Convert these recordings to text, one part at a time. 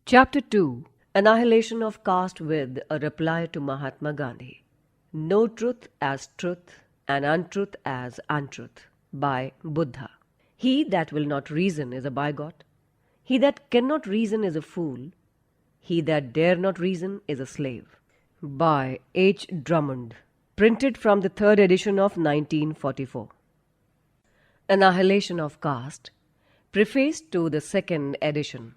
Chapter 2: Annihilation of Caste with a reply to Mahatma Gandhi. No truth as truth, and untruth as untruth, by Buddha. He that will not reason is a bigot. He that cannot reason is a fool. He that dare not reason is a slave. By H. Drummond. Printed from the third edition of 1944. Annihilation of Caste. Preface to the second edition.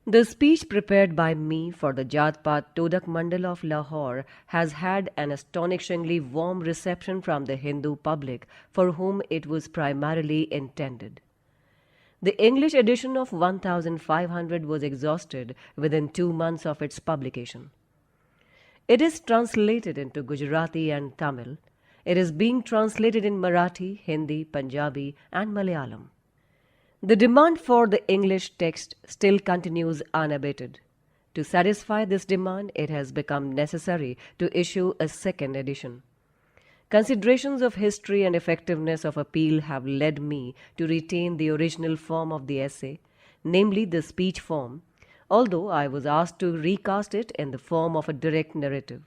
The speech prepared by me for the Jat-Pat Todak Mandal of Lahore has had an astonishingly warm reception from the Hindu public, for whom it was primarily intended. The English edition of 1500 was exhausted within 2 months of its publication. It is translated into Gujarati and Tamil. It is being translated in Marathi, Hindi, Punjabi, and Malayalam. The demand for the English text still continues unabated. To satisfy this demand, it has become necessary to issue a second edition. Considerations of history and effectiveness of appeal have led me to retain the original form of the essay, namely the speech form, although I was asked to recast it in the form of a direct narrative.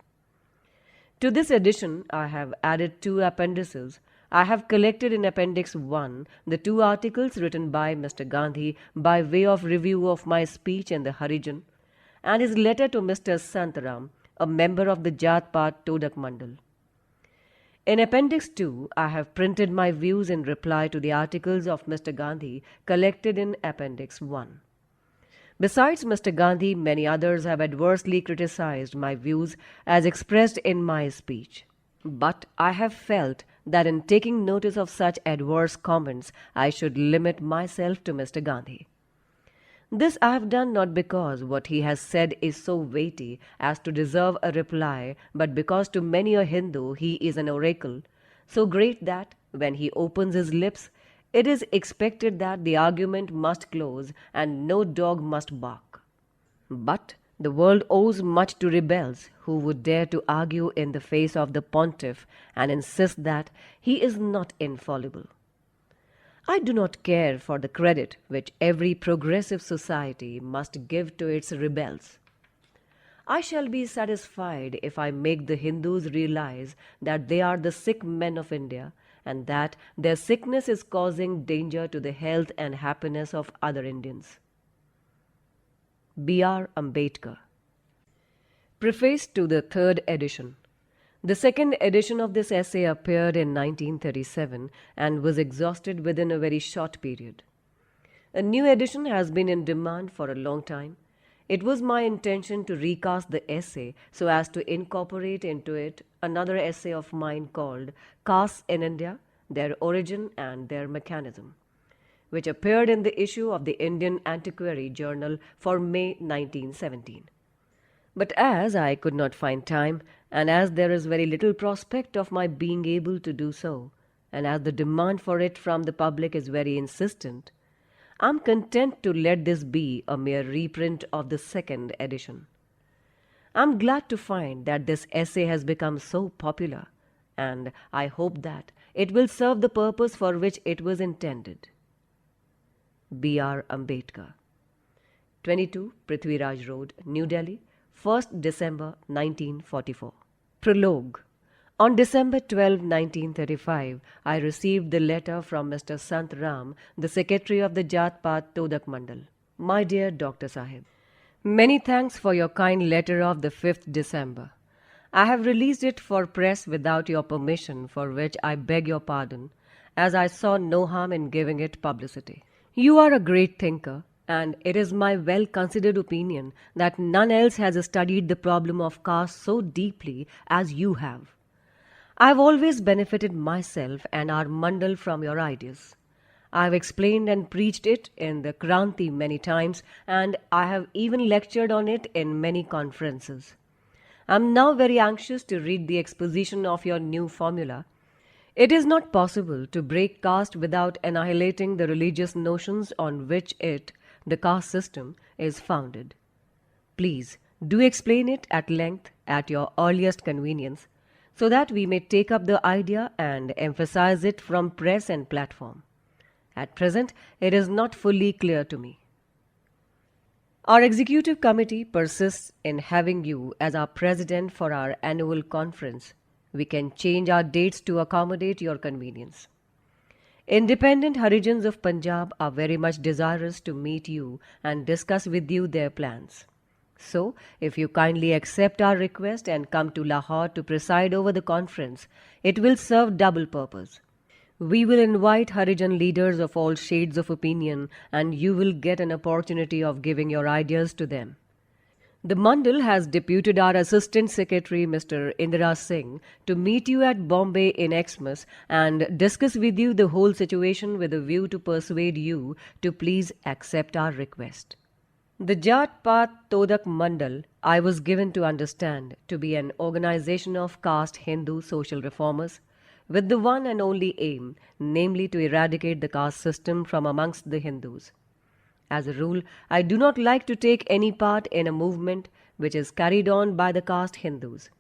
To this edition, I have added 2 appendices. I have collected in Appendix 1 the 2 articles written by Mr. Gandhi by way of review of my speech in the Harijan, and his letter to Mr. Santaram, a member of the Jat-Pat Todak Mandal. In Appendix 2, I have printed my views in reply to the articles of Mr. Gandhi collected in Appendix 1. Besides Mr. Gandhi, many others have adversely criticized my views as expressed in my speech. But I have felt that in taking notice of such adverse comments, I should limit myself to Mr. Gandhi. This I have done not because what he has said is so weighty as to deserve a reply, but because to many a Hindu he is an oracle, so great that, when he opens his lips, it is expected that the argument must close and no dog must bark. But the world owes much to rebels who would dare to argue in the face of the pontiff and insist that he is not infallible. I do not care for the credit which every progressive society must give to its rebels. I shall be satisfied if I make the Hindus realize that they are the sick men of India and that their sickness is causing danger to the health and happiness of other Indians. B.R.Ambedkar. Preface to the third edition. The second edition of this essay appeared in 1937 and was exhausted within a very short period. A new edition has been in demand for a long time. It was my intention to recast the essay so as to incorporate into it another essay of mine called Castes in India, Their Origin and Their Mechanism, which appeared in the issue of the Indian Antiquary Journal for May 1917. But as I could not find time, and as there is very little prospect of my being able to do so, and as the demand for it from the public is very insistent, I am content to let this be a mere reprint of the second edition. I am glad to find that this essay has become so popular, and I hope that it will serve the purpose for which it was intended. B.R.Ambedkar. 22 Prithviraj Road, New Delhi, 1st December 1944. Prologue. On December 12, 1935, I received the letter from Mr. Sant Ram, the secretary of the Jat-Pat Todak Mandal. My dear Dr. Sahib, many thanks for your kind letter of the 5th December. I have released it for press without your permission, for which I beg your pardon, as I saw no harm in giving it publicity. You are a great thinker, and it is my well-considered opinion that none else has studied the problem of caste so deeply as you have. I have always benefited myself and our mandal from your ideas. I have explained and preached it in the Kranti many times, and I have even lectured on it in many conferences. I am now very anxious to read the exposition of your new formula. It is not possible to break caste without annihilating the religious notions on which it, the caste system, is founded. Please do explain it at length at your earliest convenience, so that we may take up the idea and emphasize it from press and platform. At present, it is not fully clear to me. Our executive committee persists in having you as our president for our annual conference. We can change our dates to accommodate your convenience. Independent Harijans of Punjab are very much desirous to meet you and discuss with you their plans. So, if you kindly accept our request and come to Lahore to preside over the conference, it will serve double purpose. We will invite Harijan leaders of all shades of opinion, and you will get an opportunity of giving your ideas to them. The Mandal has deputed our Assistant Secretary, Mr. Indira Singh, to meet you at Bombay in Xmas and discuss with you the whole situation with a view to persuade you to please accept our request. The Jat-Pat Todak Mandal, I was given to understand to be an organization of caste Hindu social reformers with the one and only aim, namely to eradicate the caste system from amongst the Hindus. As a rule, I do not like to take any part in a movement which is carried on by the caste Hindus.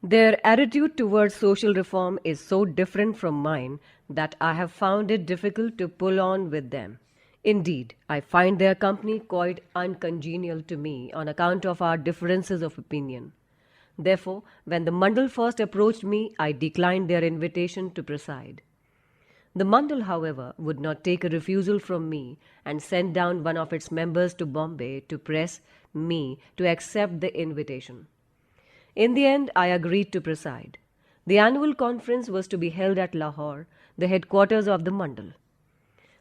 Their attitude towards social reform is so different from mine that I have found it difficult to pull on with them. Indeed, I find their company quite uncongenial to me on account of our differences of opinion. Therefore, when the Mandal first approached me, I declined their invitation to preside. The Mandal, however, would not take a refusal from me and sent down one of its members to Bombay to press me to accept the invitation. In the end, I agreed to preside. The annual conference was to be held at Lahore, the headquarters of the Mandal.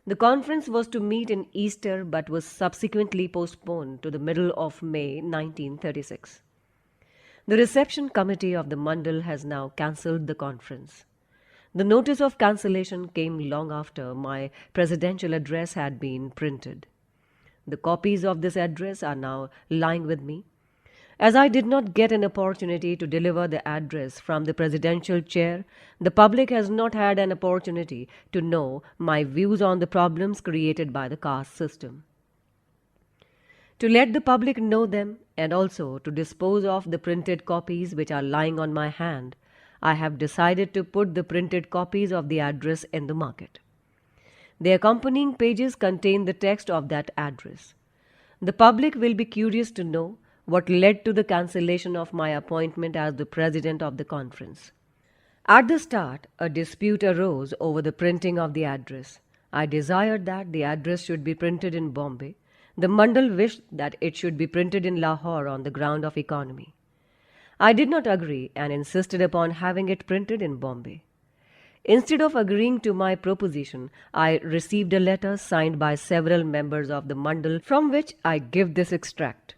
The conference was to meet in Easter but was subsequently postponed to the middle of May 1936. The reception committee of the Mandal has now cancelled the conference. The notice of cancellation came long after my presidential address had been printed. The copies of this address are now lying with me. As I did not get an opportunity to deliver the address from the presidential chair, the public has not had an opportunity to know my views on the problems created by the caste system. To let the public know them and also to dispose of the printed copies which are lying on my hand, I have decided to put the printed copies of the address in the market. The accompanying pages contain the text of that address. The public will be curious to know what led to the cancellation of my appointment as the president of the conference. At the start, a dispute arose over the printing of the address. I desired that the address should be printed in Bombay. The Mandal wished that it should be printed in Lahore on the ground of economy. I did not agree and insisted upon having it printed in Bombay. Instead of agreeing to my proposition, I received a letter signed by several members of the Mandal from which I give this extract.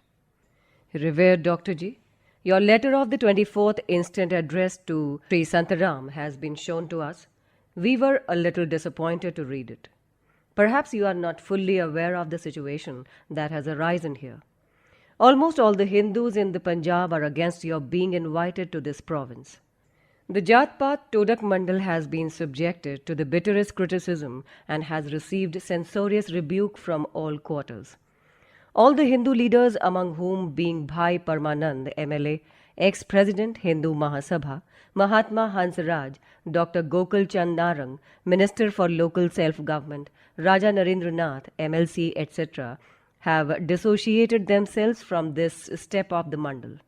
Revered Dr. Ji, your letter of the 24th instant addressed to Sri Santaram has been shown to us. We were a little disappointed to read it. Perhaps you are not fully aware of the situation that has arisen here. Almost all the Hindus in the Punjab are against your being invited to this province. The Jat-Pat Todak Mandal has been subjected to the bitterest criticism and has received censorious rebuke from all quarters. All the Hindu leaders, among whom being Bhai Parmanand, MLA, ex-president Hindu Mahasabha, Mahatma Hansraj, Dr. Gokul Chand Narang, Minister for Local Self-Government, Raja Narendranath, MLC, etc., have dissociated themselves from this step of the Mandal.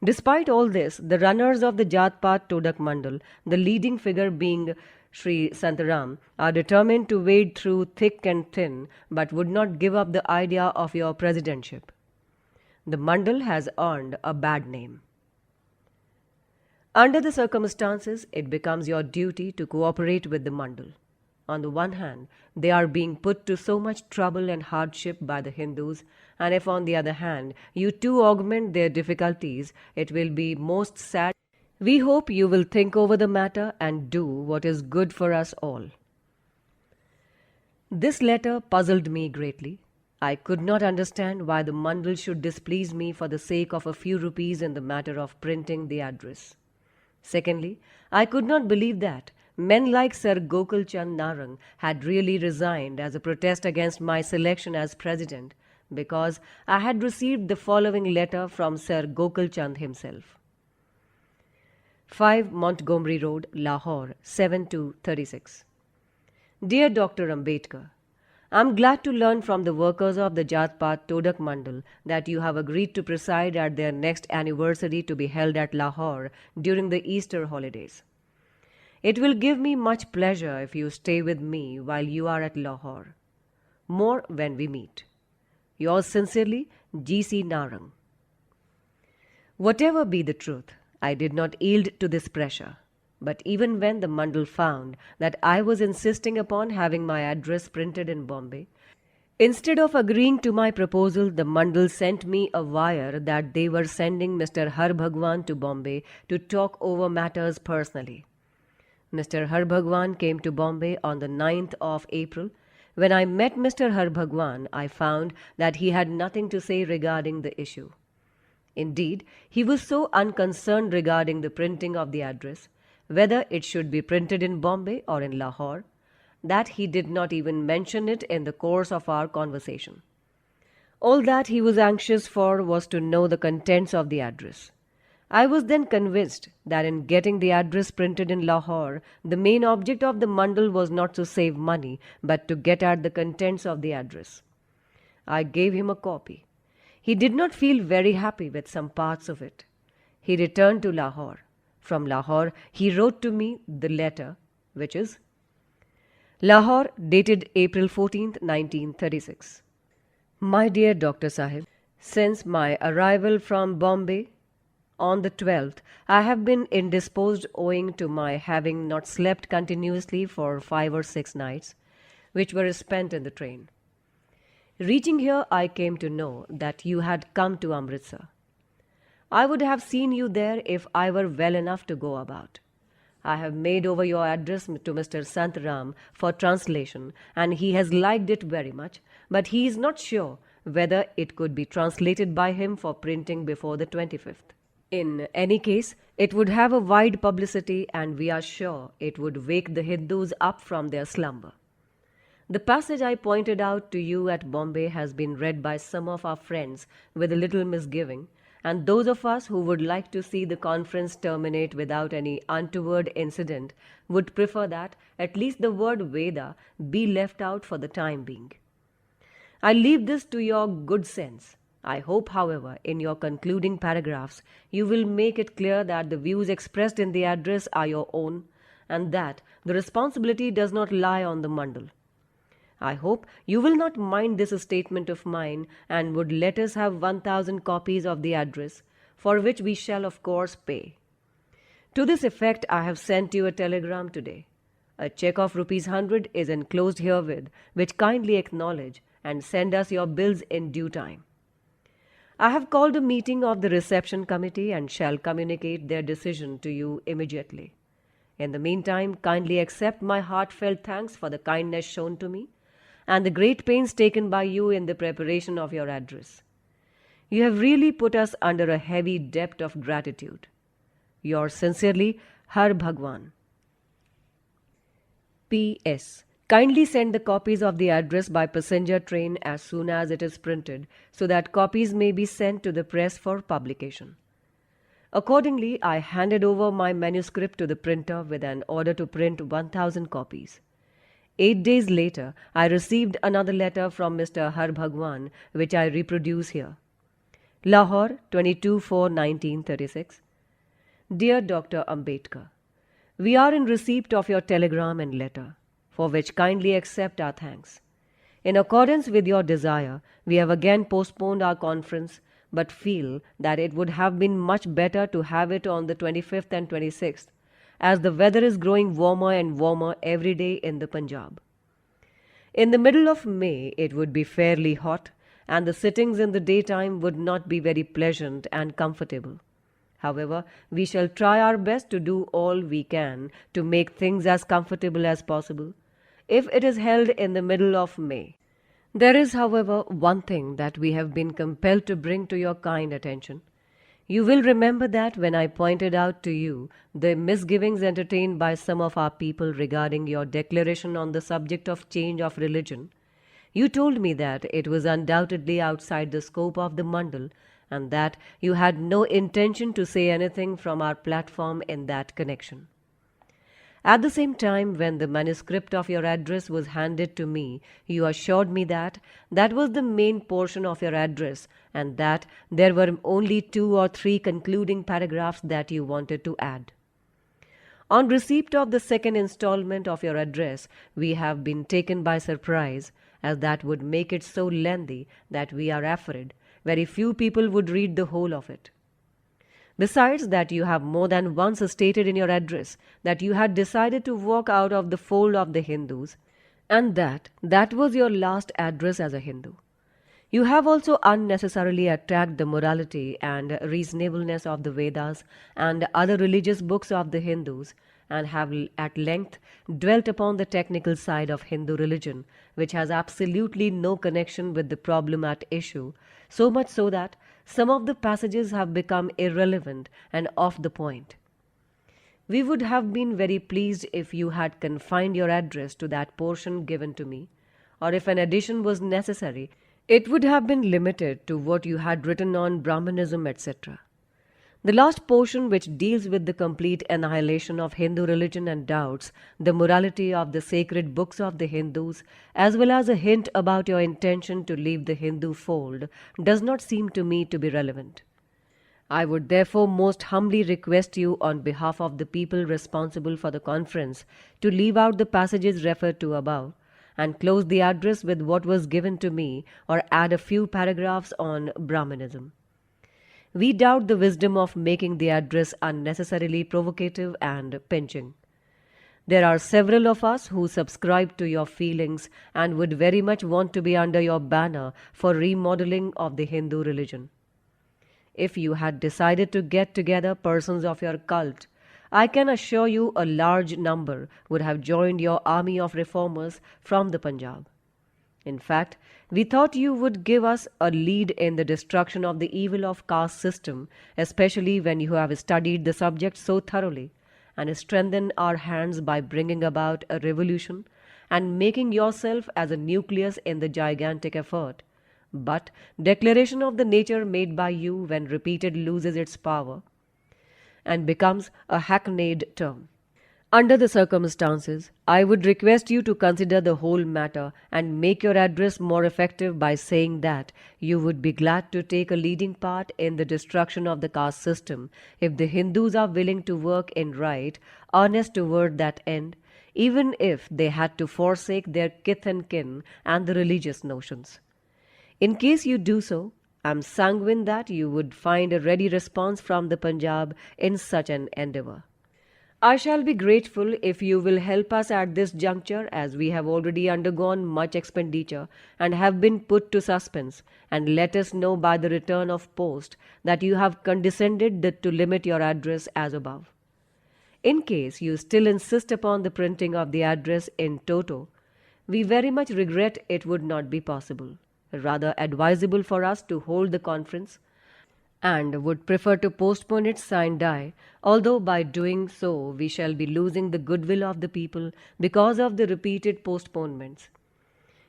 Despite all this, the runners of the Jat-Pat Todak Mandal, the leading figure being Sri Santaram, are determined to wade through thick and thin, but would not give up the idea of your presidentship. The Mandal has earned a bad name. Under the circumstances, it becomes your duty to cooperate with the Mandal. On the one hand, they are being put to so much trouble and hardship by the Hindus, and if on the other hand, you too augment their difficulties, it will be most sad. We hope you will think over the matter and do what is good for us all. This letter puzzled me greatly. I could not understand why the Mandal should displease me for the sake of a few rupees in the matter of printing the address. Secondly, I could not believe that men like Sir Gokul Chand Narang had really resigned as a protest against my selection as president, because I had received the following letter from Sir Gokul Chand himself. 5 Montgomery Road, Lahore, 7/2/36. Dear Dr. Ambedkar, I am glad to learn from the workers of the Jat-Pat Todak Mandal that you have agreed to preside at their next anniversary to be held at Lahore during the Easter holidays. It will give me much pleasure if you stay with me while you are at Lahore. More when we meet. Yours sincerely, G.C. Narang. Whatever be the truth, I did not yield to this pressure. But even when the Mandal found that I was insisting upon having my address printed in Bombay, instead of agreeing to my proposal, the Mandal sent me a wire that they were sending Mr. Harbhagwan to Bombay to talk over matters personally. Mr. Harbhagwan came to Bombay on the 9th of April. When I met Mr. Harbhagwan, I found that he had nothing to say regarding the issue. Indeed, he was so unconcerned regarding the printing of the address, whether it should be printed in Bombay or in Lahore, that he did not even mention it in the course of our conversation. All that he was anxious for was to know the contents of the address. I was then convinced that in getting the address printed in Lahore, the main object of the Mandal was not to save money, but to get at the contents of the address. I gave him a copy. He did not feel very happy with some parts of it. He returned to Lahore. From Lahore, he wrote to me the letter, which is Lahore, dated April 14th, 1936. My dear Dr. Sahib, since my arrival from Bombay on the 12th, I have been indisposed owing to my having not slept continuously for 5 or 6 nights, which were spent in the train. Reaching here, I came to know that you had come to Amritsar. I would have seen you there if I were well enough to go about. I have made over your address to Mr. Sant Ram for translation, and he has liked it very much, but he is not sure whether it could be translated by him for printing before the 25th. In any case, it would have a wide publicity, and we are sure it would wake the Hindus up from their slumber. The passage I pointed out to you at Bombay has been read by some of our friends with a little misgiving, and those of us who would like to see the conference terminate without any untoward incident would prefer that at least the word Veda be left out for the time being. I leave this to your good sense. I hope, however, in your concluding paragraphs, you will make it clear that the views expressed in the address are your own, and that the responsibility does not lie on the Mandal. I hope you will not mind this statement of mine and would let us have 1,000 copies of the address, for which we shall of course pay. To this effect, I have sent you a telegram today. A check of ₹100 is enclosed herewith, which kindly acknowledge and send us your bills in due time. I have called a meeting of the reception committee and shall communicate their decision to you immediately. In the meantime, kindly accept my heartfelt thanks for the kindness shown to me and the great pains taken by you in the preparation of your address. You have really put us under a heavy debt of gratitude. Yours sincerely, Harbhagwan. P.S. Kindly send the copies of the address by passenger train as soon as it is printed, so that copies may be sent to the press for publication. Accordingly, I handed over my manuscript to the printer with an order to print 1,000 copies. 8 days later, I received another letter from Mr. Harbhagwan, which I reproduce here. Lahore, 22/4/1936. Dear Dr. Ambedkar, we are in receipt of your telegram and letter, for which kindly accept our thanks. In accordance with your desire, we have again postponed our conference, but feel that it would have been much better to have it on the 25th and 26th, as the weather is growing warmer and warmer every day in the Punjab. In the middle of May, it would be fairly hot, and the sittings in the daytime would not be very pleasant and comfortable. However, we shall try our best to do all we can to make things as comfortable as possible, if it is held in the middle of May. There is, however, one thing that we have been compelled to bring to your kind attention. You will remember that when I pointed out to you the misgivings entertained by some of our people regarding your declaration on the subject of change of religion, you told me that it was undoubtedly outside the scope of the Mandal, and that you had no intention to say anything from our platform in that connection. At the same time, when the manuscript of your address was handed to me, you assured me that that was the main portion of your address and that there were only 2 or 3 concluding paragraphs that you wanted to add. On receipt of the second installment of your address, we have been taken by surprise, as that would make it so lengthy that we are afraid very few people would read the whole of it. Besides that, you have more than once stated in your address that you had decided to walk out of the fold of the Hindus, and that was your last address as a Hindu. You have also unnecessarily attacked the morality and reasonableness of the Vedas and other religious books of the Hindus, and have at length dwelt upon the technical side of Hindu religion, which has absolutely no connection with the problem at issue, so much so that some of the passages have become irrelevant and off the point. We would have been very pleased if you had confined your address to that portion given to me, or if an addition was necessary, it would have been limited to what you had written on Brahmanism, etc. The last portion, which deals with the complete annihilation of Hindu religion and doubts the morality of the sacred books of the Hindus, as well as a hint about your intention to leave the Hindu fold, does not seem to me to be relevant. I would therefore most humbly request you, on behalf of the people responsible for the conference, to leave out the passages referred to above, and close the address with what was given to me, or add a few paragraphs on Brahmanism. We doubt the wisdom of making the address unnecessarily provocative and pinching. There are several of us who subscribe to your feelings and would very much want to be under your banner for remodeling of the Hindu religion. If you had decided to get together persons of your cult, I can assure you a large number would have joined your army of reformers from the Punjab. In fact, we thought you would give us a lead in the destruction of the evil of caste system, especially when you have studied the subject so thoroughly, and strengthen our hands by bringing about a revolution and making yourself as a nucleus in the gigantic effort. But declaration of the nature made by you when repeated loses its power and becomes a hackneyed term. Under the circumstances, I would request you to consider the whole matter and make your address more effective by saying that you would be glad to take a leading part in the destruction of the caste system if the Hindus are willing to work in right, earnest toward that end, even if they had to forsake their kith and kin and the religious notions. In case you do so, I am sanguine that you would find a ready response from the Punjab in such an endeavor. I shall be grateful if you will help us at this juncture, as we have already undergone much expenditure and have been put to suspense, and let us know by the return of post that you have condescended to limit your address as above. In case you still insist upon the printing of the address in toto, we very much regret it would not be possible, rather advisable for us to hold the conference, and would prefer to postpone its sine die, although by doing so we shall be losing the goodwill of the people because of the repeated postponements.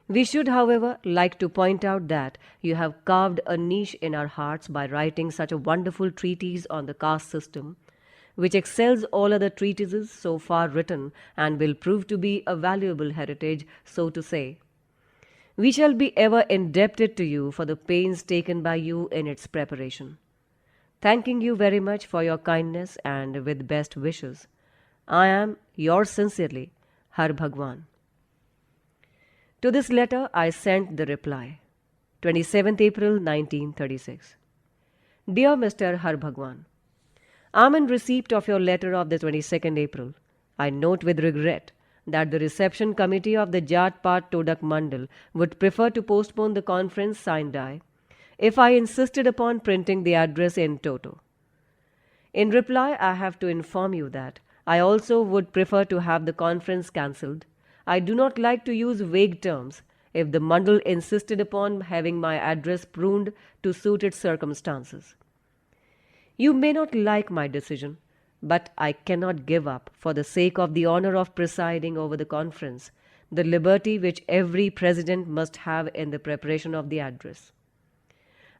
We should, however, like to point out that you have carved a niche in our hearts by writing such a wonderful treatise on the caste system, which excels all other treatises so far written and will prove to be a valuable heritage, so to say. We shall be ever indebted to you for the pains taken by you in its preparation. Thanking you very much for your kindness and with best wishes, I am yours sincerely, Har Bhagwan. To this letter I sent the reply, 27th April 1936. Dear Mr. Har Bhagwan, I am in receipt of your letter of the 22nd April. I note with regret that the reception committee of the Jat-Pat Todak Mandal would prefer to postpone the conference sine die if I insisted upon printing the address in toto. In reply, I have to inform you that I also would prefer to have the conference cancelled. I do not like to use vague terms if the Mandal insisted upon having my address pruned to suit its circumstances. You may not like my decision, but I cannot give up, for the sake of the honor of presiding over the conference, the liberty which every president must have in the preparation of the address.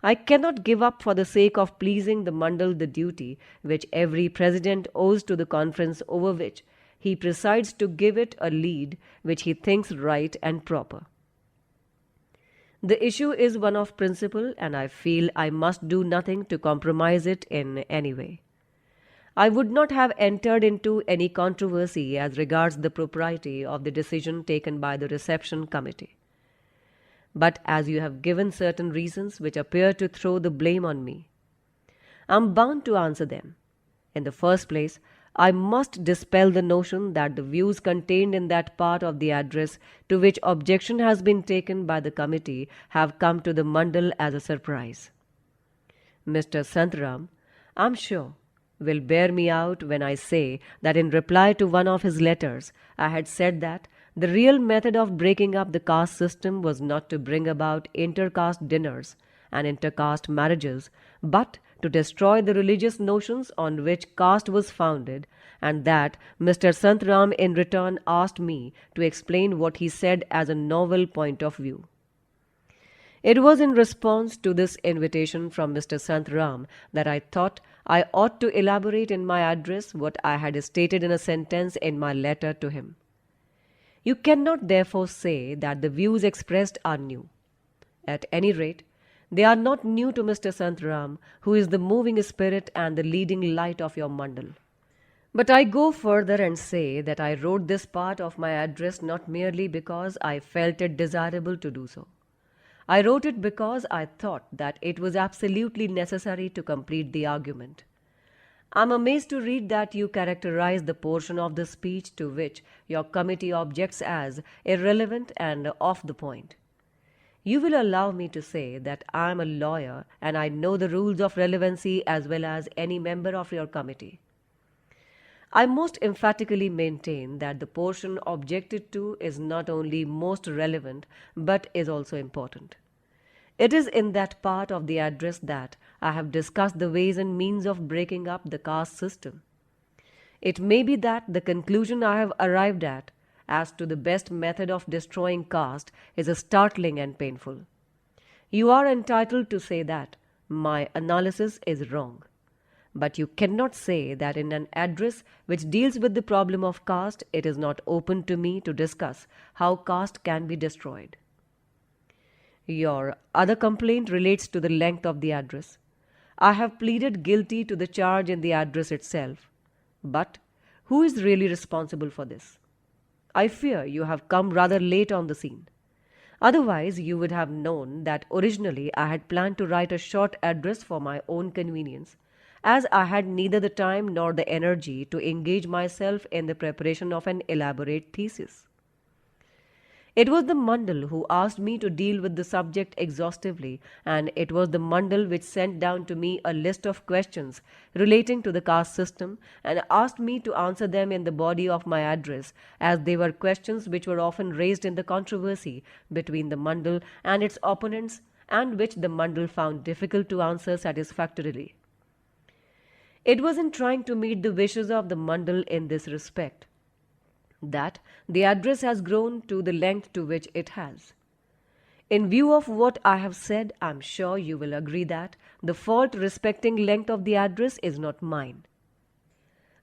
I cannot give up, for the sake of pleasing the Mandal, the duty which every president owes to the conference over which he presides to give it a lead which he thinks right and proper. The issue is one of principle, and I feel I must do nothing to compromise it in any way. I would not have entered into any controversy as regards the propriety of the decision taken by the reception committee. But as you have given certain reasons which appear to throw the blame on me, I am bound to answer them. In the first place, I must dispel the notion that the views contained in that part of the address to which objection has been taken by the committee have come to the Mandal as a surprise. Mr. Santram, I am sure, will bear me out when I say that in reply to one of his letters, I had said that the real method of breaking up the caste system was not to bring about inter-caste dinners and inter-caste marriages, but to destroy the religious notions on which caste was founded, and that Mr. Santram in return asked me to explain what he said as a novel point of view. It was in response to this invitation from Mr. Santram that I thought I ought to elaborate in my address what I had stated in a sentence in my letter to him. You cannot therefore say that the views expressed are new. At any rate, they are not new to Mr. Santram, who is the moving spirit and the leading light of your Mandal. But I go further and say that I wrote this part of my address not merely because I felt it desirable to do so. I wrote it because I thought that it was absolutely necessary to complete the argument. I am amazed to read that you characterize the portion of the speech to which your committee objects as irrelevant and off the point. You will allow me to say that I am a lawyer and I know the rules of relevancy as well as any member of your committee. I most emphatically maintain that the portion objected to is not only most relevant but is also important. It is in that part of the address that I have discussed the ways and means of breaking up the caste system. It may be that the conclusion I have arrived at as to the best method of destroying caste is startling and painful. You are entitled to say that my analysis is wrong, but you cannot say that in an address which deals with the problem of caste, it is not open to me to discuss how caste can be destroyed. Your other complaint relates to the length of the address. I have pleaded guilty to the charge in the address itself, but who is really responsible for this? I fear you have come rather late on the scene. Otherwise, you would have known that originally I had planned to write a short address for my own convenience, as I had neither the time nor the energy to engage myself in the preparation of an elaborate thesis. It was the Mandal who asked me to deal with the subject exhaustively, and it was the Mandal which sent down to me a list of questions relating to the caste system and asked me to answer them in the body of my address, as they were questions which were often raised in the controversy between the Mandal and its opponents, and which the Mandal found difficult to answer satisfactorily. It was in trying to meet the wishes of the Mandal in this respect that the address has grown to the length to which it has. In view of what I have said, I am sure you will agree that the fault respecting length of the address is not mine.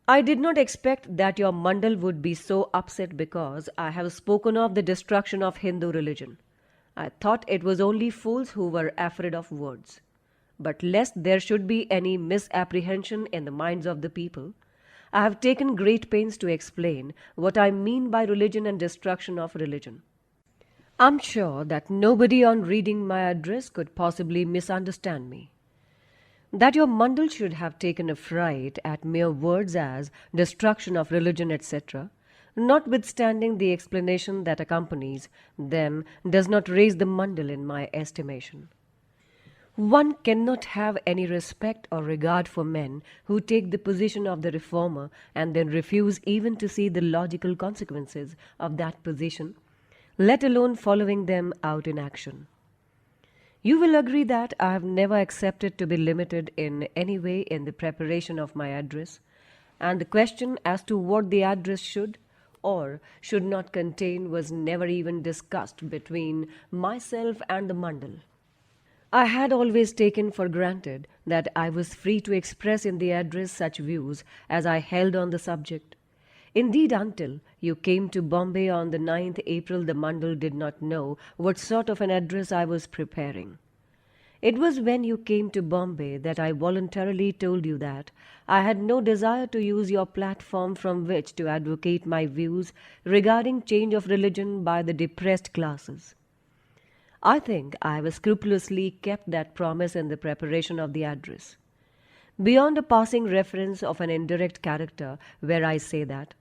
I did not expect that your Mandal would be so upset because I have spoken of the destruction of Hindu religion. I thought it was only fools who were afraid of words. But lest there should be any misapprehension in the minds of the people, I have taken great pains to explain what I mean by religion and destruction of religion. I am sure that nobody on reading my address could possibly misunderstand me. That your Mandal should have taken a fright at mere words as destruction of religion, etc., notwithstanding the explanation that accompanies them, does not raise the Mandal in my estimation. One cannot have any respect or regard for men who take the position of the reformer and then refuse even to see the logical consequences of that position, let alone following them out in action. You will agree that I have never accepted to be limited in any way in the preparation of my address, and the question as to what the address should or should not contain was never even discussed between myself and the Mandal. I had always taken for granted that I was free to express in the address such views as I held on the subject. Indeed, until you came to Bombay on the 9th April, the Mandal did not know what sort of an address I was preparing. It was when you came to Bombay that I voluntarily told you that I had no desire to use your platform from which to advocate my views regarding change of religion by the depressed classes. I think I have scrupulously kept that promise in the preparation of the address. Beyond a passing reference of an indirect character where I say that,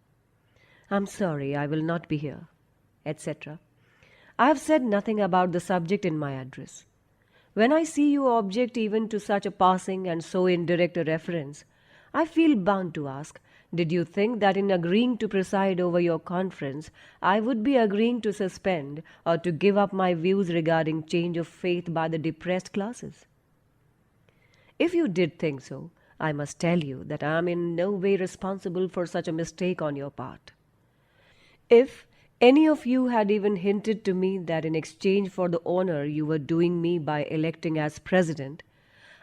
"I'm sorry, I will not be here," etc., I have said nothing about the subject in my address. When I see you object even to such a passing and so indirect a reference, I feel bound to ask, did you think that in agreeing to preside over your conference, I would be agreeing to suspend or to give up my views regarding change of faith by the depressed classes? If you did think so, I must tell you that I am in no way responsible for such a mistake on your part. If any of you had even hinted to me that in exchange for the honor you were doing me by electing as president,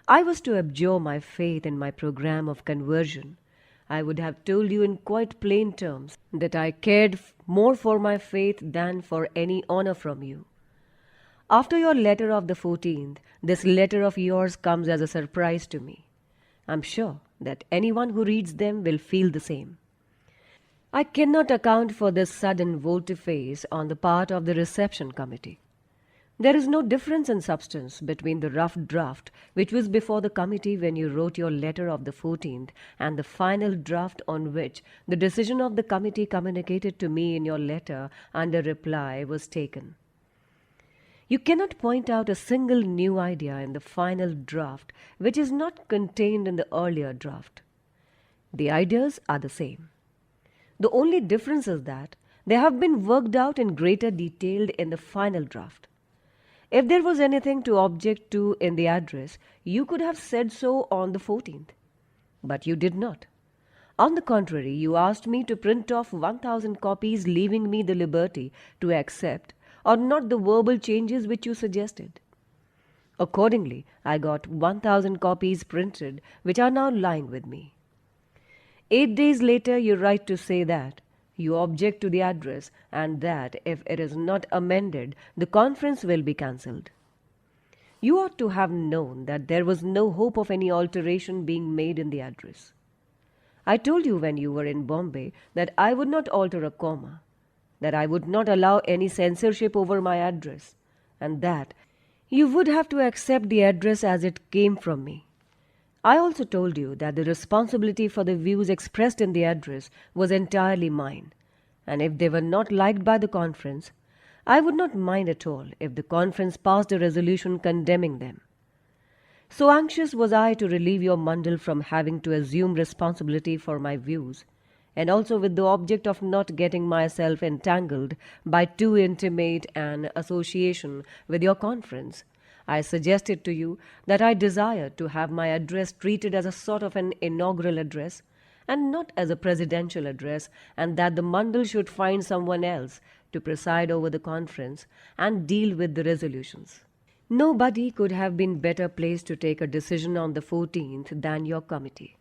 I was to abjure my faith in my program of conversion, I would have told you in quite plain terms that I cared more for my faith than for any honor from you. After your letter of the 14th, this letter of yours comes as a surprise to me. I am sure that anyone who reads them will feel the same. I cannot account for this sudden volte-face on the part of the reception committee. There is no difference in substance between the rough draft which was before the committee when you wrote your letter of the 14th and the final draft on which the decision of the committee communicated to me in your letter under reply was taken. You cannot point out a single new idea in the final draft which is not contained in the earlier draft. The ideas are the same. The only difference is that they have been worked out in greater detail in the final draft. If there was anything to object to in the address, you could have said so on the 14th. But you did not. On the contrary, you asked me to print off 1,000 copies, leaving me the liberty to accept or not the verbal changes which you suggested. Accordingly, I got 1,000 copies printed, which are now lying with me. 8 days later, you write to say that you object to the address and that if it is not amended, the conference will be cancelled. You ought to have known that there was no hope of any alteration being made in the address. I told you when you were in Bombay that I would not alter a comma, that I would not allow any censorship over my address, and that you would have to accept the address as it came from me. I also told you that the responsibility for the views expressed in the address was entirely mine, and if they were not liked by the conference, I would not mind at all if the conference passed a resolution condemning them. So anxious was I to relieve your Mandal from having to assume responsibility for my views, and also with the object of not getting myself entangled by too intimate an association with your conference, I suggested to you that I desired to have my address treated as a sort of an inaugural address and not as a presidential address, and that the Mandal should find someone else to preside over the conference and deal with the resolutions. Nobody could have been better placed to take a decision on the 14th than your committee.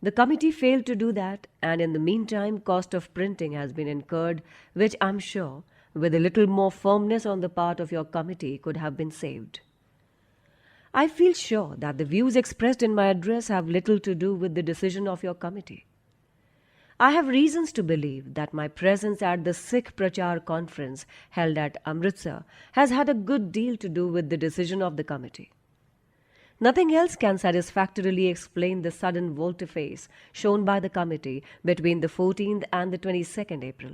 The committee failed to do that, and in the meantime cost of printing has been incurred, which I am sure, with a little more firmness on the part of your committee, could have been saved. I feel sure that the views expressed in my address have little to do with the decision of your committee. I have reasons to believe that my presence at the Sikh Prachar conference held at Amritsar has had a good deal to do with the decision of the committee. Nothing else can satisfactorily explain the sudden volte-face shown by the committee between the 14th and the 22nd April.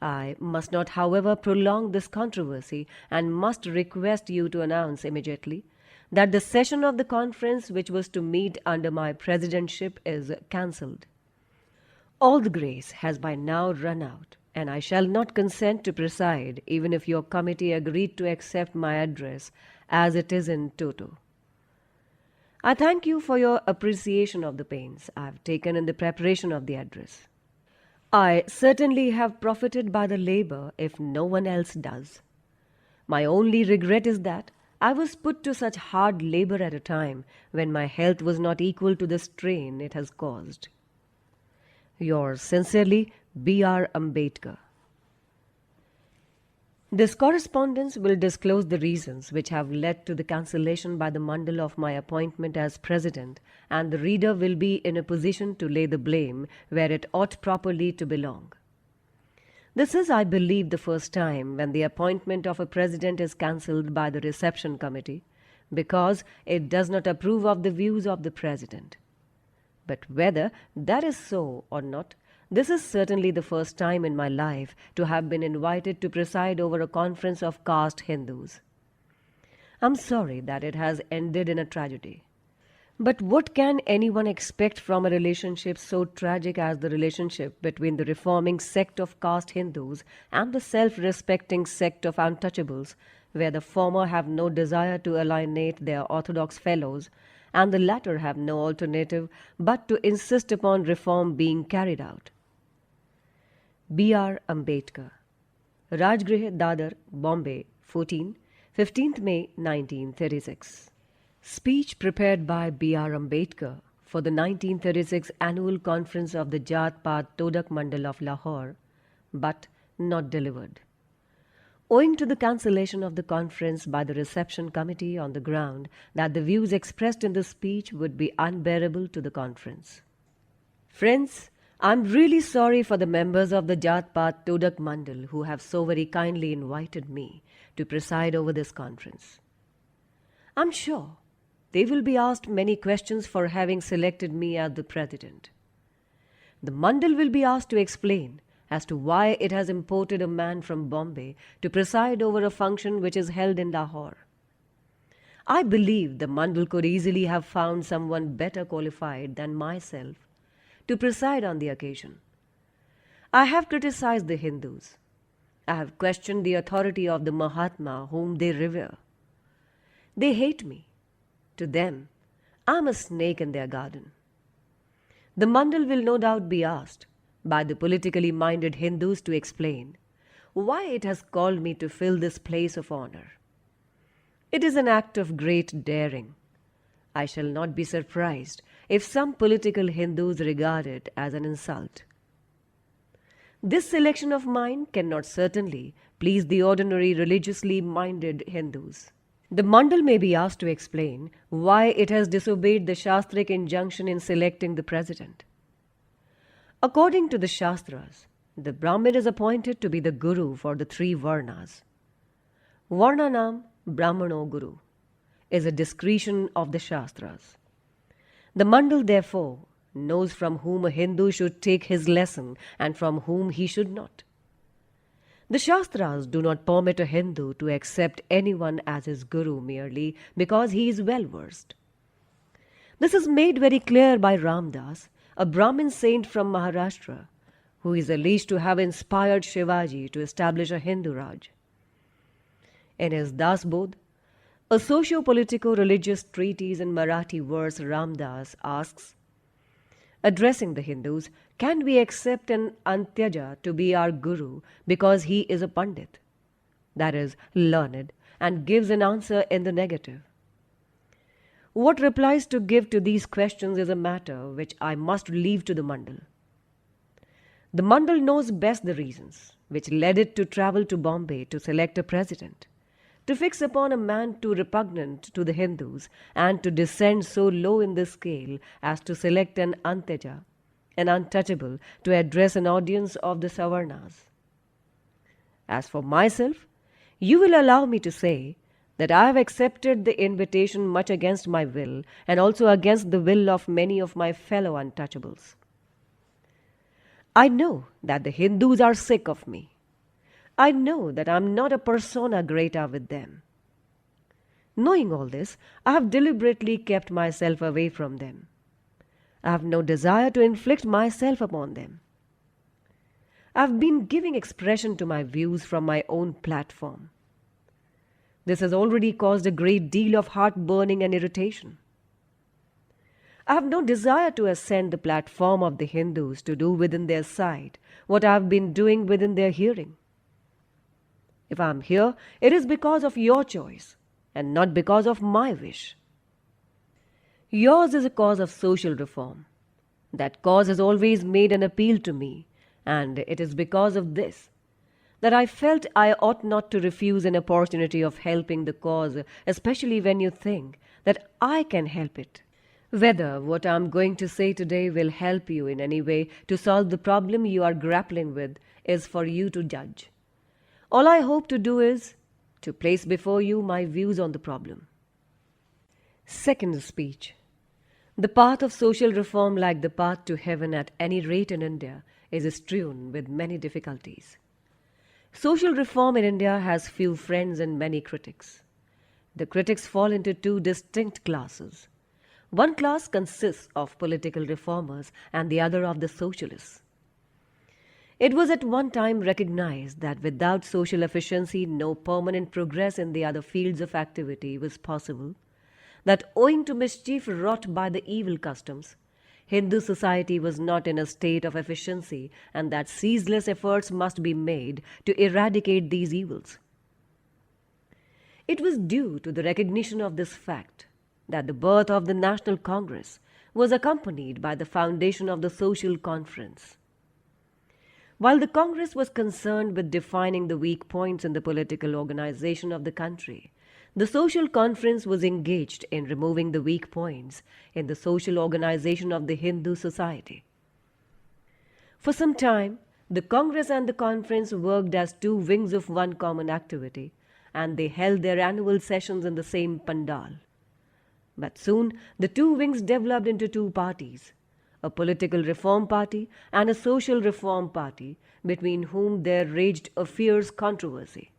I must not, however, prolong this controversy and must request you to announce immediately that the session of the conference which was to meet under my presidentship is cancelled. All the grace has by now run out, and I shall not consent to preside even if your committee agreed to accept my address as it is in toto. I thank you for your appreciation of the pains I have taken in the preparation of the address. I certainly have profited by the labor if no one else does. My only regret is that I was put to such hard labor at a time when my health was not equal to the strain it has caused. Yours sincerely, B.R. Ambedkar. This correspondence will disclose the reasons which have led to the cancellation by the Mandal of my appointment as President, and the reader will be in a position to lay the blame where it ought properly to belong. This is, I believe, the first time when the appointment of a President is cancelled by the reception committee, because it does not approve of the views of the President. But whether that is so or not, this is certainly the first time in my life to have been invited to preside over a conference of caste Hindus. I'm sorry that it has ended in a tragedy. But what can anyone expect from a relationship so tragic as the relationship between the reforming sect of caste Hindus and the self-respecting sect of untouchables, where the former have no desire to alienate their orthodox fellows, and the latter have no alternative but to insist upon reform being carried out? B.R. Ambedkar, Rajgrih, Dadar, Bombay, 15th May 1936. Speech prepared by B.R. Ambedkar for the 1936 annual conference of the Jat-Pat Todak Mandal of Lahore, but not delivered. Owing to the cancellation of the conference by the reception committee on the ground that the views expressed in the speech would be unbearable to the conference. Friends, I'm really sorry for the members of the Jat-Pat Todak Mandal who have so very kindly invited me to preside over this conference. I'm sure they will be asked many questions for having selected me as the President. The Mandal will be asked to explain as to why it has imported a man from Bombay to preside over a function which is held in Lahore. I believe the Mandal could easily have found someone better qualified than myself to preside on the occasion. I have criticized the Hindus. I have questioned the authority of the Mahatma whom they revere. They hate me. To them, I am a snake in their garden. The Mandal will no doubt be asked by the politically minded Hindus to explain why it has called me to fill this place of honor. It is an act of great daring. I shall not be surprised if some political Hindus regard it as an insult. This selection of mine cannot certainly please the ordinary religiously minded Hindus. The Mandal may be asked to explain why it has disobeyed the Shastric injunction in selecting the President. According to the Shastras, the Brahmin is appointed to be the Guru for the three Varnas. Varnanam Brahmano Guru is a discretion of the Shastras. The Mandal, therefore, knows from whom a Hindu should take his lesson and from whom he should not. The Shastras do not permit a Hindu to accept anyone as his Guru merely because he is well versed. This is made very clear by Ramdas, a Brahmin saint from Maharashtra, who is alleged to have inspired Shivaji to establish a Hindu Raj. In his Dasbodh, a socio-politico-religious treatise in Marathi verse, Ramdas asks, addressing the Hindus, can we accept an Antyaja to be our Guru because he is a Pandit, that is, learned, and gives an answer in the negative? What replies to give to these questions is a matter which I must leave to the Mandal. The Mandal knows best the reasons which led it to travel to Bombay to select a president, to fix upon a man too repugnant to the Hindus, and to descend so low in the scale as to select an Anteja, an untouchable, to address an audience of the Savarnas. As for myself, you will allow me to say that I have accepted the invitation much against my will and also against the will of many of my fellow untouchables. I know that the Hindus are sick of me. I know that I am not a persona grata with them. Knowing all this, I have deliberately kept myself away from them. I have no desire to inflict myself upon them. I have been giving expression to my views from my own platform. This has already caused a great deal of heartburning and irritation. I have no desire to ascend the platform of the Hindus to do within their sight what I have been doing within their hearing. If I am here, it is because of your choice and not because of my wish. Yours is a cause of social reform. That cause has always made an appeal to me, and it is because of this that I felt I ought not to refuse an opportunity of helping the cause, especially when you think that I can help it. Whether what I am going to say today will help you in any way to solve the problem you are grappling with is for you to judge. All I hope to do is to place before you my views on the problem. Second speech. The path of social reform, like the path to heaven at any rate in India, is strewn with many difficulties. Social reform in India has few friends and many critics. The critics fall into two distinct classes. One class consists of political reformers and the other of the socialists. It was at one time recognized that without social efficiency, no permanent progress in the other fields of activity was possible, that owing to mischief wrought by the evil customs, Hindu society was not in a state of efficiency, and that ceaseless efforts must be made to eradicate these evils. It was due to the recognition of this fact that the birth of the National Congress was accompanied by the foundation of the Social Conference. While the Congress was concerned with defining the weak points in the political organization of the country, the Social Conference was engaged in removing the weak points in the social organization of the Hindu society. For some time, the Congress and the Conference worked as two wings of one common activity, and they held their annual sessions in the same pandal. But soon, the two wings developed into two parties, a political reform party and a social reform party, between whom there raged a fierce controversy.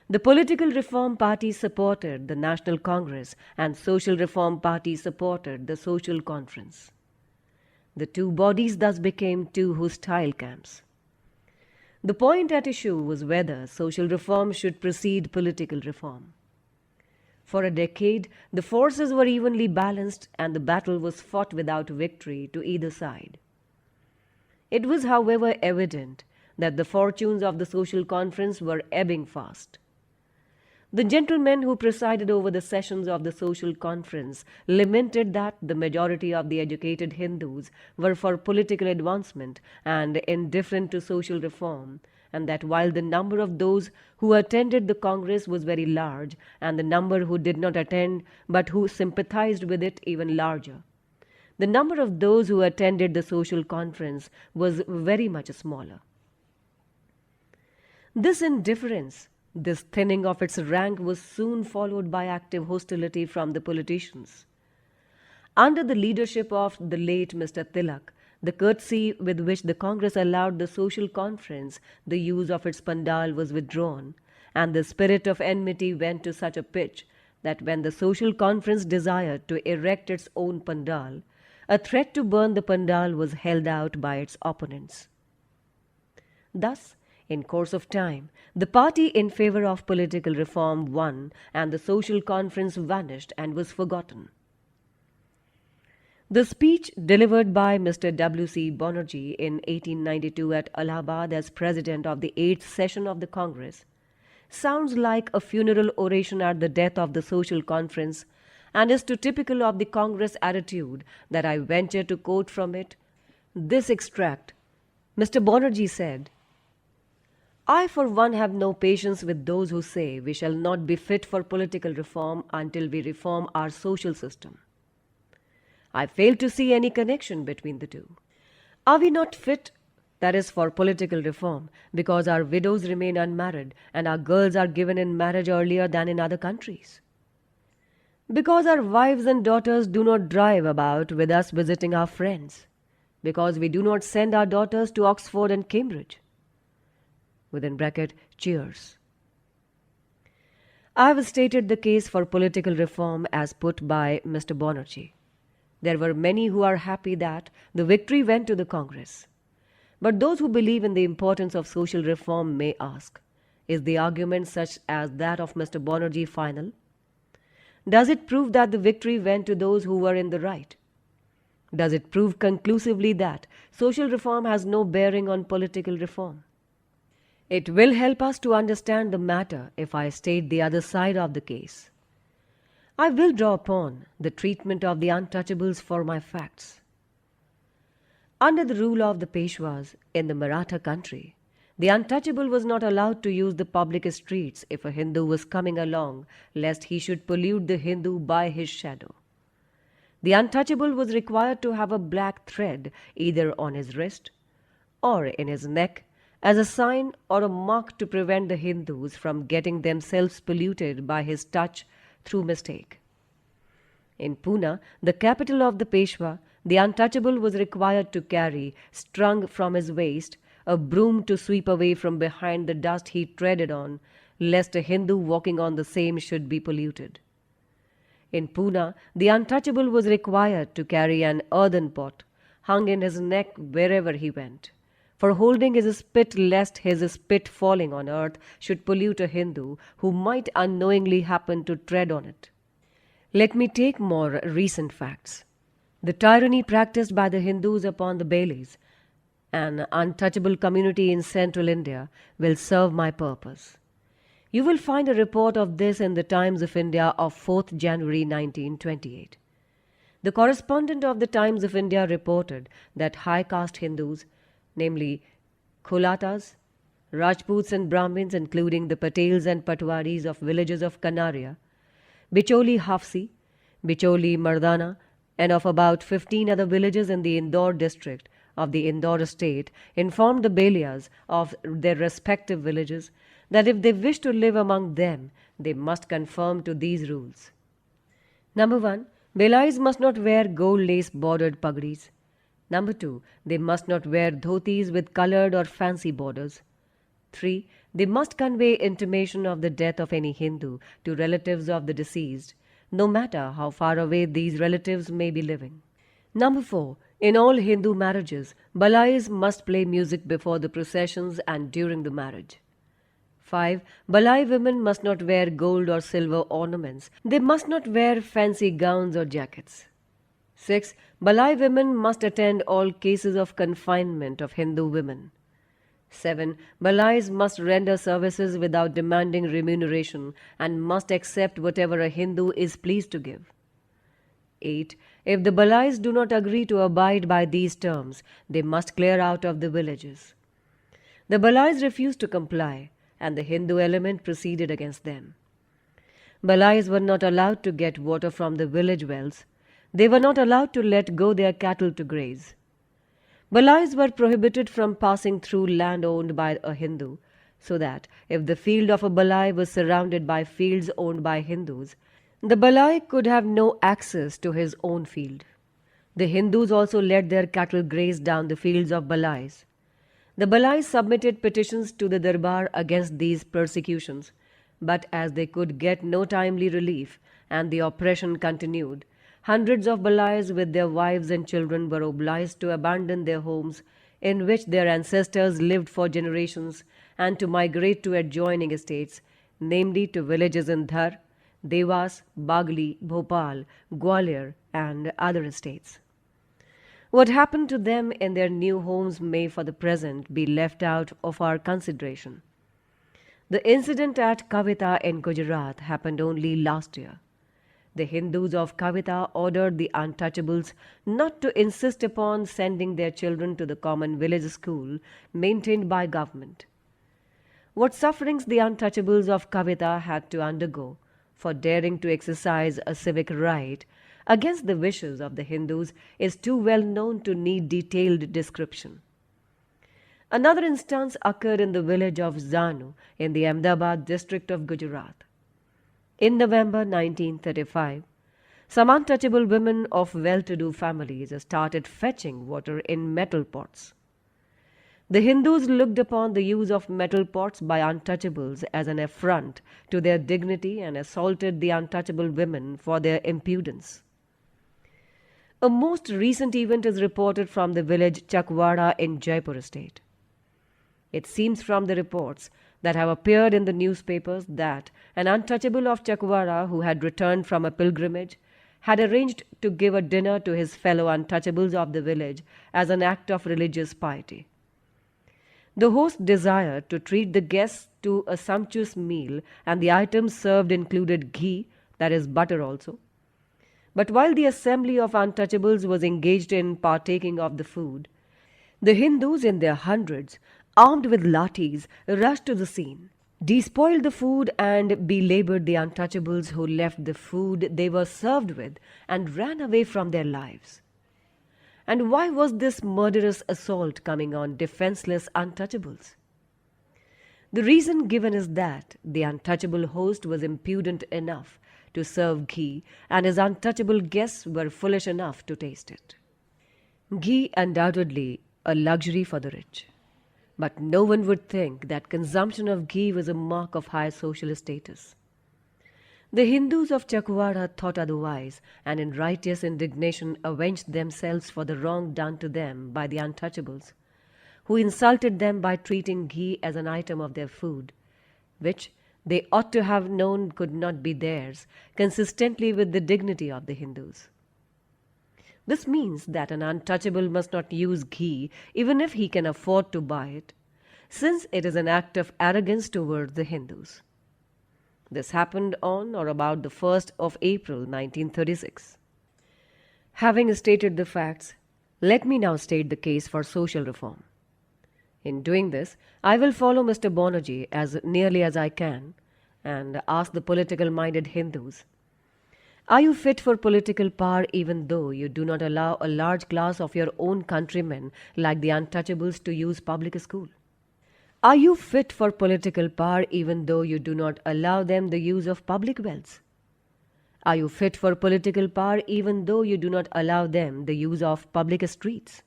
The political reform party supported the National Congress and social reform party supported the Social Conference. The two bodies thus became two hostile camps. The point at issue was whether social reform should precede political reform. For a decade, the forces were evenly balanced and the battle was fought without victory to either side. It was, however, evident that the fortunes of the Social Conference were ebbing fast. The gentlemen who presided over the sessions of the Social Conference lamented that the majority of the educated Hindus were for political advancement and indifferent to social reform, and that while the number of those who attended the Congress was very large, and the number who did not attend but who sympathized with it even larger, the number of those who attended the Social Conference was very much smaller. This indifference, this thinning of its rank, was soon followed by active hostility from the politicians. Under the leadership of the late Mr. Tilak, the courtesy with which the Congress allowed the Social Conference the use of its pandal was withdrawn, and the spirit of enmity went to such a pitch that when the Social Conference desired to erect its own pandal, a threat to burn the pandal was held out by its opponents. Thus, in course of time, the party in favor of political reform won, and the Social Conference vanished and was forgotten. The speech delivered by Mr. W.C. Banerjee in 1892 at Allahabad as president of the 8th session of the Congress sounds like a funeral oration at the death of the Social Conference, and is too typical of the Congress attitude that I venture to quote from it this extract. Mr. Banerjee said, "I for one have no patience with those who say we shall not be fit for political reform until we reform our social system. I fail to see any connection between the two. Are we not fit, that is, for political reform, because our widows remain unmarried and our girls are given in marriage earlier than in other countries? Because our wives and daughters do not drive about with us visiting our friends? Because we do not send our daughters to Oxford and Cambridge?" Within bracket, cheers. I have stated the case for political reform as put by Mr. Banerjee. There were many who are happy that the victory went to the Congress. But those who believe in the importance of social reform may ask, is the argument such as that of Mr. Banerjee final? Does it prove that the victory went to those who were in the right? Does it prove conclusively that social reform has no bearing on political reform? It will help us to understand the matter if I state the other side of the case. I will draw upon the treatment of the untouchables for my facts. Under the rule of the Peshwas in the Maratha country, the untouchable was not allowed to use the public streets if a Hindu was coming along, lest he should pollute the Hindu by his shadow. The untouchable was required to have a black thread either on his wrist or in his neck as a sign or a mark to prevent the Hindus from getting themselves polluted by his touch through mistake. In Pune, the capital of the Peshwa, the untouchable was required to carry, strung from his waist, a broom to sweep away from behind the dust he treaded on, lest a Hindu walking on the same should be polluted. In Pune, the untouchable was required to carry an earthen pot, hung in his neck wherever he went, for holding his spit lest his spit falling on earth should pollute a Hindu who might unknowingly happen to tread on it. Let me take more recent facts. The tyranny practiced by the Hindus upon the Bailis, an untouchable community in central India, will serve my purpose. You will find a report of this in the Times of India of 4th January 1928. The correspondent of the Times of India reported that high caste Hindus, namely Kholatas, Rajputs and Brahmins, including the Patels and Patwaris of villages of Kanaria, Bicholi Hafsi, Bicholi Mardana, and of about 15 other villages in the Indore district of the Indore state, informed the Balias of their respective villages that if they wish to live among them, they must conform to these rules. Number 1, Belais must not wear gold lace bordered pagdis. Number 2, they must not wear dhotis with colored or fancy borders. 3, they must convey intimation of the death of any Hindu to relatives of the deceased, no matter how far away these relatives may be living. Number 4, in all Hindu marriages, Balais must play music before the processions and during the marriage. 5, Balai women must not wear gold or silver ornaments. They must not wear fancy gowns or jackets. 6, Balai women must attend all cases of confinement of Hindu women. 7, Balais must render services without demanding remuneration and must accept whatever a Hindu is pleased to give. 8, if the Balais do not agree to abide by these terms, they must clear out of the villages. The Balais refused to comply, and the Hindu element proceeded against them. Balais were not allowed to get water from the village wells. They were not allowed to let go their cattle to graze. Balais were prohibited from passing through land owned by a Hindu, so that if the field of a Balai was surrounded by fields owned by Hindus, the Balai could have no access to his own field. The Hindus also let their cattle graze down the fields of Balais. The Balais submitted petitions to the Darbar against these persecutions, but as they could get no timely relief and the oppression continued, hundreds of Balais with their wives and children were obliged to abandon their homes in which their ancestors lived for generations and to migrate to adjoining estates, namely to villages in Dhar, Devas, Bagli, Bhopal, Gwalior, and other estates. What happened to them in their new homes may for the present be left out of our consideration. The incident at Kavita in Gujarat happened only last year. The Hindus of Kavita ordered the untouchables not to insist upon sending their children to the common village school maintained by government. What sufferings the untouchables of Kavita had to undergo for daring to exercise a civic right against the wishes of the Hindus is too well known to need detailed description. Another instance occurred in the village of Zanu in the Ahmedabad district of Gujarat. In November 1935, some untouchable women of well-to-do families started fetching water in metal pots. The Hindus looked upon the use of metal pots by untouchables as an affront to their dignity and assaulted the untouchable women for their impudence. A most recent event is reported from the village Chakwara in Jaipur state. It seems from the reports that have appeared in the newspapers that an untouchable of Chakwara who had returned from a pilgrimage had arranged to give a dinner to his fellow untouchables of the village as an act of religious piety. The host desired to treat the guests to a sumptuous meal, and the items served included ghee, that is butter also. But while the assembly of untouchables was engaged in partaking of the food, The Hindus in their hundreds, armed with lathis, rushed to the scene, despoiled the food and belabored the untouchables who left the food they were served with and ran away from their lives. And why was this murderous assault coming on defenseless untouchables? The reason given is that the untouchable host was impudent enough to serve ghee, and his untouchable guests were foolish enough to taste it. Ghee undoubtedly a luxury for the rich, but no one would think that consumption of ghee was a mark of high social status. The Hindus of Chakwara thought otherwise, and in righteous indignation avenged themselves for the wrong done to them by the untouchables, who insulted them by treating ghee as an item of their food, which they ought to have known could not be theirs, consistently with the dignity of the Hindus. This means that an untouchable must not use ghee even if he can afford to buy it, since it is an act of arrogance towards the Hindus. This happened on or about the 1st of April 1936. Having stated the facts, let me now state the case for social reform. In doing this, I will follow Mr. Banerjee as nearly as I can and ask the political-minded Hindus, are you fit for political power even though you do not allow a large class of your own countrymen like the untouchables to use public school? Are you fit for political power even though you do not allow them the use of public wells? Are you fit for political power even though you do not allow them the use of public streets?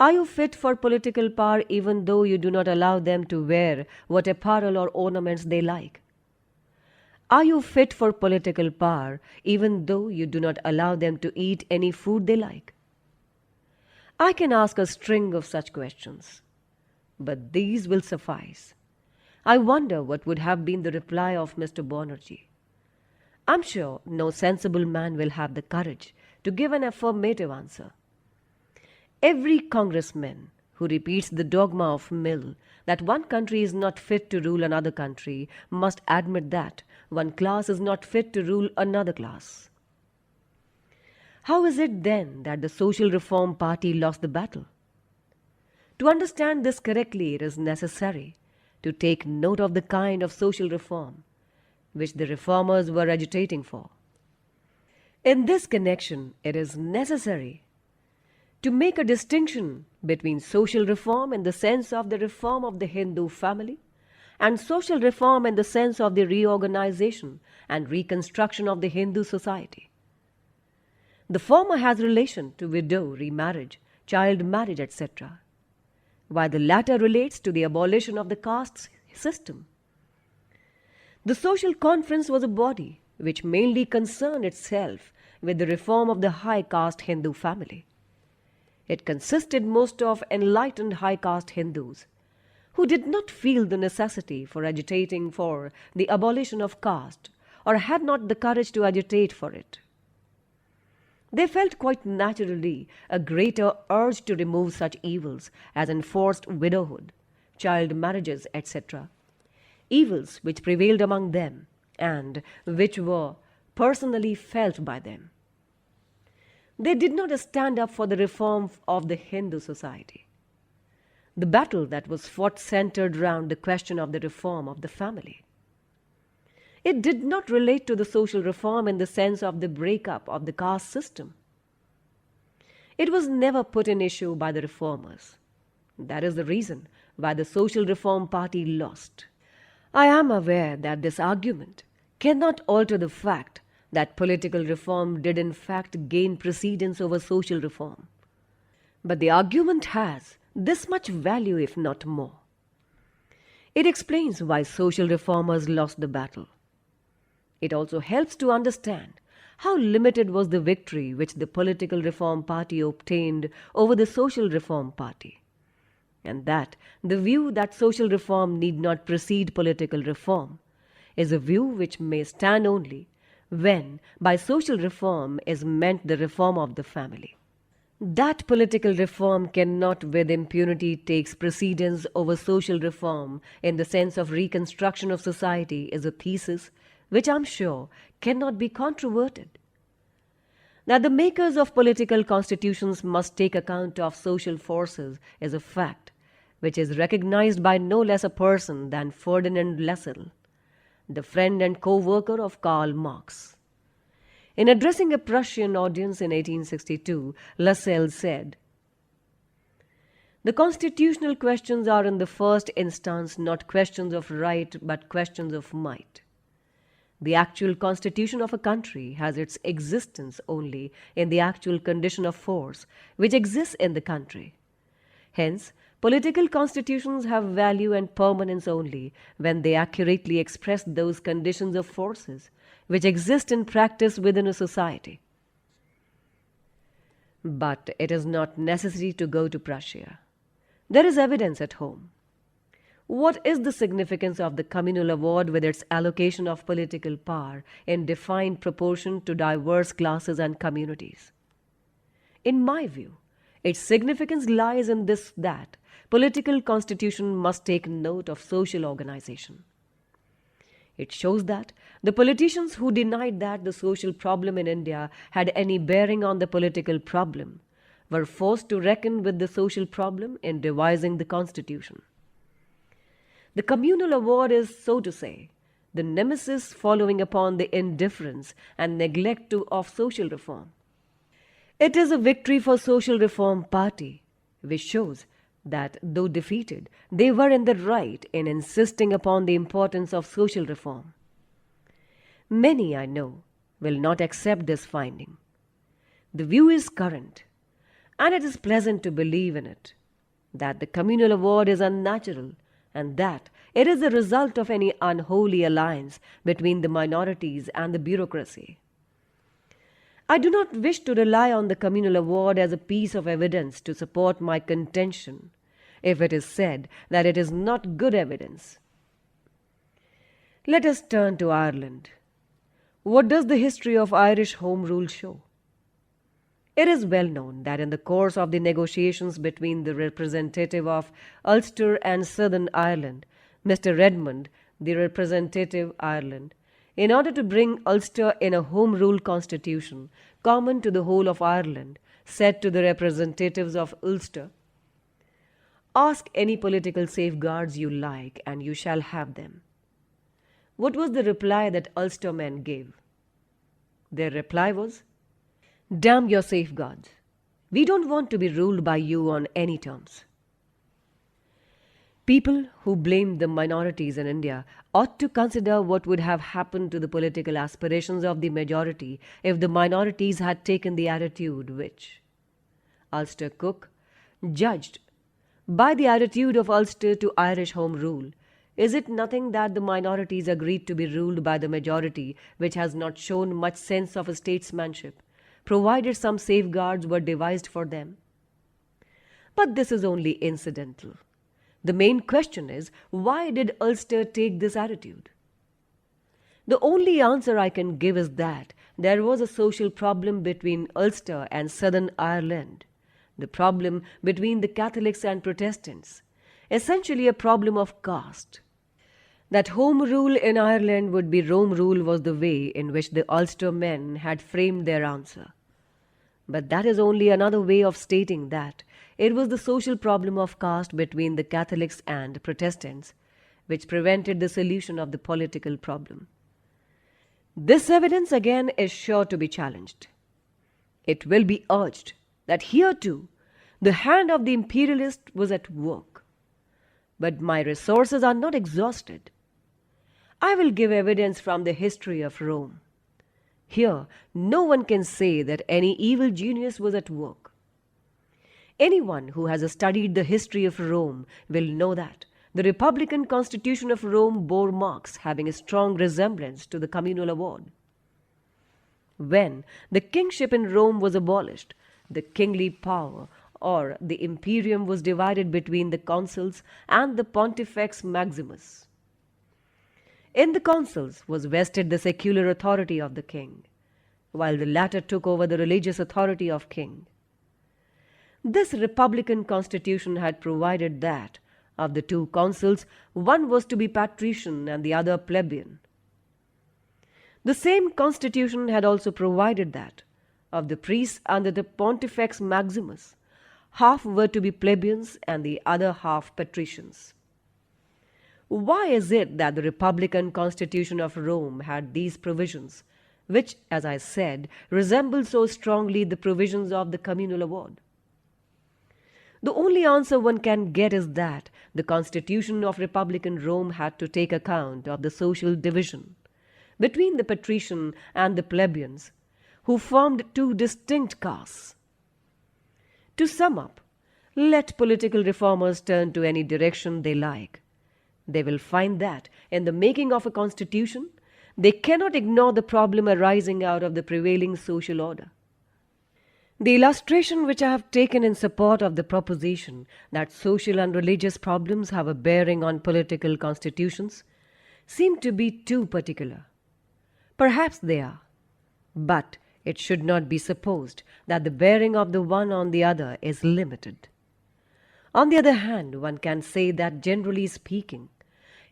Are you fit for political power even though you do not allow them to wear what apparel or ornaments they like? Are you fit for political power even though you do not allow them to eat any food they like? I can ask a string of such questions, but these will suffice. I wonder what would have been the reply of Mr. Banerjee. I'm sure no sensible man will have the courage to give an affirmative answer. Every congressman who repeats the dogma of Mill that one country is not fit to rule another country must admit that one class is not fit to rule another class. How is it then that the Social Reform Party lost the battle? To understand this correctly, it is necessary to take note of the kind of social reform which the reformers were agitating for. In this connection, it is necessary to make a distinction between social reform in the sense of the reform of the Hindu family and social reform in the sense of the reorganization and reconstruction of the Hindu society. The former has relation to widow remarriage, child marriage, etc., while the latter relates to the abolition of the caste system. The social conference was a body which mainly concerned itself with the reform of the high caste Hindu family. It consisted most of enlightened high caste Hindus who did not feel the necessity for agitating for the abolition of caste or had not the courage to agitate for it. They felt quite naturally a greater urge to remove such evils as enforced widowhood, child marriages, etc., evils which prevailed among them and which were personally felt by them. They did not stand up for the reform of the Hindu society. The battle that was fought centered round the question of the reform of the family. It did not relate to the social reform in the sense of the breakup of the caste system. It was never put in issue by the reformers. That is the reason why the Social Reform Party lost. I am aware that this argument cannot alter the fact that political reform did in fact gain precedence over social reform. But the argument has this much value, if not more. It explains why social reformers lost the battle. It also helps to understand how limited was the victory which the political reform party obtained over the social reform party, and that the view that social reform need not precede political reform is a view which may stand only when by social reform is meant the reform of the family. That political reform cannot with impunity take precedence over social reform in the sense of reconstruction of society is a thesis which I am sure cannot be controverted. That the makers of political constitutions must take account of social forces is a fact which is recognized by no less a person than Ferdinand Lassalle, the friend and co-worker of Karl Marx. In addressing a Prussian audience in 1862, Lassalle said, "The constitutional questions are in the first instance not questions of right but questions of might. The actual constitution of a country has its existence only in the actual condition of force which exists in the country. Hence, political constitutions have value and permanence only when they accurately express those conditions of forces which exist in practice within a society." But it is not necessary to go to Prussia. There is evidence at home. What is the significance of the communal award with its allocation of political power in defined proportion to diverse classes and communities? In my view, its significance lies in this, that political constitution must take note of social organization. It shows that the politicians who denied that the social problem in India had any bearing on the political problem were forced to reckon with the social problem in devising the constitution. The communal award is, so to say, the nemesis following upon the indifference and neglect of social reform. It is a victory for social reform party, which shows that though defeated, they were in the right in insisting upon the importance of social reform. Many, I know, will not accept this finding. The view is current, and it is pleasant to believe in it, that the communal award is unnatural and that it is the result of any unholy alliance between the minorities and the bureaucracy. I do not wish to rely on the communal award as a piece of evidence to support my contention, if it is said that it is not good evidence. Let us turn to Ireland. What does the history of Irish Home Rule show? It is well known that in the course of the negotiations between the representative of Ulster and Southern Ireland, Mr. Redmond, the representative Ireland, in order to bring Ulster in a Home Rule constitution common to the whole of Ireland, said to the representatives of Ulster, "Ask any political safeguards you like and you shall have them." What was the reply that Ulster men gave? Their reply was, "Damn your safeguards. We don't want to be ruled by you on any terms." People who blamed the minorities in India ought to consider what would have happened to the political aspirations of the majority if the minorities had taken the attitude which Ulster Cook judged. By the attitude of Ulster to Irish Home Rule, is it nothing that the minorities agreed to be ruled by the majority, which has not shown much sense of statesmanship, provided some safeguards were devised for them? But this is only incidental. The main question is, why did Ulster take this attitude? The only answer I can give is that there was a social problem between Ulster and Southern Ireland, the problem between the Catholics and Protestants, essentially a problem of caste. That Home Rule in Ireland would be Rome Rule was the way in which the Ulster men had framed their answer. But that is only another way of stating that it was the social problem of caste between the Catholics and Protestants which prevented the solution of the political problem. This evidence again is sure to be challenged. It will be urged that here too the hand of the imperialist was at work. But my resources are not exhausted. I will give evidence from the history of Rome. Here, no one can say that any evil genius was at work. Anyone who has studied the history of Rome will know that the Republican Constitution of Rome bore marks having a strong resemblance to the communal award. When the kingship in Rome was abolished, the kingly power or the imperium was divided between the consuls and the pontifex maximus. In the consuls was vested the secular authority of the king, while the latter took over the religious authority of king. This republican constitution had provided that, of the two consuls, one was to be patrician and the other plebeian. The same constitution had also provided that, of the priests under the Pontifex Maximus. Half were to be plebeians and the other half patricians. Why is it that the Republican Constitution of Rome had these provisions, which, as I said, resemble so strongly the provisions of the communal award? The only answer one can get is that the Constitution of Republican Rome had to take account of the social division between the patrician and the plebeians, who formed two distinct castes. To sum up, let political reformers turn to any direction they like. They will find that, in the making of a constitution, they cannot ignore the problem arising out of the prevailing social order. The illustration which I have taken in support of the proposition that social and religious problems have a bearing on political constitutions seem to be too particular. Perhaps they are, but it should not be supposed that the bearing of the one on the other is limited. On the other hand, one can say that, generally speaking,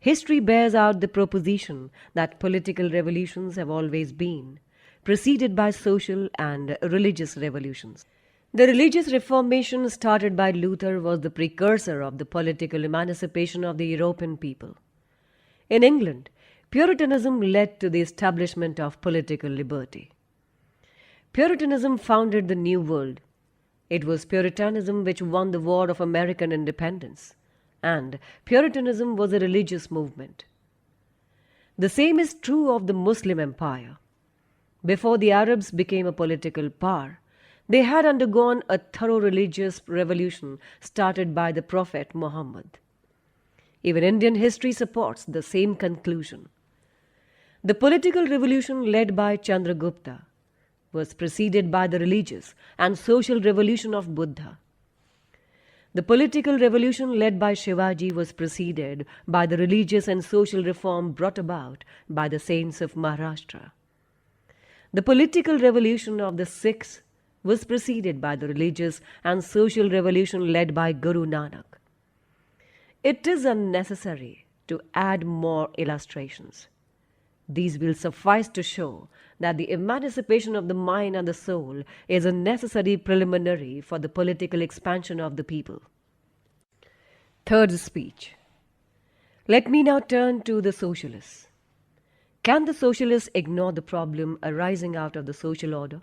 history bears out the proposition that political revolutions have always been preceded by social and religious revolutions. The religious reformation started by Luther was the precursor of the political emancipation of the European people. In England, Puritanism led to the establishment of political liberty. Puritanism founded the New World. It was Puritanism which won the War of American Independence, and Puritanism was a religious movement. The same is true of the Muslim Empire. Before the Arabs became a political power, they had undergone a thorough religious revolution started by the Prophet Muhammad. Even Indian history supports the same conclusion. The political revolution led by Chandragupta was preceded by the religious and social revolution of Buddha. The political revolution led by Shivaji was preceded by the religious and social reform brought about by the saints of Maharashtra. The political revolution of the Sikhs was preceded by the religious and social revolution led by Guru Nanak. It is unnecessary to add more illustrations. These will suffice to show that the emancipation of the mind and the soul is a necessary preliminary for the political expansion of the people. Third speech. Let me now turn to the socialists. Can the socialists ignore the problem arising out of the social order?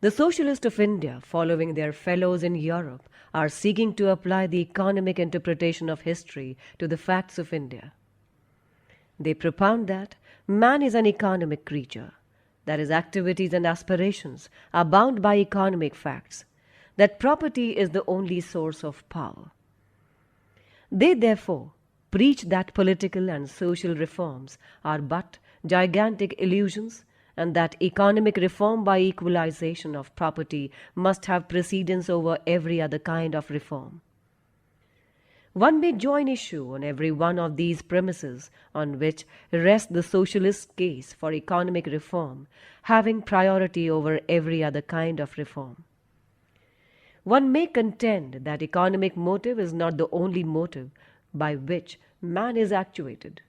The socialists of India, following their fellows in Europe, are seeking to apply the economic interpretation of history to the facts of India. They propound that man is an economic creature, that his activities and aspirations are bound by economic facts, that property is the only source of power. They therefore preach that political and social reforms are but gigantic illusions, and that economic reform by equalization of property must have precedence over every other kind of reform. One may join issue on every one of these premises on which rests the socialist case for economic reform, having priority over every other kind of reform. One may contend that economic motive is not the only motive by which man is actuated.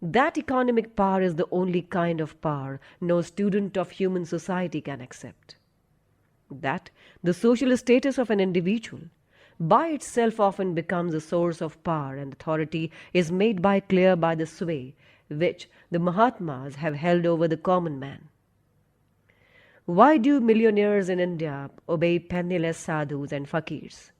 That economic power is the only kind of power no student of human society can accept. That the social status of an individual by itself often becomes a source of power, and authority is made clear by the sway which the Mahatmas have held over the common man. Why do millionaires in India obey penniless sadhus and fakirs?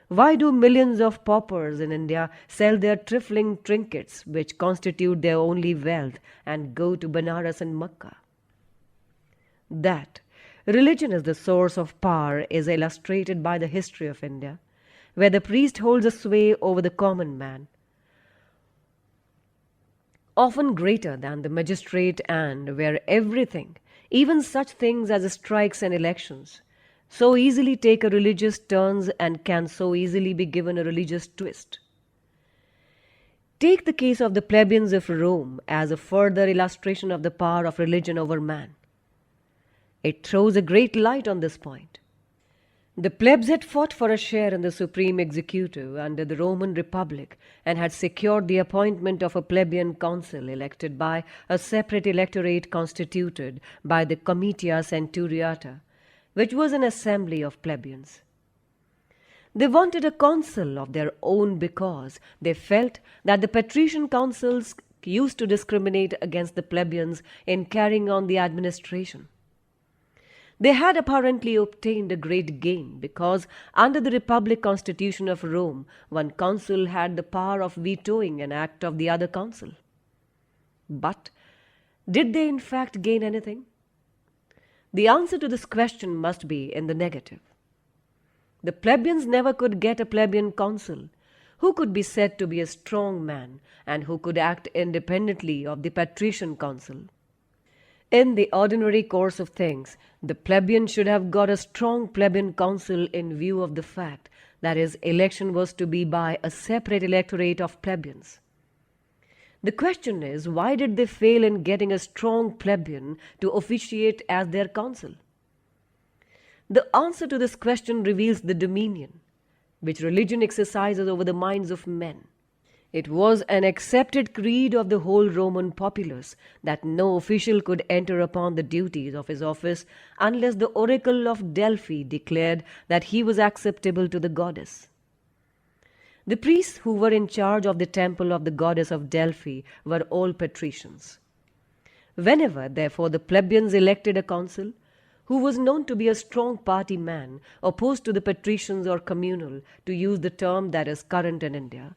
Why do millions of paupers in India sell their trifling trinkets which constitute their only wealth and go to Banaras and Makkah? That religion is the source of power is illustrated by the history of India, where the priest holds a sway over the common man, often greater than the magistrate, and where everything, even such things as strikes and elections, so easily take a religious turns and can so easily be given a religious twist. Take the case of the plebeians of Rome as a further illustration of the power of religion over man. It throws a great light on this point. The plebs had fought for a share in the supreme executive under the Roman Republic and had secured the appointment of a plebeian council elected by a separate electorate constituted by the Comitia Centuriata, which was an assembly of plebeians. They wanted a council of their own because they felt that the patrician councils used to discriminate against the plebeians in carrying on the administration. They had apparently obtained a great gain because under the Republic Constitution of Rome, one council had the power of vetoing an act of the other council. But did they in fact gain anything? The answer to this question must be in the negative. The plebeians never could get a plebeian council who could be said to be a strong man and who could act independently of the patrician council. In the ordinary course of things, the plebeian should have got a strong plebeian council in view of the fact that his election was to be by a separate electorate of plebeians. The question is, why did they fail in getting a strong plebeian to officiate as their council? The answer to this question reveals the dominion which religion exercises over the minds of men. It was an accepted creed of the whole Roman populace that no official could enter upon the duties of his office unless the oracle of Delphi declared that he was acceptable to the goddess. The priests who were in charge of the temple of the goddess of Delphi were all patricians. Whenever, therefore, the plebeians elected a consul, who was known to be a strong party man, opposed to the patricians or communal, to use the term that is current in India,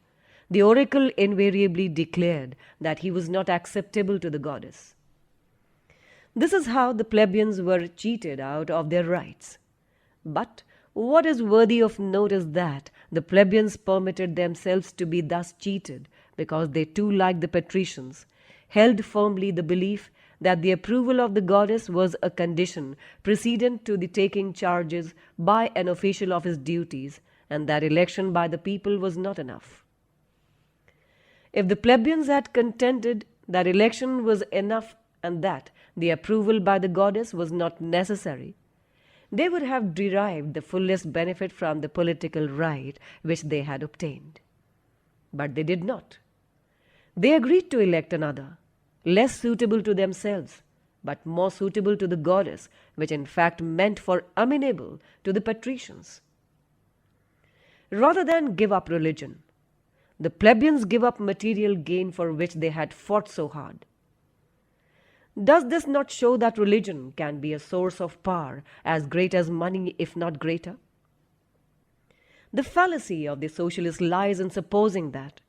the oracle invariably declared that he was not acceptable to the goddess. This is how the plebeians were cheated out of their rights. But what is worthy of note is that the plebeians permitted themselves to be thus cheated because they too, like the patricians, held firmly the belief that the approval of the goddess was a condition precedent to the taking charges by an official of his duties, and that election by the people was not enough. If the plebeians had contended that election was enough and that the approval by the goddess was not necessary, they would have derived the fullest benefit from the political right which they had obtained. But they did not. They agreed to elect another, less suitable to themselves, but more suitable to the goddess, which in fact meant for amenable to the patricians. Rather than give up religion, the plebeians give up material gain for which they had fought so hard. Does this not show that religion can be a source of power as great as money, if not greater? The fallacy of the socialist lies in supposing that,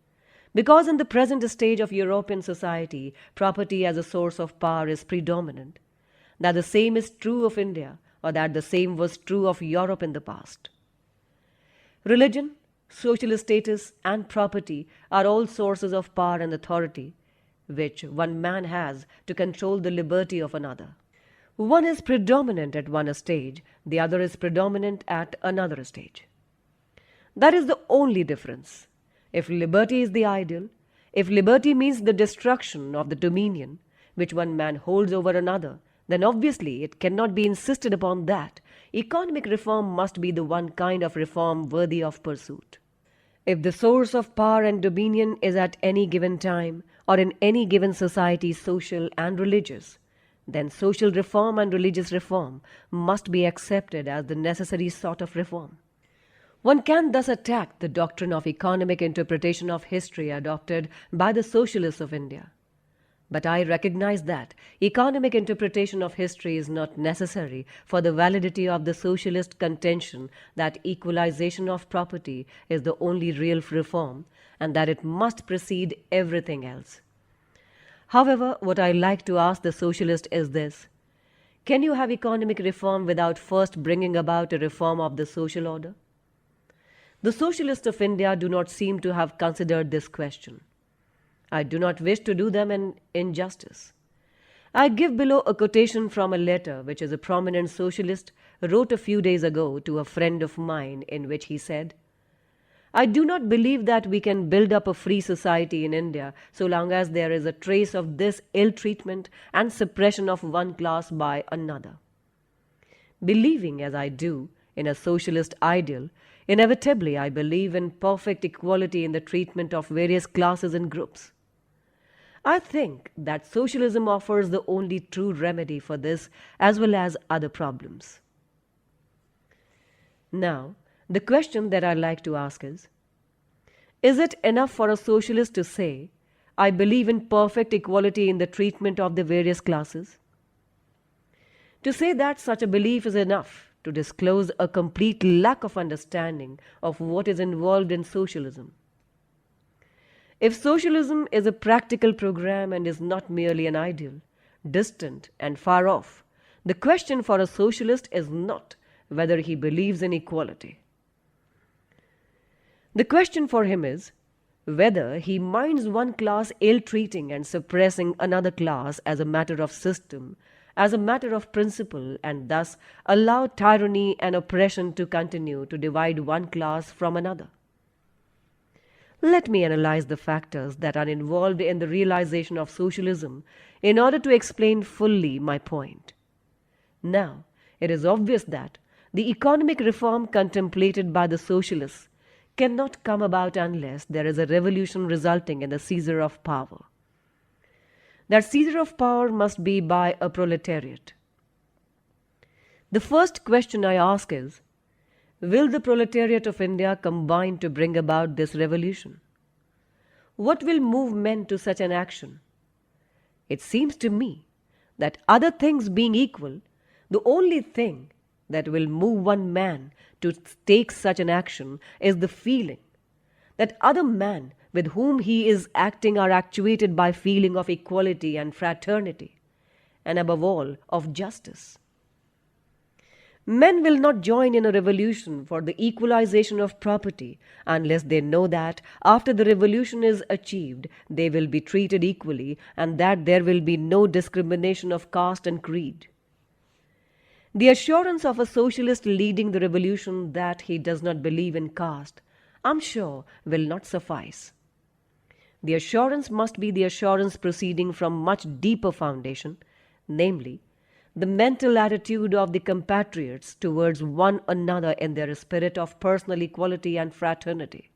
because in the present stage of European society, property as a source of power is predominant, that the same is true of India, or that the same was true of Europe in the past. Religion, social status, and property are all sources of power and authority, which one man has to control the liberty of another. One is predominant at one stage, the other is predominant at another stage. That is the only difference. If liberty is the ideal, if liberty means the destruction of the dominion which one man holds over another, then obviously it cannot be insisted upon that economic reform must be the one kind of reform worthy of pursuit. If the source of power and dominion is at any given time or in any given society social and religious, then social reform and religious reform must be accepted as the necessary sort of reform. One can thus attack the doctrine of economic interpretation of history adopted by the socialists of India. But I recognize that economic interpretation of history is not necessary for the validity of the socialist contention that equalization of property is the only real reform and that it must precede everything else. However, what I like to ask the socialist is this: can you have economic reform without first bringing about a reform of the social order? The socialists of India do not seem to have considered this question. I do not wish to do them an injustice. I give below a quotation from a letter which a prominent socialist wrote a few days ago to a friend of mine, in which he said, "I do not believe that we can build up a free society in India so long as there is a trace of this ill treatment and suppression of one class by another. Believing as I do in a socialist ideal, inevitably I believe in perfect equality in the treatment of various classes and groups. I think that socialism offers the only true remedy for this as well as other problems. Now, the question that I like to ask is it enough for a socialist to say, I believe in perfect equality in the treatment of the various classes? To say that such a belief is enough to disclose a complete lack of understanding of what is involved in socialism. If socialism is a practical program and is not merely an ideal, distant and far off, the question for a socialist is not whether he believes in equality. The question for him is whether he minds one class ill-treating and suppressing another class as a matter of system, as a matter of principle, and thus allow tyranny and oppression to continue to divide one class from another. Let me analyze the factors that are involved in the realization of socialism in order to explain fully my point. Now, it is obvious that the economic reform contemplated by the socialists cannot come about unless there is a revolution resulting in the seizure of power. That seizure of power must be by a proletariat. The first question I ask is, will the proletariat of India combine to bring about this revolution? What will move men to such an action? It seems to me that other things being equal, the only thing that will move one man to take such an action is the feeling that other men with whom he is acting are actuated by feeling of equality and fraternity, and above all, of justice. Men will not join in a revolution for the equalization of property unless they know that after the revolution is achieved, they will be treated equally and that there will be no discrimination of caste and creed. The assurance of a socialist leading the revolution that he does not believe in caste, I'm sure, will not suffice. The assurance must be the assurance proceeding from much deeper foundation, namely, the mental attitude of the compatriots towards one another in their spirit of personal equality and fraternity.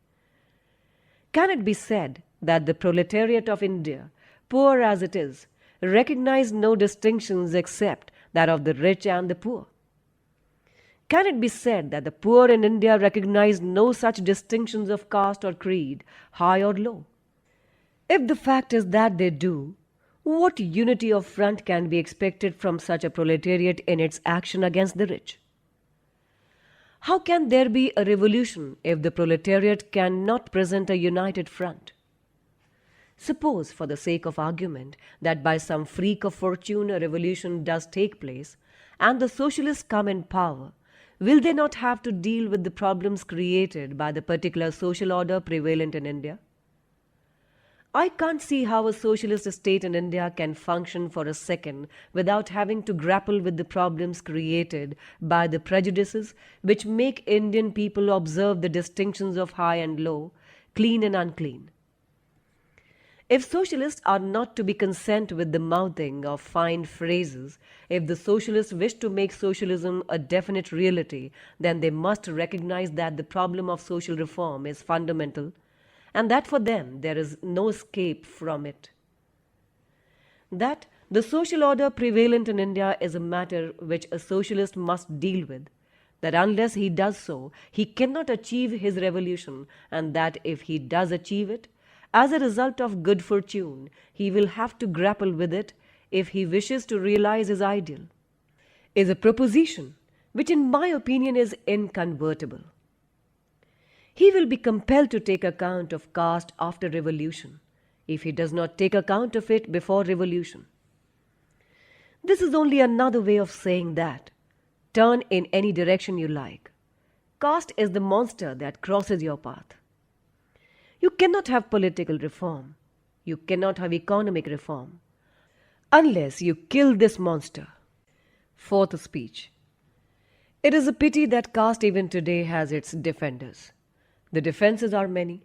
Can it be said that the proletariat of India, poor as it is, recognize no distinctions except that of the rich and the poor? Can it be said that the poor in India recognize no such distinctions of caste or creed, high or low? If the fact is that they do, what unity of front can be expected from such a proletariat in its action against the rich? How can there be a revolution if the proletariat cannot present a united front? Suppose, for the sake of argument, that by some freak of fortune a revolution does take place and the socialists come in power, will they not have to deal with the problems created by the particular social order prevalent in India? I can't see how a socialist state in India can function for a second without having to grapple with the problems created by the prejudices which make Indian people observe the distinctions of high and low, clean and unclean. If socialists are not to be content with the mouthing of fine phrases, if the socialists wish to make socialism a definite reality, then they must recognize that the problem of social reform is fundamental and that for them there is no escape from it. That the social order prevalent in India is a matter which a socialist must deal with, that unless he does so, he cannot achieve his revolution, and that if he does achieve it, as a result of good fortune, he will have to grapple with it if he wishes to realize his ideal, is a proposition which in my opinion is inconvertible. He will be compelled to take account of caste after revolution, if he does not take account of it before revolution. This is only another way of saying that, turn in any direction you like. Caste is the monster that crosses your path. You cannot have political reform, you cannot have economic reform, unless you kill this monster. Fourth speech. It is a pity that caste even today has its defenders. The defenses are many.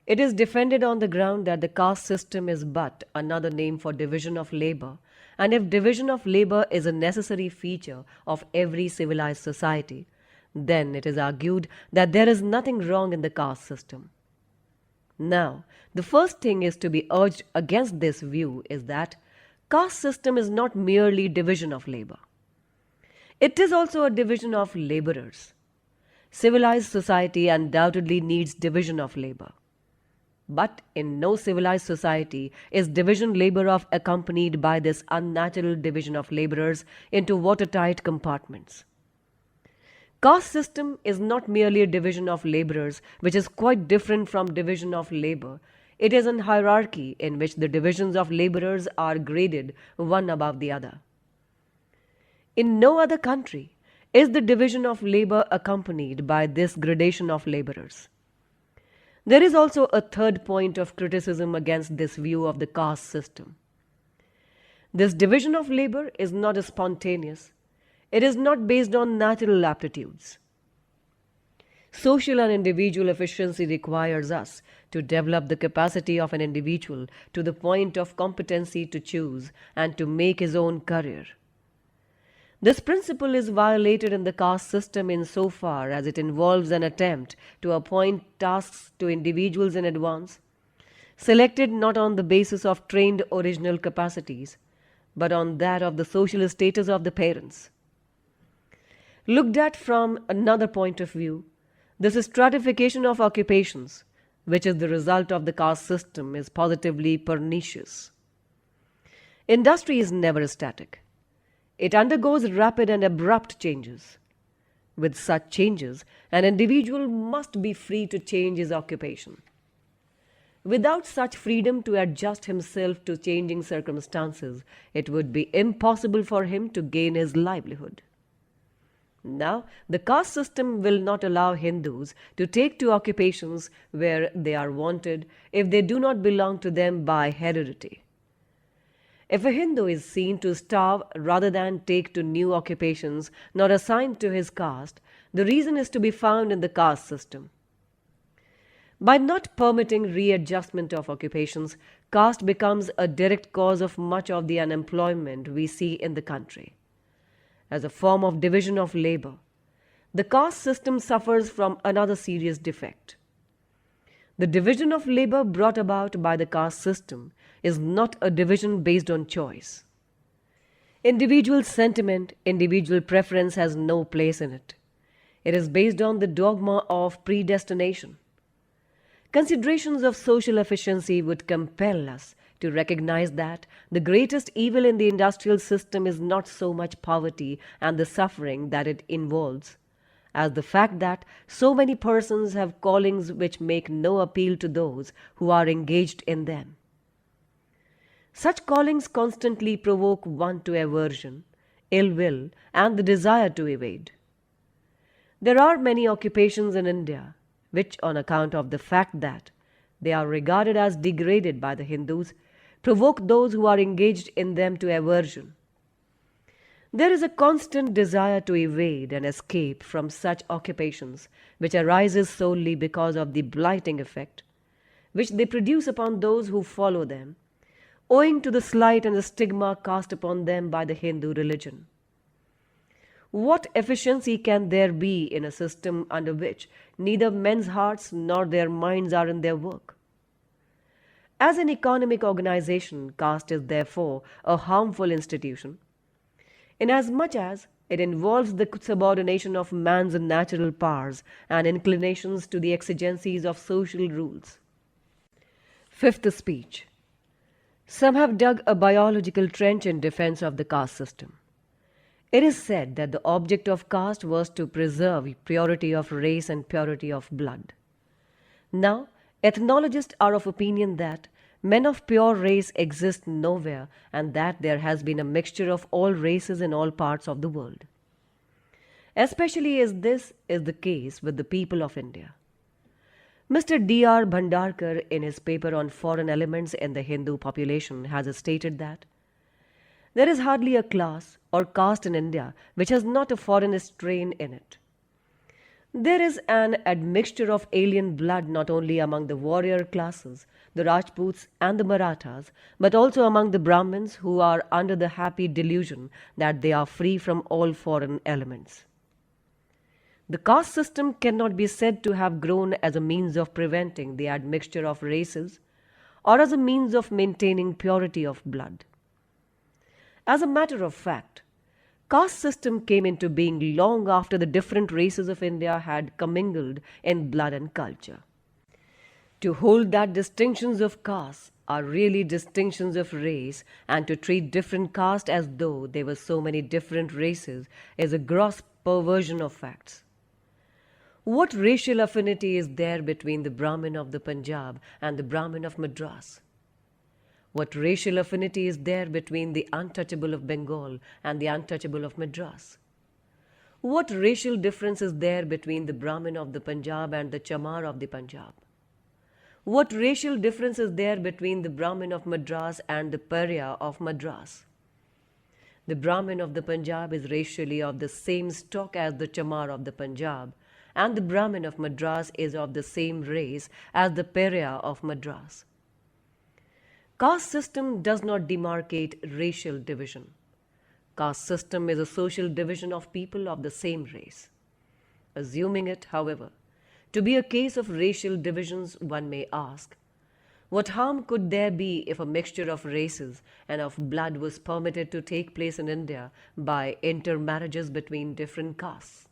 It is defended on the ground that the caste system is but another name for division of labor, and if division of labor is a necessary feature of every civilized society, then it is argued that there is nothing wrong in the caste system. Now, the first thing is to be urged against this view is that caste system is not merely division of labor. It is also a division of laborers. Civilized society undoubtedly needs division of labor. But in no civilized society is division labor of accompanied by this unnatural division of laborers into watertight compartments. Caste system is not merely a division of laborers, which is quite different from division of labor. It is a hierarchy in which the divisions of laborers are graded one above the other. In no other country is the division of labor accompanied by this gradation of laborers. There is also a third point of criticism against this view of the caste system. This division of labor is not spontaneous. It is not based on natural aptitudes. Social and individual efficiency requires us to develop the capacity of an individual to the point of competency to choose and to make his own career. This principle is violated in the caste system insofar as it involves an attempt to appoint tasks to individuals in advance, selected not on the basis of trained original capacities, but on that of the social status of the parents. Looked at from another point of view, this stratification of occupations, which is the result of the caste system, is positively pernicious. Industry is never static. It undergoes rapid and abrupt changes. With such changes, an individual must be free to change his occupation. Without such freedom to adjust himself to changing circumstances, it would be impossible for him to gain his livelihood. Now, the caste system will not allow Hindus to take to occupations where they are wanted if they do not belong to them by heredity. If a Hindu is seen to starve rather than take to new occupations not assigned to his caste, the reason is to be found in the caste system. By not permitting readjustment of occupations, caste becomes a direct cause of much of the unemployment we see in the country. As a form of division of labor, the caste system suffers from another serious defect. The division of labor brought about by the caste system is not a division based on choice. Individual sentiment, individual preference has no place in it. It is based on the dogma of predestination. Considerations of social efficiency would compel us to recognize that the greatest evil in the industrial system is not so much poverty and the suffering that it involves, as the fact that so many persons have callings which make no appeal to those who are engaged in them. Such callings constantly provoke one to aversion, ill will, and the desire to evade. There are many occupations in India which, on account of the fact that they are regarded as degraded by the Hindus, provoke those who are engaged in them to aversion. There is a constant desire to evade and escape from such occupations, which arises solely because of the blighting effect which they produce upon those who follow them, owing to the slight and the stigma cast upon them by the Hindu religion. What efficiency can there be in a system under which neither men's hearts nor their minds are in their work? As an economic organization, caste is therefore a harmful institution, inasmuch as it involves the subordination of man's natural powers and inclinations to the exigencies of social rules. Fifth speech. Some have dug a biological trench in defense of the caste system. It is said that the object of caste was to preserve purity of race and purity of blood. Now, ethnologists are of opinion that men of pure race exist nowhere and that there has been a mixture of all races in all parts of the world. Especially as this is the case with the people of India. Mr. B.R.Ambedkar, in his paper on foreign elements in the Hindu population, has stated that there is hardly a class or caste in India which has not a foreign strain in it. There is an admixture of alien blood not only among the warrior classes, the Rajputs and the Marathas, but also among the Brahmins who are under the happy delusion that they are free from all foreign elements. The caste system cannot be said to have grown as a means of preventing the admixture of races or as a means of maintaining purity of blood. As a matter of fact, caste system came into being long after the different races of India had commingled in blood and culture. To hold that distinctions of caste are really distinctions of race and to treat different castes as though there were so many different races is a gross perversion of facts. What racial affinity is there between the Brahmin of the Punjab and the Brahmin of Madras? What racial affinity is there between the untouchable of Bengal and the untouchable of Madras? What racial difference is there between the Brahmin of the Punjab and the Chamar of the Punjab? What racial difference is there between the Brahmin of Madras and the Pariah of Madras? The Brahmin of the Punjab is racially of the same stock as the Chamar of the Punjab, and the Brahmin of Madras is of the same race as the Pariah of Madras. Caste system does not demarcate racial division. Caste system is a social division of people of the same race. Assuming it, however, to be a case of racial divisions, one may ask, what harm could there be if a mixture of races and of blood was permitted to take place in India by intermarriages between different castes?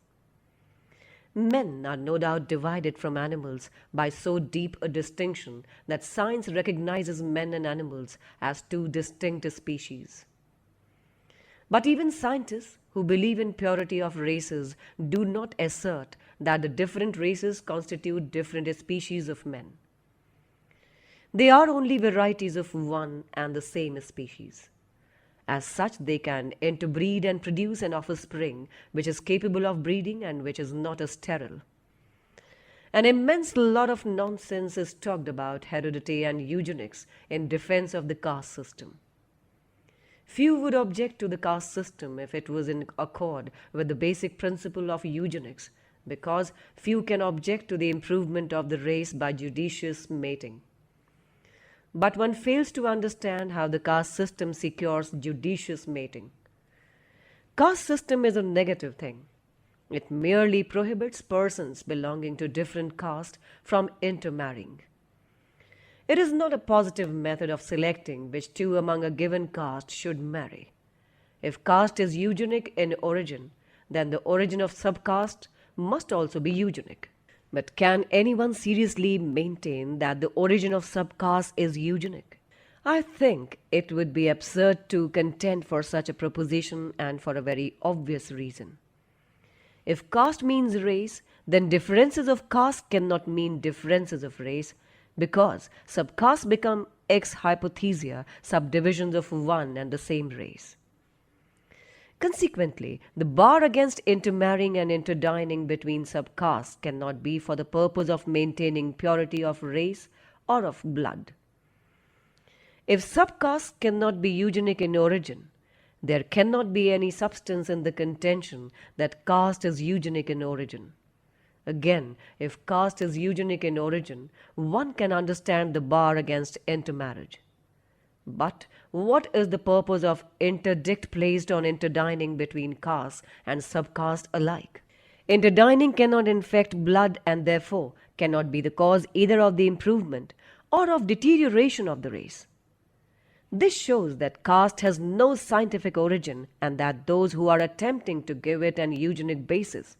Men are no doubt divided from animals by so deep a distinction that science recognizes men and animals as two distinct species. But even scientists who believe in purity of races do not assert that the different races constitute different species of men. They are only varieties of one and the same species. As such, they can interbreed and produce an offspring which is capable of breeding and which is not sterile. An immense lot of nonsense is talked about heredity and eugenics in defense of the caste system. Few would object to the caste system if it was in accord with the basic principle of eugenics, because few can object to the improvement of the race by judicious mating. But one fails to understand how the caste system secures judicious mating. Caste system is a negative thing. It merely prohibits persons belonging to different castes from intermarrying. It is not a positive method of selecting which two among a given caste should marry. If caste is eugenic in origin, then the origin of subcaste must also be eugenic. But can anyone seriously maintain that the origin of subcaste is eugenic? I think it would be absurd to contend for such a proposition, and for a very obvious reason. If caste means race, then differences of caste cannot mean differences of race, because subcastes become ex hypothesia subdivisions of one and the same race. Consequently, the bar against intermarrying and interdining between subcastes cannot be for the purpose of maintaining purity of race or of blood. If subcastes cannot be eugenic in origin, there cannot be any substance in the contention that caste is eugenic in origin. Again, if caste is eugenic in origin, one can understand the bar against intermarriage. But what is the purpose of interdict placed on interdining between castes and subcaste alike? Interdining cannot infect blood and therefore cannot be the cause either of the improvement or of deterioration of the race. This shows that caste has no scientific origin, and that those who are attempting to give it an eugenic basis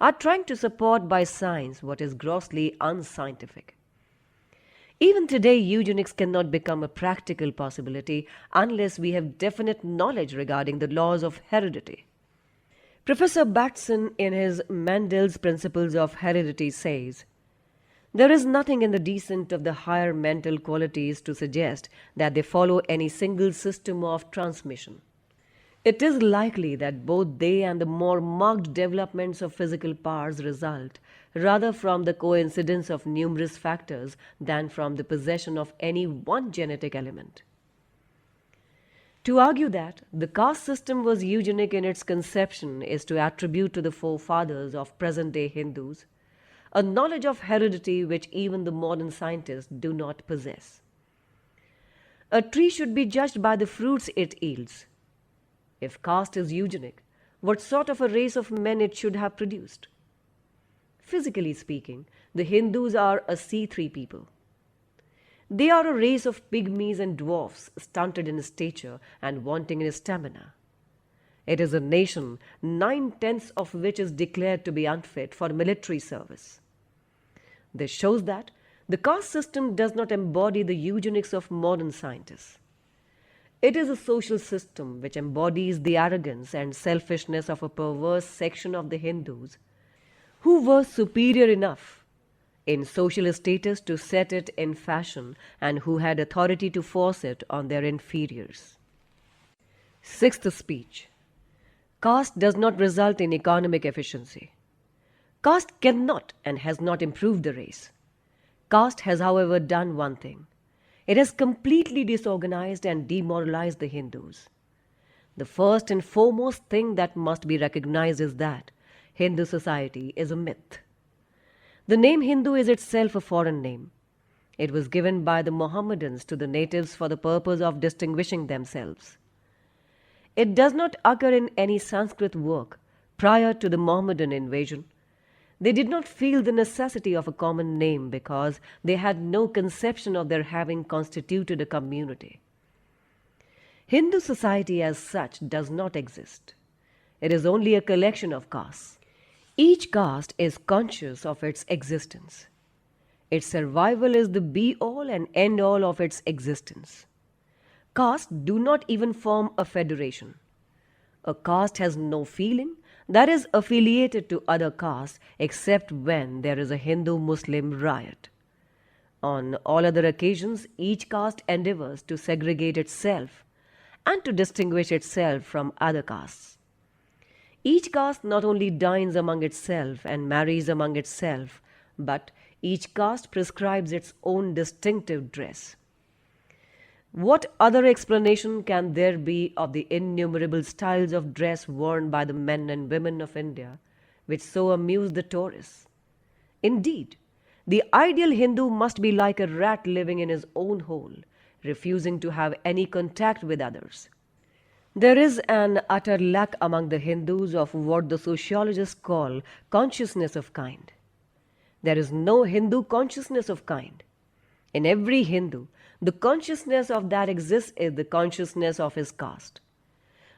are trying to support by science what is grossly unscientific. Even today, eugenics cannot become a practical possibility unless we have definite knowledge regarding the laws of heredity. Professor Batson, in his Mandel's Principles of Heredity, says, "There is nothing in the descent of the higher mental qualities to suggest that they follow any single system of transmission. It is likely that both they and the more marked developments of physical powers result rather from the coincidence of numerous factors than from the possession of any one genetic element." To argue that the caste system was eugenic in its conception is to attribute to the forefathers of present-day Hindus a knowledge of heredity which even the modern scientists do not possess. A tree should be judged by the fruits it yields. If caste is eugenic, what sort of a race of men it should have produced? Physically speaking, the Hindus are a C3 people. They are a race of pygmies and dwarfs, stunted in stature and wanting in stamina. It is a nation 9/10 of which is declared to be unfit for military service. This shows that the caste system does not embody the eugenics of modern scientists. It is a social system which embodies the arrogance and selfishness of a perverse section of the Hindus who were superior enough in social status to set it in fashion and who had authority to force it on their inferiors. Sixth speech. Caste does not result in economic efficiency. Caste cannot and has not improved the race. Caste has, however, done one thing. It has completely disorganized and demoralized the Hindus. The first and foremost thing that must be recognized is that Hindu society is a myth. The name Hindu is itself a foreign name. It was given by the Mohammedans to the natives for the purpose of distinguishing themselves. It does not occur in any Sanskrit work prior to the Mohammedan invasion. They did not feel the necessity of a common name because they had no conception of their having constituted a community. Hindu society as such does not exist. It is only a collection of castes. Each caste is conscious of its existence. Its survival is the be-all and end-all of its existence. Castes do not even form a federation. A caste has no feeling that is affiliated to other castes except when there is a Hindu-Muslim riot. On all other occasions, each caste endeavors to segregate itself and to distinguish itself from other castes. Each caste not only dines among itself and marries among itself, but each caste prescribes its own distinctive dress. What other explanation can there be of the innumerable styles of dress worn by the men and women of India, which so amuse the tourists? Indeed, the ideal Hindu must be like a rat living in his own hole, refusing to have any contact with others. There is an utter lack among the Hindus of what the sociologists call consciousness of kind. There is no Hindu consciousness of kind. In every Hindu, the consciousness of that exists is the consciousness of his caste.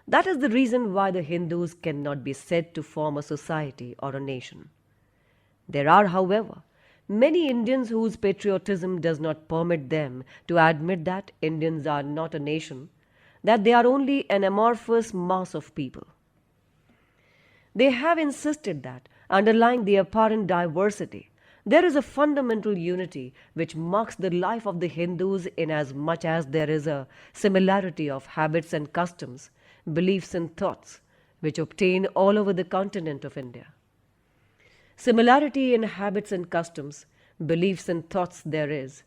That is the reason why the Hindus cannot be said to form a society or a nation. There are, however, many Indians whose patriotism does not permit them to admit that Indians are not a nation, that they are only an amorphous mass of people. They have insisted that, underlying the apparent diversity, there is a fundamental unity which marks the life of the Hindus inasmuch as there is a similarity of habits and customs, beliefs and thoughts, which obtain all over the continent of India. Similarity in habits and customs, beliefs and thoughts there is,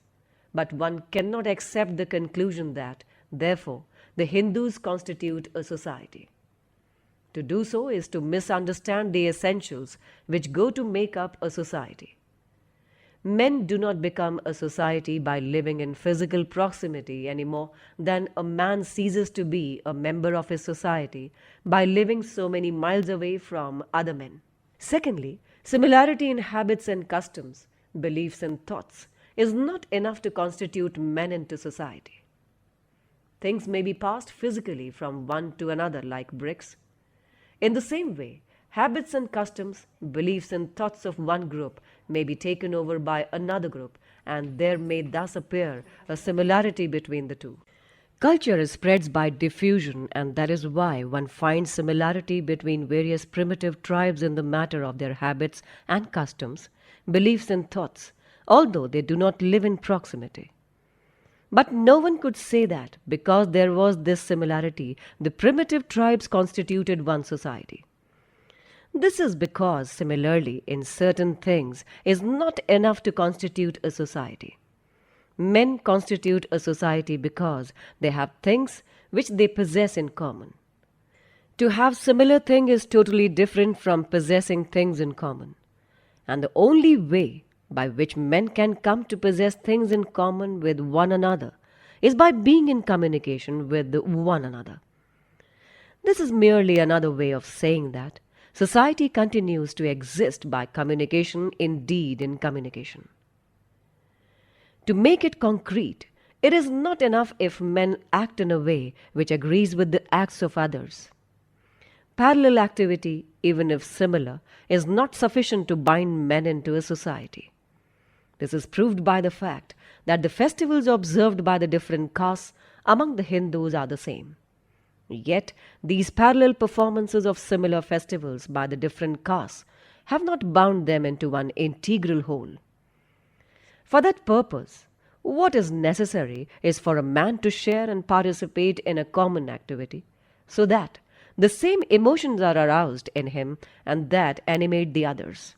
but one cannot accept the conclusion that, therefore, the Hindus constitute a society. To do so is to misunderstand the essentials which go to make up a society. Men do not become a society by living in physical proximity any more than a man ceases to be a member of his society by living so many miles away from other men. Secondly, similarity in habits and customs, beliefs and thoughts is not enough to constitute men into society. Things may be passed physically from one to another like bricks. In the same way, habits and customs, beliefs and thoughts of one group may be taken over by another group, and there may thus appear a similarity between the two. Culture spreads by diffusion, and that is why one finds similarity between various primitive tribes in the matter of their habits and customs, beliefs and thoughts, although they do not live in proximity. But no one could say that because there was this similarity, the primitive tribes constituted one society. This is because similarly in certain things is not enough to constitute a society. Men constitute a society because they have things which they possess in common. To have similar thing is totally different from possessing things in common. And the only way by which men can come to possess things in common with one another is by being in communication with one another. This is merely another way of saying that Society continues to exist by communication, indeed in communication. To make it concrete, it is not enough if men act in a way which agrees with the acts of others. Parallel activity, even if similar, is not sufficient to bind men into a society. This is proved by the fact that the festivals observed by the different castes among the Hindus are the same. Yet, these parallel performances of similar festivals by the different castes have not bound them into one integral whole. For that purpose, what is necessary is for a man to share and participate in a common activity, so that the same emotions are aroused in him and that animate the others,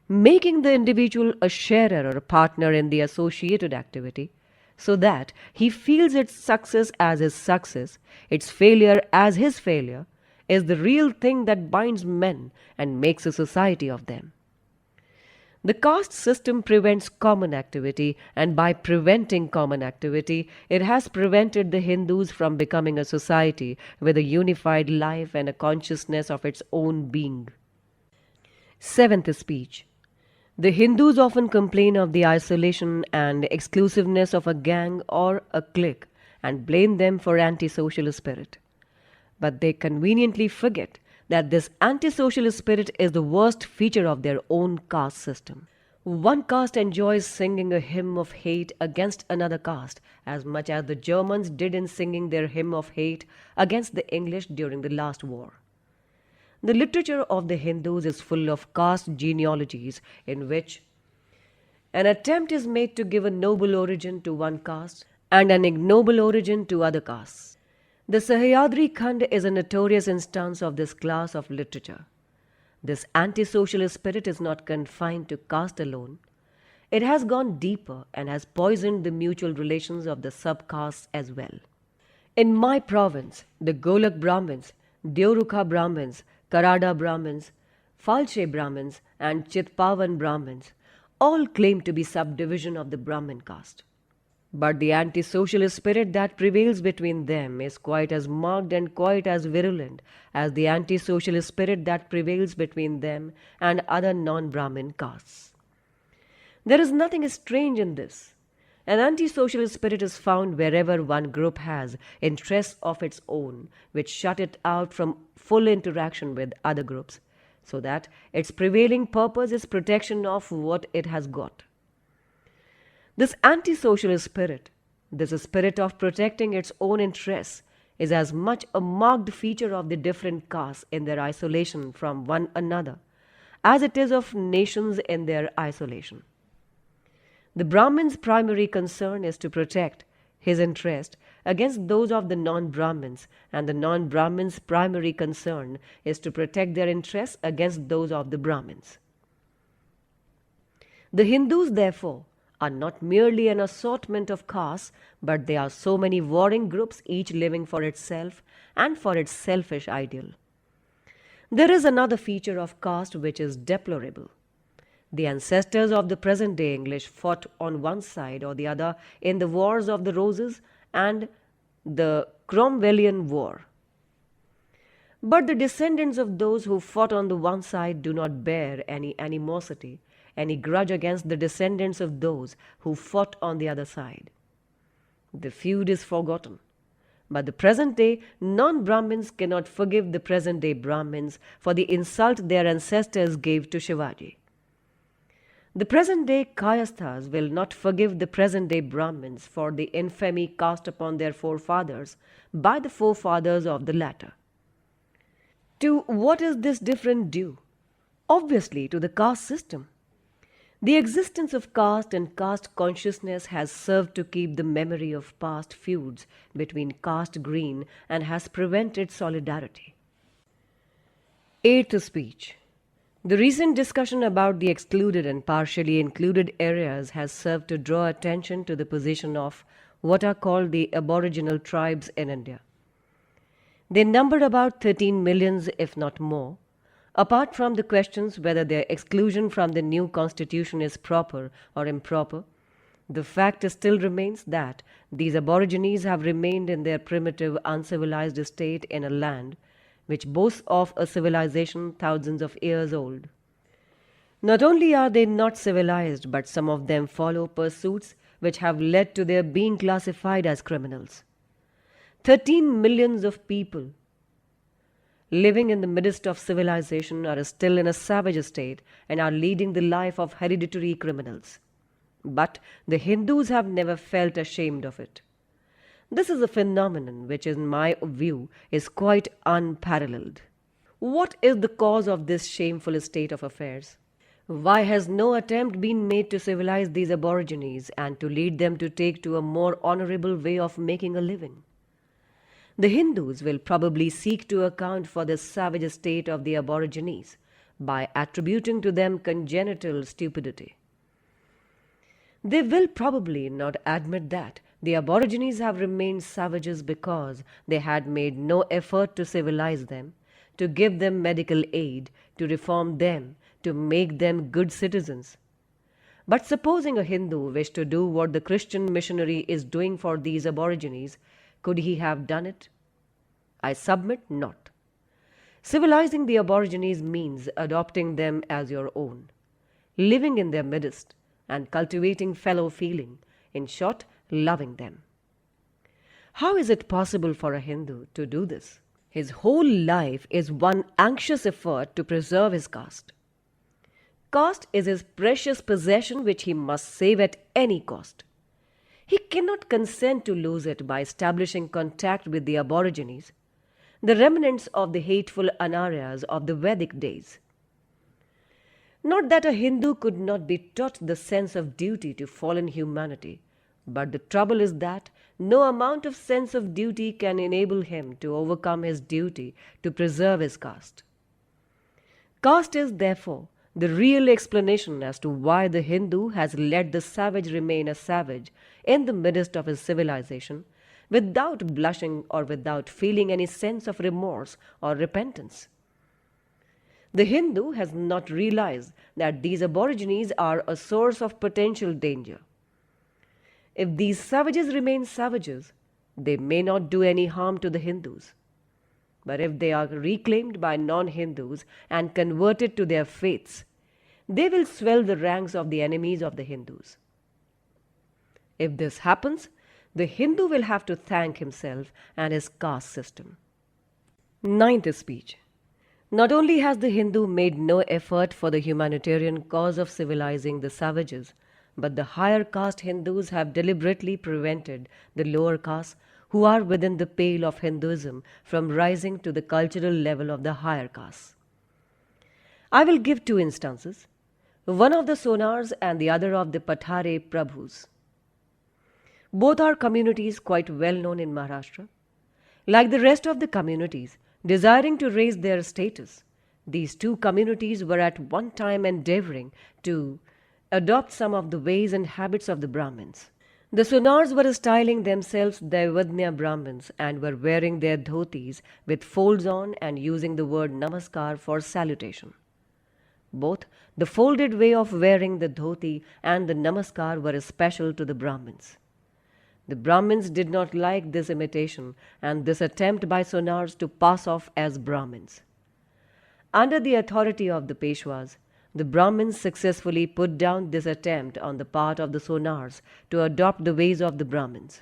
making the individual a sharer or a partner in the associated activity, so that he feels its success as his success, its failure as his failure, is the real thing that binds men and makes a society of them. The caste system prevents common activity, and by preventing common activity, it has prevented the Hindus from becoming a society with a unified life and a consciousness of its own being. Seventh speech. The Hindus often complain of the isolation and exclusiveness of a gang or a clique and blame them for antisocial spirit. But they conveniently forget that this antisocial spirit is the worst feature of their own caste system. One caste enjoys singing a hymn of hate against another caste as much as the Germans did in singing their hymn of hate against the English during the last war. The literature of the Hindus is full of caste genealogies in which an attempt is made to give a noble origin to one caste and an ignoble origin to other castes. The Sahyadri Khand is a notorious instance of this class of literature. This anti-social spirit is not confined to caste alone. It has gone deeper and has poisoned the mutual relations of the sub-castes as well. In my province, the Golak Brahmins, Deorukha Brahmins, Karada Brahmins, Falche Brahmins and Chitpavan Brahmins all claim to be subdivision of the Brahmin caste. But the anti-social spirit that prevails between them is quite as marked and quite as virulent as the anti-social spirit that prevails between them and other non-Brahmin castes. There is nothing strange in this. An anti-social spirit is found wherever one group has interests of its own which shut it out from full interaction with other groups, so that its prevailing purpose is protection of what it has got. This anti-social spirit, this spirit of protecting its own interests, is as much a marked feature of the different castes in their isolation from one another as it is of nations in their isolation. The Brahmin's primary concern is to protect his interest against those of the non-Brahmins, and the non-Brahmins' primary concern is to protect their interests against those of the Brahmins. The Hindus, therefore, are not merely an assortment of castes, but they are so many warring groups, each living for itself and for its selfish ideal. There is another feature of caste which is deplorable. The ancestors of the present-day English fought on one side or the other in the Wars of the Roses and the Cromwellian War. But the descendants of those who fought on the one side do not bear any animosity, any grudge against the descendants of those who fought on the other side. The feud is forgotten. But the present-day non-Brahmins cannot forgive the present-day Brahmins for the insult their ancestors gave to Shivaji. The present-day Kayasthas will not forgive the present-day Brahmins for the infamy cast upon their forefathers by the forefathers of the latter. To what is this difference due? Obviously to the caste system. The existence of caste and caste consciousness has served to keep the memory of past feuds between caste green and has prevented solidarity. Eighth speech. The recent discussion about the excluded and partially included areas has served to draw attention to the position of what are called the aboriginal tribes in India. They numbered about 13 millions, if not more. Apart from the questions whether their exclusion from the new constitution is proper or improper, the fact still remains that these aborigines have remained in their primitive, uncivilized state in a land which boasts of a civilization thousands of years old. Not only are they not civilized, but some of them follow pursuits which have led to their being classified as criminals. 13 millions of people living in the midst of civilization are still in a savage state and are leading the life of hereditary criminals. But the Hindus have never felt ashamed of it. This is a phenomenon which, in my view, is quite unparalleled. What is the cause of this shameful state of affairs? Why has no attempt been made to civilize these aborigines and to lead them to take to a more honorable way of making a living? The Hindus will probably seek to account for this savage state of the aborigines by attributing to them congenital stupidity. They will probably not admit that the aborigines have remained savages because they had made no effort to civilize them, to give them medical aid, to reform them, to make them good citizens. But supposing a Hindu wished to do what the Christian missionary is doing for these aborigines, could he have done it? I submit not. Civilizing the aborigines means adopting them as your own, living in their midst, and cultivating fellow feeling, in short, loving them. How is it possible for a Hindu to do this? His whole life is one anxious effort to preserve his caste. Caste is his precious possession which he must save at any cost. He cannot consent to lose it by establishing contact with the aborigines, the remnants of the hateful Anaryas of the Vedic days. Not that a Hindu could not be taught the sense of duty to fallen humanity, but the trouble is that no amount of sense of duty can enable him to overcome his duty to preserve his caste. Caste is, therefore, the real explanation as to why the Hindu has let the savage remain a savage in the midst of his civilization, without blushing or without feeling any sense of remorse or repentance. The Hindu has not realized that these aborigines are a source of potential danger. If these savages remain savages, they may not do any harm to the Hindus. But if they are reclaimed by non-Hindus and converted to their faiths, they will swell the ranks of the enemies of the Hindus. If this happens, the Hindu will have to thank himself and his caste system. Ninth speech. Not only has the Hindu made no effort for the humanitarian cause of civilizing the savages, but the higher caste Hindus have deliberately prevented the lower castes who are within the pale of Hinduism from rising to the cultural level of the higher castes. I will give two instances, one of the Sonars and the other of the Pathare Prabhus. Both are communities quite well known in Maharashtra. Like the rest of the communities, desiring to raise their status, these two communities were at one time endeavoring to adopt some of the ways and habits of the Brahmins. The Sonars were styling themselves Daivadnya Brahmins and were wearing their dhotis with folds on and using the word Namaskar for salutation. Both the folded way of wearing the dhoti and the Namaskar were special to the Brahmins. The Brahmins did not like this imitation and this attempt by Sonars to pass off as Brahmins. Under the authority of the Peshwas, the Brahmins successfully put down this attempt on the part of the Sonars to adopt the ways of the Brahmins.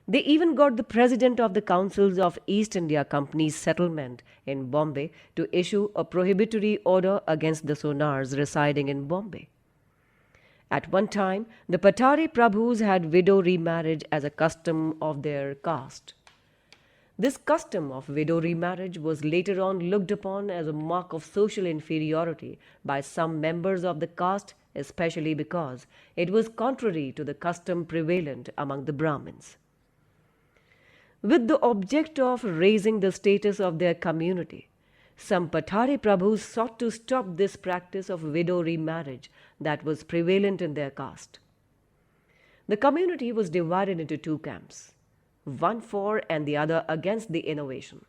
They even got the president of the councils of East India Company's settlement in Bombay to issue a prohibitory order against the Sonars residing in Bombay. At one time, the Pathare Prabhus had widow remarriage as a custom of their caste. This custom of widow remarriage was later on looked upon as a mark of social inferiority by some members of the caste, especially because it was contrary to the custom prevalent among the Brahmins. With the object of raising the status of their community, some Pathare Prabhus sought to stop this practice of widow remarriage that was prevalent in their caste. The community was divided into two camps, one for and the other against the innovation.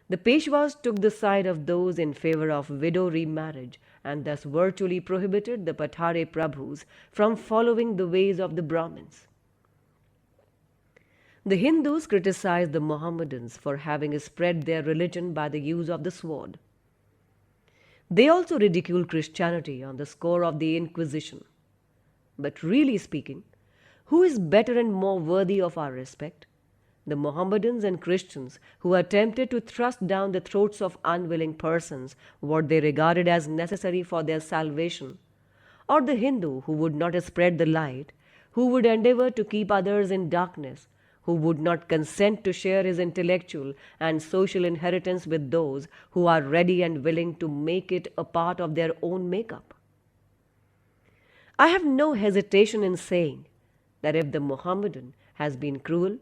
The Peshwas took the side of those in favor of widow remarriage and thus virtually prohibited the Pathare Prabhus from following the ways of the Brahmins. The Hindus criticize the Mohammedans for having spread their religion by the use of the sword. They also ridicule Christianity on the score of the Inquisition. But really speaking, who is better and more worthy of our respect? The Mohammedans and Christians who attempted to thrust down the throats of unwilling persons what they regarded as necessary for their salvation, or the Hindu who would not spread the light, who would endeavor to keep others in darkness, who would not consent to share his intellectual and social inheritance with those who are ready and willing to make it a part of their own makeup? I have no hesitation in saying that if the Mohammedan has been cruel,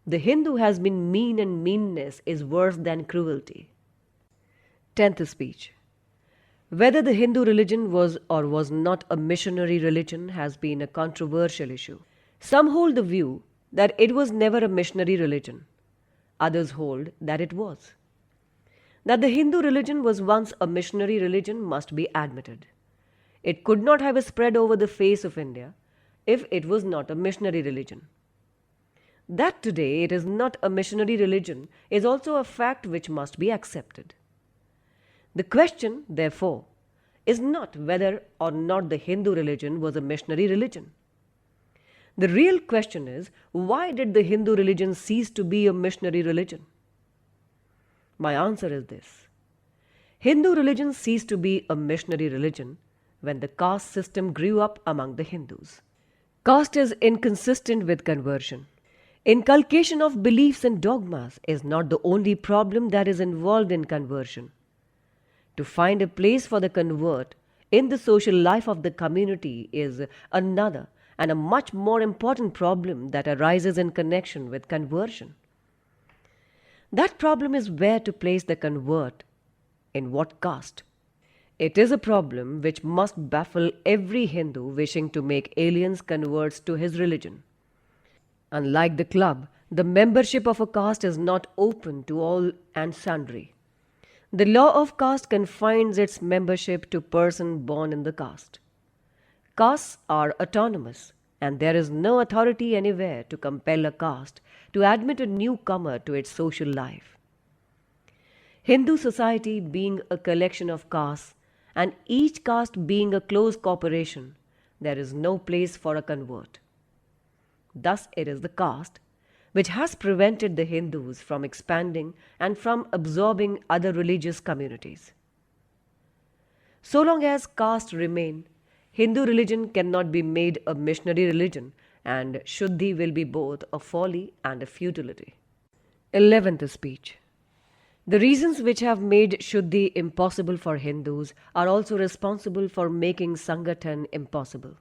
the Hindu has been mean, and meanness is worse than cruelty. 10th speech. Whether the Hindu religion was or was not a missionary religion has been a controversial issue. Some hold the view that it was never a missionary religion. Others hold that it was. That the Hindu religion was once a missionary religion must be admitted. It could not have spread over the face of India if it was not a missionary religion. That today it is not a missionary religion is also a fact which must be accepted. The question, therefore, is not whether or not the Hindu religion was a missionary religion. The real question is, why did the Hindu religion cease to be a missionary religion? My answer is this. Hindu religion ceased to be a missionary religion when the caste system grew up among the Hindus. Caste is inconsistent with conversion. Inculcation of beliefs and dogmas is not the only problem that is involved in conversion. To find a place for the convert in the social life of the community is another and a much more important problem that arises in connection with conversion. That problem is where to place the convert, in what caste. It is a problem which must baffle every Hindu wishing to make aliens converts to his religion. Unlike the club, the membership of a caste is not open to all and sundry. The law of caste confines its membership to person born in the caste. Castes are autonomous, and there is no authority anywhere to compel a caste to admit a newcomer to its social life. Hindu society being a collection of castes, and each caste being a close corporation, there is no place for a convert. Thus it is the caste which has prevented the Hindus from expanding and from absorbing other religious communities. So long as castes remain, Hindu religion cannot be made a missionary religion, and Shuddhi will be both a folly and a futility. 11th speech. The reasons which have made Shuddhi impossible for Hindus are also responsible for making Sangathan impossible.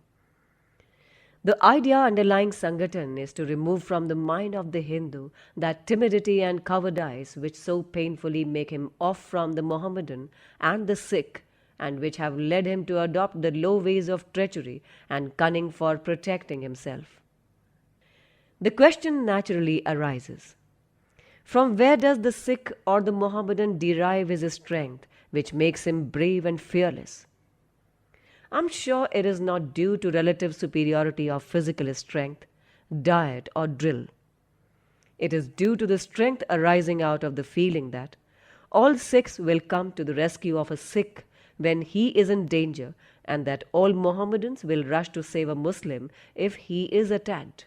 The idea underlying Sangathan is to remove from the mind of the Hindu that timidity and cowardice which so painfully make him off from the Mohammedan and the Sikh, and which have led him to adopt the low ways of treachery and cunning for protecting himself. The question naturally arises, from where does the Sikh or the Mohammedan derive his strength which makes him brave and fearless? I am sure it is not due to relative superiority of physical strength, diet, or drill. It is due to the strength arising out of the feeling that all Sikhs will come to the rescue of a Sikh when he is in danger, and that all Mohammedans will rush to save a Muslim if he is attacked.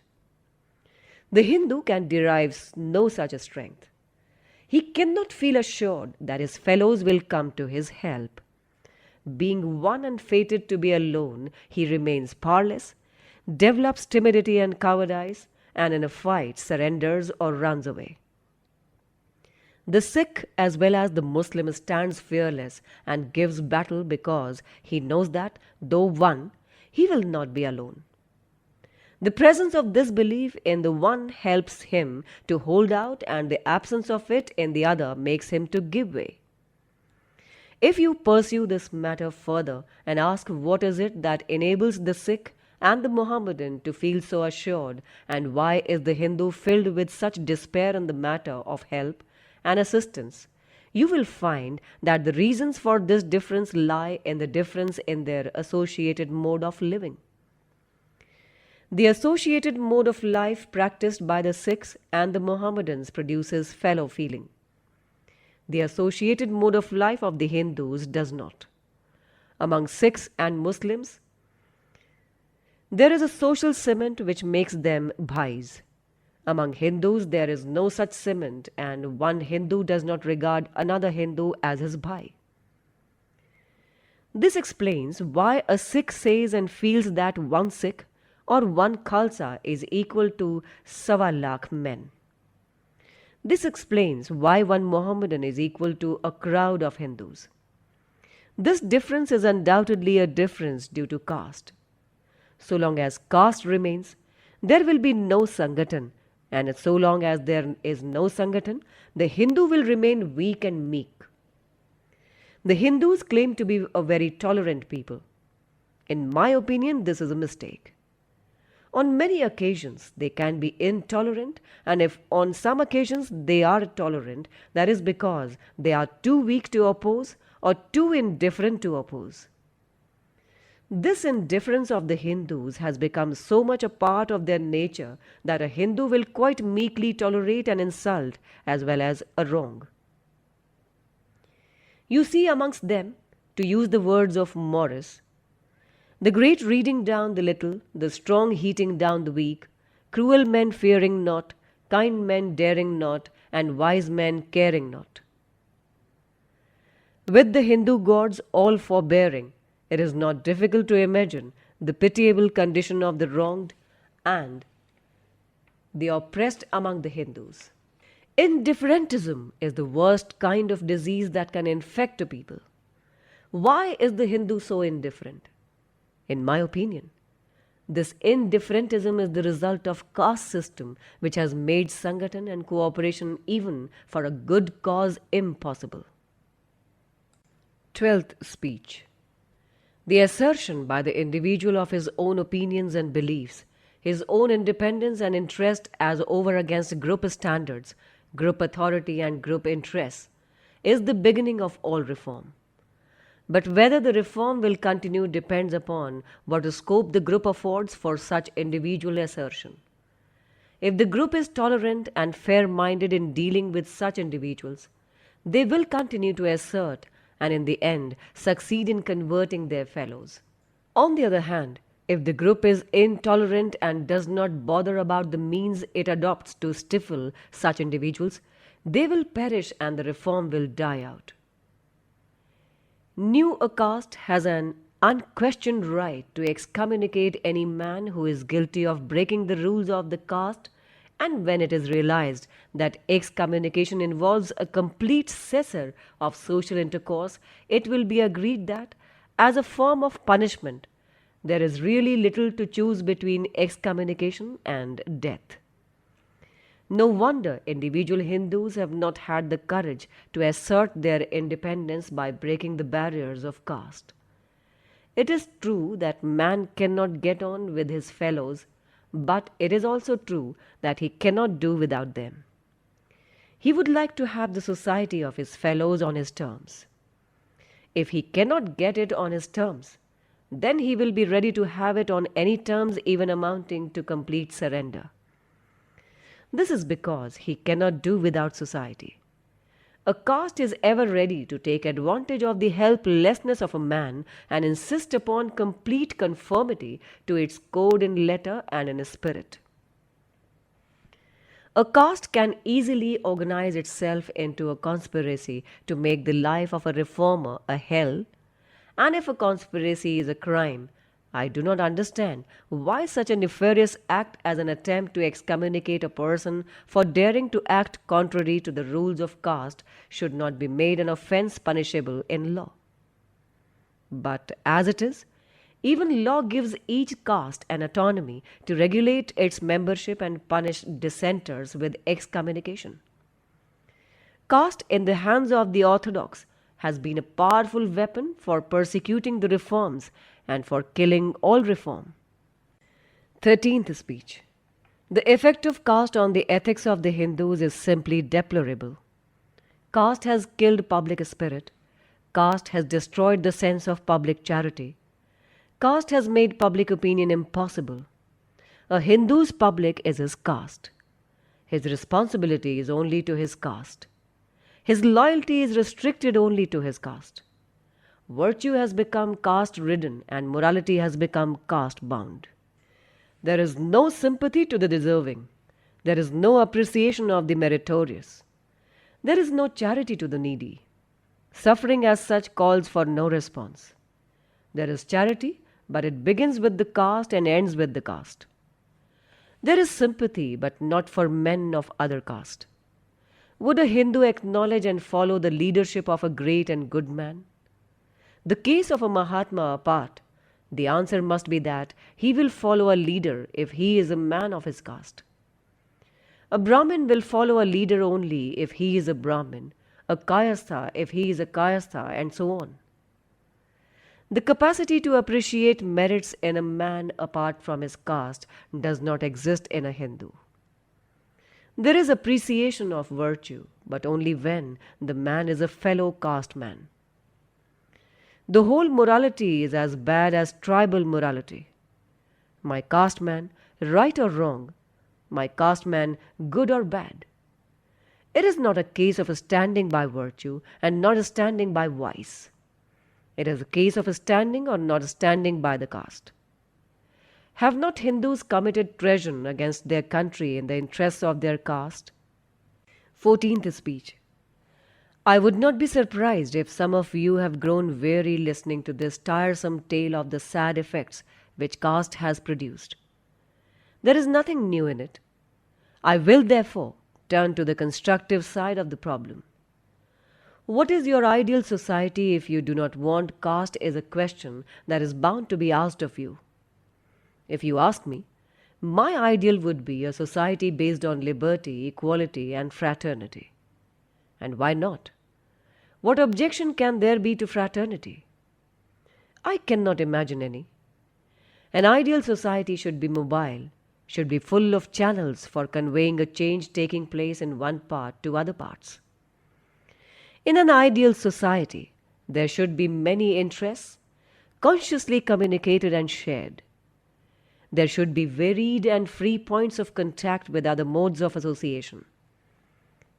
The Hindu can derive no such a strength. He cannot feel assured that his fellows will come to his help. Being one and fated to be alone, he remains powerless, develops timidity and cowardice, and in a fight surrenders or runs away. The Sikh as well as the Muslim stands fearless and gives battle because he knows that, though one, he will not be alone. The presence of this belief in the one helps him to hold out, and the absence of it in the other makes him to give way. If you pursue this matter further and ask what is it that enables the Sikh and the Mohammedan to feel so assured, and why is the Hindu filled with such despair in the matter of help and assistance, you will find that the reasons for this difference lie in the difference in their associated mode of living. The associated mode of life practiced by the Sikhs and the Mohammedans produces fellow feeling. The associated mode of life of the Hindus does not. Among Sikhs and Muslims, there is a social cement which makes them bhais. Among Hindus, there is no such cement, and one Hindu does not regard another Hindu as his bhai. This explains why a Sikh says and feels that one Sikh or one Khalsa is equal to Sawa Lakh men. This explains why one Mohammedan is equal to a crowd of Hindus. This difference is undoubtedly a difference due to caste. So long as caste remains, there will be no Sangathan, and so long as there is no Sangathan, the Hindu will remain weak and meek. The Hindus claim to be a very tolerant people. In my opinion, this is a mistake. On many occasions, they can be intolerant, and if on some occasions they are tolerant, that is because they are too weak to oppose or too indifferent to oppose. This indifference of the Hindus has become so much a part of their nature that a Hindu will quite meekly tolerate an insult as well as a wrong. You see amongst them, to use the words of Morris, the great reading down the little, the strong heating down the weak, cruel men fearing not, kind men daring not, and wise men caring not. With the Hindu gods all forbearing, it is not difficult to imagine the pitiable condition of the wronged and the oppressed among the Hindus. Indifferentism is the worst kind of disease that can infect a people. Why is the Hindu so indifferent? In my opinion, this indifferentism is the result of caste system which has made Sangathan and cooperation even for a good cause impossible. 12th speech. The assertion by the individual of his own opinions and beliefs, his own independence and interest as over against group standards, group authority and group interests, is the beginning of all reform. But whether the reform will continue depends upon what scope the group affords for such individual assertion. If the group is tolerant and fair-minded in dealing with such individuals, they will continue to assert and in the end succeed in converting their fellows. On the other hand, if the group is intolerant and does not bother about the means it adopts to stifle such individuals, they will perish and the reform will die out. New caste has an unquestioned right to excommunicate any man who is guilty of breaking the rules of the caste, and when it is realized that excommunication involves a complete cessation of social intercourse, it will be agreed that, as a form of punishment, there is really little to choose between excommunication and death. No wonder individual Hindus have not had the courage to assert their independence by breaking the barriers of caste. It is true that man cannot get on with his fellows, but it is also true that he cannot do without them. He would like to have the society of his fellows on his terms. If he cannot get it on his terms, then he will be ready to have it on any terms even amounting to complete surrender. This is because he cannot do without society. A caste is ever ready to take advantage of the helplessness of a man and insist upon complete conformity to its code in letter and in spirit. A caste can easily organize itself into a conspiracy to make the life of a reformer a hell, and if a conspiracy is a crime, I do not understand why such a nefarious act as an attempt to excommunicate a person for daring to act contrary to the rules of caste should not be made an offense punishable in law. But as it is, even law gives each caste an autonomy to regulate its membership and punish dissenters with excommunication. Caste in the hands of the orthodox has been a powerful weapon for persecuting the reforms and for killing all reform. 13th speech. The effect of caste on the ethics of the Hindus is simply deplorable. Caste has killed public spirit. Caste has destroyed the sense of public charity. Caste has made public opinion impossible. A Hindu's public is his caste. His responsibility is only to his caste. His loyalty is restricted only to his caste. Virtue has become caste-ridden and morality has become caste-bound. There is no sympathy to the deserving. There is no appreciation of the meritorious. There is no charity to the needy. Suffering as such calls for no response. There is charity, but it begins with the caste and ends with the caste. There is sympathy, but not for men of other caste. Would a Hindu acknowledge and follow the leadership of a great and good man? The case of a Mahatma apart, the answer must be that he will follow a leader if he is a man of his caste. A Brahmin will follow a leader only if he is a Brahmin, a Kayastha if he is a Kayastha, and so on. The capacity to appreciate merits in a man apart from his caste does not exist in a Hindu. There is appreciation of virtue, but only when the man is a fellow caste man. The whole morality is as bad as tribal morality. My caste man, right or wrong, my caste man, good or bad. It is not a case of a standing by virtue and not a standing by vice. It is a case of a standing or not a standing by the caste. Have not Hindus committed treason against their country in the interests of their caste? 14th speech. I would not be surprised if some of you have grown weary listening to this tiresome tale of the sad effects which caste has produced. There is nothing new in it. I will therefore turn to the constructive side of the problem. What is your ideal society if you do not want caste is a question that is bound to be asked of you. If you ask me, my ideal would be a society based on liberty, equality, and fraternity. And why not? What objection can there be to fraternity? I cannot imagine any. An ideal society should be mobile, should be full of channels for conveying a change taking place in one part to other parts. In an ideal society, there should be many interests, consciously communicated and shared. There should be varied and free points of contact with other modes of association.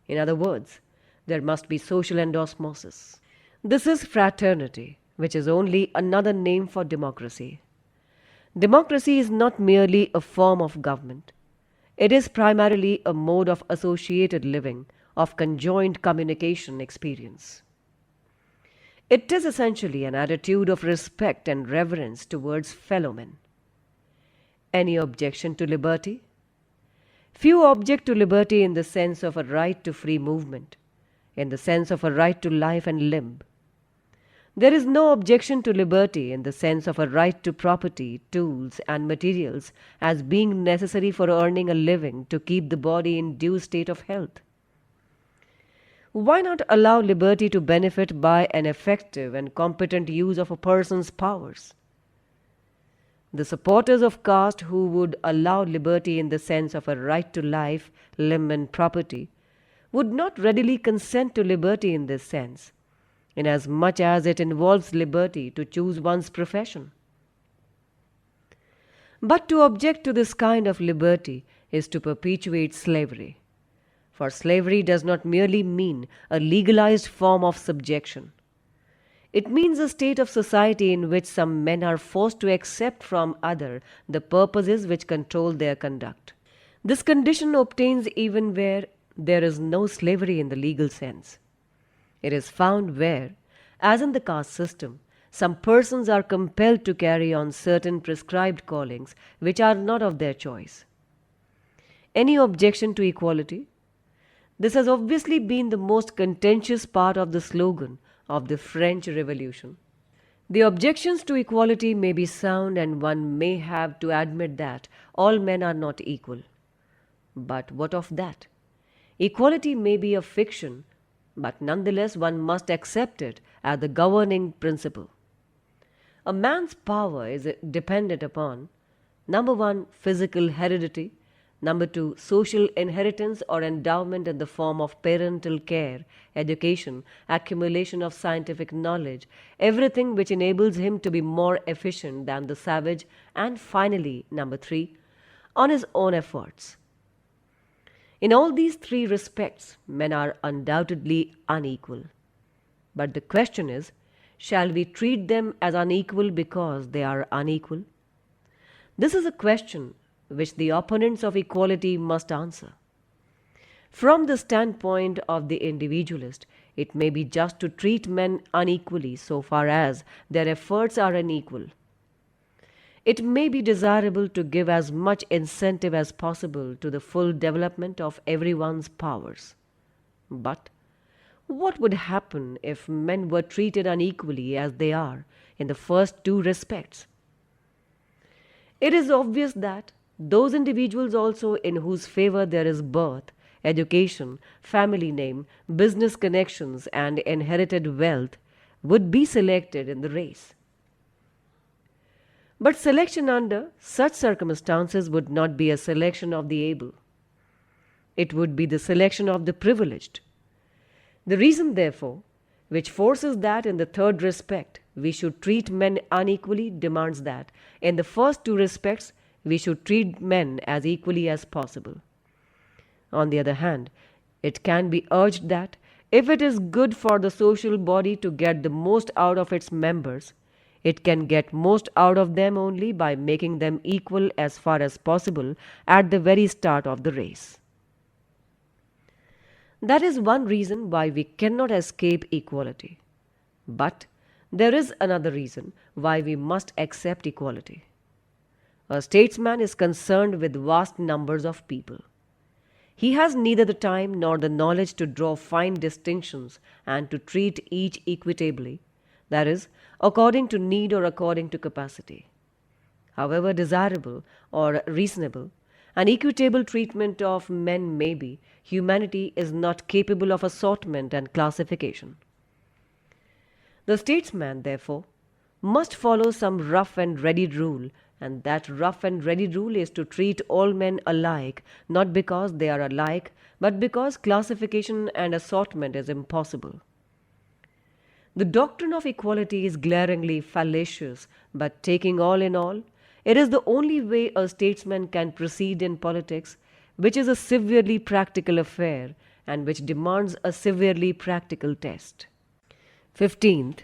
In other words, there must be social osmosis. This is fraternity, which is only another name for democracy. Democracy is not merely a form of government. It is primarily a mode of associated living, of conjoined communication experience. It is essentially an attitude of respect and reverence towards fellow men. Any objection to liberty? Few object to liberty in the sense of a right to free movement, in the sense of a right to life and limb. There is no objection to liberty in the sense of a right to property, tools, and materials as being necessary for earning a living to keep the body in due state of health. Why not allow liberty to benefit by an effective and competent use of a person's powers? The supporters of caste who would allow liberty in the sense of a right to life, limb, and property would not readily consent to liberty in this sense, inasmuch as it involves liberty to choose one's profession. But to object to this kind of liberty is to perpetuate slavery, for slavery does not merely mean a legalized form of subjection. It means a state of society in which some men are forced to accept from other the purposes which control their conduct. This condition obtains even where there is no slavery in the legal sense. It is found where, as in the caste system, some persons are compelled to carry on certain prescribed callings which are not of their choice. Any objection to equality? This has obviously been the most contentious part of the slogan of the French Revolution. The objections to equality may be sound, and one may have to admit that all men are not equal. But what of that? Equality may be a fiction, but nonetheless one must accept it as the governing principle. A man's power is dependent upon, number 1, physical heredity, number 2, social inheritance or endowment in the form of parental care, education, accumulation of scientific knowledge, everything which enables him to be more efficient than the savage, and finally, number 3, on his own efforts. In all these three respects, men are undoubtedly unequal. But the question is, shall we treat them as unequal because they are unequal? This is a question which the opponents of equality must answer. From the standpoint of the individualist, it may be just to treat men unequally so far as their efforts are unequal. It may be desirable to give as much incentive as possible to the full development of everyone's powers. But what would happen if men were treated unequally as they are in the first two respects? It is obvious that those individuals also in whose favor there is birth, education, family name, business connections, and inherited wealth would be selected in the race. But selection under such circumstances would not be a selection of the able. It would be the selection of the privileged. The reason, therefore, which forces that in the third respect we should treat men unequally demands that in the first two respects we should treat men as equally as possible. On the other hand, it can be urged that if it is good for the social body to get the most out of its members, it can get most out of them only by making them equal as far as possible at the very start of the race. That is one reason why we cannot escape equality. But there is another reason why we must accept equality. A statesman is concerned with vast numbers of people. He has neither the time nor the knowledge to draw fine distinctions and to treat each equitably, that is, according to need or according to capacity. However desirable or reasonable an equitable treatment of men may be, humanity is not capable of assortment and classification. The statesman, therefore, must follow some rough and ready rule, and that rough and ready rule is to treat all men alike, not because they are alike, but because classification and assortment is impossible. The doctrine of equality is glaringly fallacious, but taking all in all, it is the only way a statesman can proceed in politics, which is a severely practical affair and which demands a severely practical test. 15th,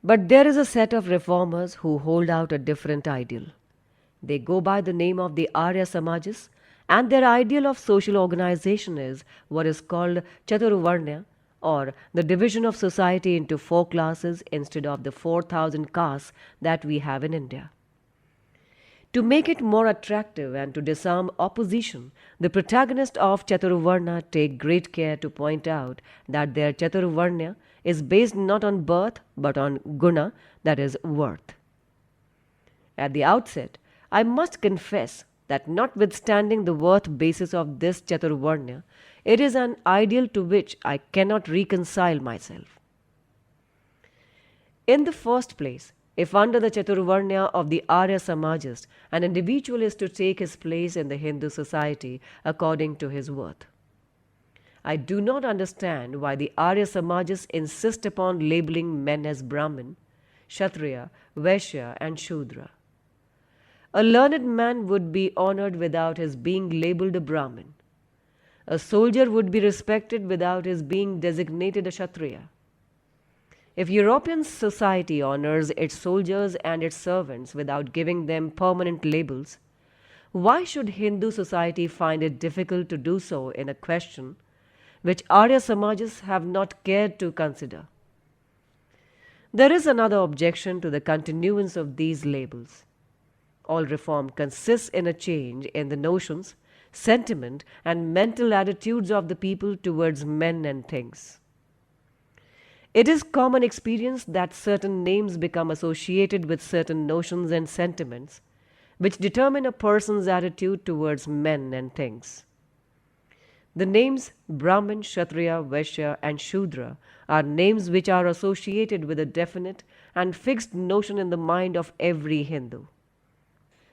but there is a set of reformers who hold out a different ideal. They go by the name of the Arya Samajas, and their ideal of social organization is what is called Chaturvarnya, or the division of society into 4 classes instead of the 4,000 castes that we have in India. To make it more attractive and to disarm opposition, the protagonists of Chaturvarna take great care to point out that their Chaturvarnya is based not on birth but on guna, that is, worth. At the outset, I must confess that notwithstanding the worth basis of this Chaturvarnya, it is an ideal to which I cannot reconcile myself. In the first place, if under the Chaturvarnya of the Arya Samajas, an individual is to take his place in the Hindu society according to his worth, I do not understand why the Arya Samajas insist upon labeling men as Brahmin, Kshatriya, Vaishya and Shudra. A learned man would be honored without his being labeled a Brahmin. A soldier would be respected without his being designated a Kshatriya. If European society honors its soldiers and its servants without giving them permanent labels, why should Hindu society find it difficult to do so in a question which Arya Samajas have not cared to consider? There is another objection to the continuance of these labels. All reform consists in a change in the notions, sentiment, and mental attitudes of the people towards men and things. It is common experience that certain names become associated with certain notions and sentiments, which determine a person's attitude towards men and things. The names Brahmin, Kshatriya, Vaishya, and Shudra are names which are associated with a definite and fixed notion in the mind of every Hindu.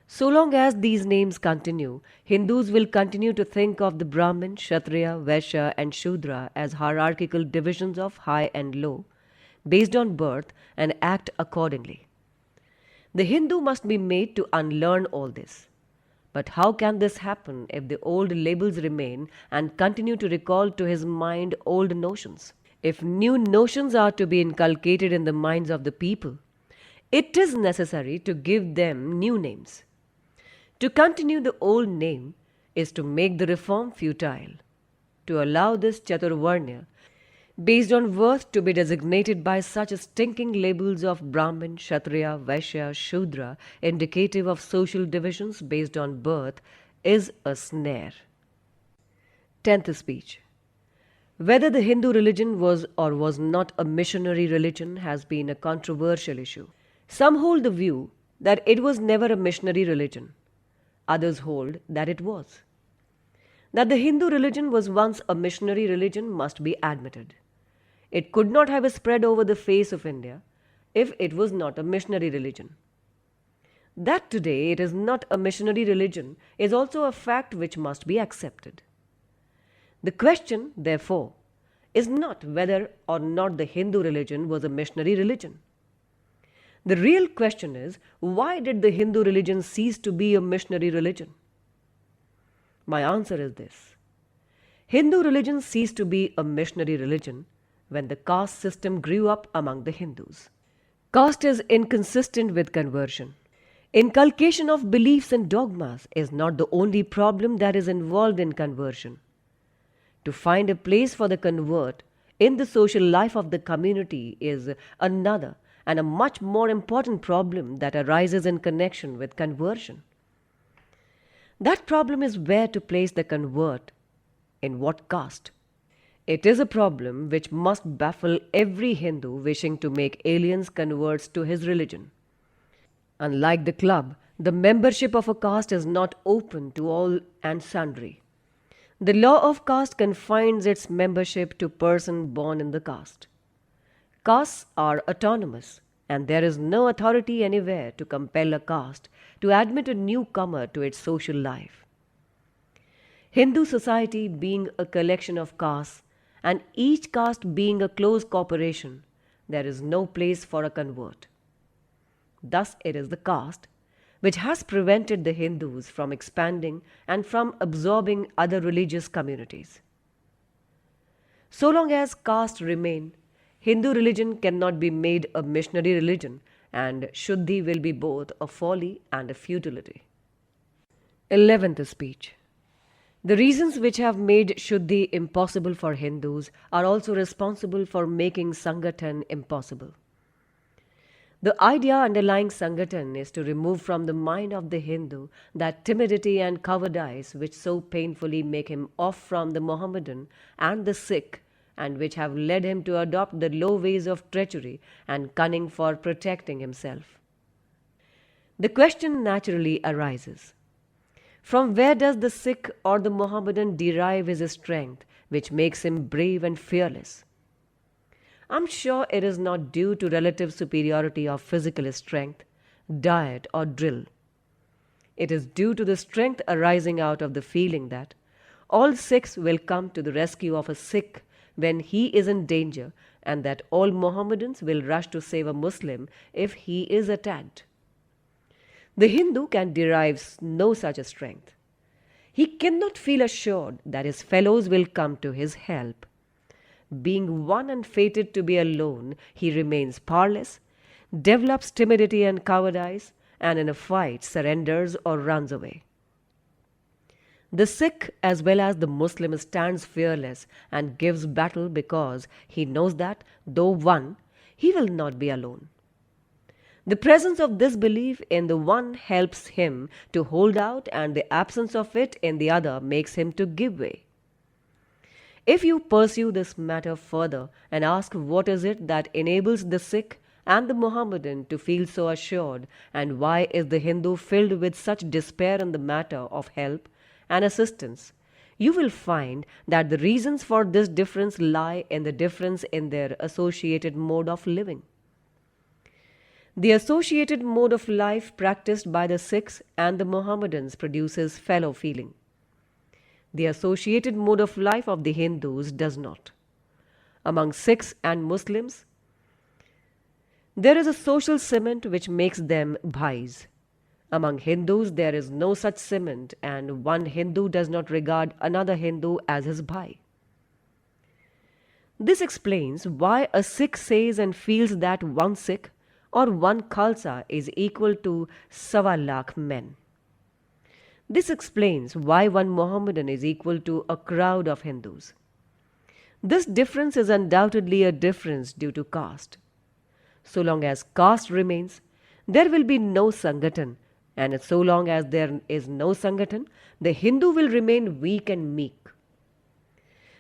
So long as these names continue, Hindus will continue to think of the Brahmin, Kshatriya, Vaishya, and Shudra as hierarchical divisions of high and low, based on birth, and act accordingly. The Hindu must be made to unlearn all this. But how can this happen if the old labels remain and continue to recall to his mind old notions? If new notions are to be inculcated in the minds of the people, it is necessary to give them new names. To continue the old name is to make the reform futile. To allow this Chaturvarnya, based on worth, to be designated by such stinking labels of Brahmin, Kshatriya, Vaishya, Shudra, indicative of social divisions based on birth, is a snare. 10th speech. Whether the Hindu religion was or was not a missionary religion has been a controversial issue. Some hold the view that it was never a missionary religion. Others hold that it was. That the Hindu religion was once a missionary religion must be admitted. It could not have spread over the face of India if it was not a missionary religion. That today it is not a missionary religion is also a fact which must be accepted. The question, therefore, is not whether or not the Hindu religion was a missionary religion. The real question is, why did the Hindu religion cease to be a missionary religion? My answer is this. Hindu religion ceased to be a missionary religion when the caste system grew up among the Hindus. Caste is inconsistent with conversion. Inculcation of beliefs and dogmas is not the only problem that is involved in conversion. To find a place for the convert in the social life of the community is another and a much more important problem that arises in connection with conversion. That problem is where to place the convert, in what caste. It is a problem which must baffle every Hindu wishing to make aliens converts to his religion. Unlike the club, the membership of a caste is not open to all and sundry. The law of caste confines its membership to person born in the caste. Castes are autonomous, and there is no authority anywhere to compel a caste to admit a newcomer to its social life. Hindu society being a collection of castes, and each caste being a close corporation, there is no place for a convert. Thus it is the caste which has prevented the Hindus from expanding and from absorbing other religious communities. So long as castes remain, Hindu religion cannot be made a missionary religion, and Shuddhi will be both a folly and a futility. 11th speech. The reasons which have made Shuddhi impossible for Hindus are also responsible for making Sangathan impossible. The idea underlying Sangathan is to remove from the mind of the Hindu that timidity and cowardice which so painfully make him off from the Mohammedan and the Sikh, and which have led him to adopt the low ways of treachery and cunning for protecting himself. The question naturally arises, from where does the Sikh or the Mohammedan derive his strength which makes him brave and fearless? I am sure it is not due to relative superiority of physical strength, diet or drill. It is due to the strength arising out of the feeling that all Sikhs will come to the rescue of a Sikh when he is in danger, and that all Mohammedans will rush to save a Muslim if he is attacked. The Hindu can derive no such strength. He cannot feel assured that his fellows will come to his help. Being one and fated to be alone, he remains powerless, develops timidity and cowardice, and in a fight surrenders or runs away. The Sikh as well as the Muslim stands fearless and gives battle because he knows that, though one, he will not be alone. The presence of this belief in the one helps him to hold out, and the absence of it in the other makes him to give way. If you pursue this matter further and ask what is it that enables the Sikh and the Mohammedan to feel so assured, and why is the Hindu filled with such despair in the matter of help and assistance, you will find that the reasons for this difference lie in the difference in their associated mode of living. The associated mode of life practiced by the Sikhs and the Mohammedans produces fellow feeling. The associated mode of life of the Hindus does not. Among Sikhs and Muslims, there is a social cement which makes them bhais, Among Hindus, there is no such cement, and one Hindu does not regard another Hindu as his bhai. This explains why a Sikh says and feels that one Sikh or one Khalsa is equal to Sawa Lakh men. This explains why one Mohammedan is equal to a crowd of Hindus. This difference is undoubtedly a difference due to caste. So long as caste remains, there will be no Sangathan, and so long as there is no Sangathan, the Hindu will remain weak and meek.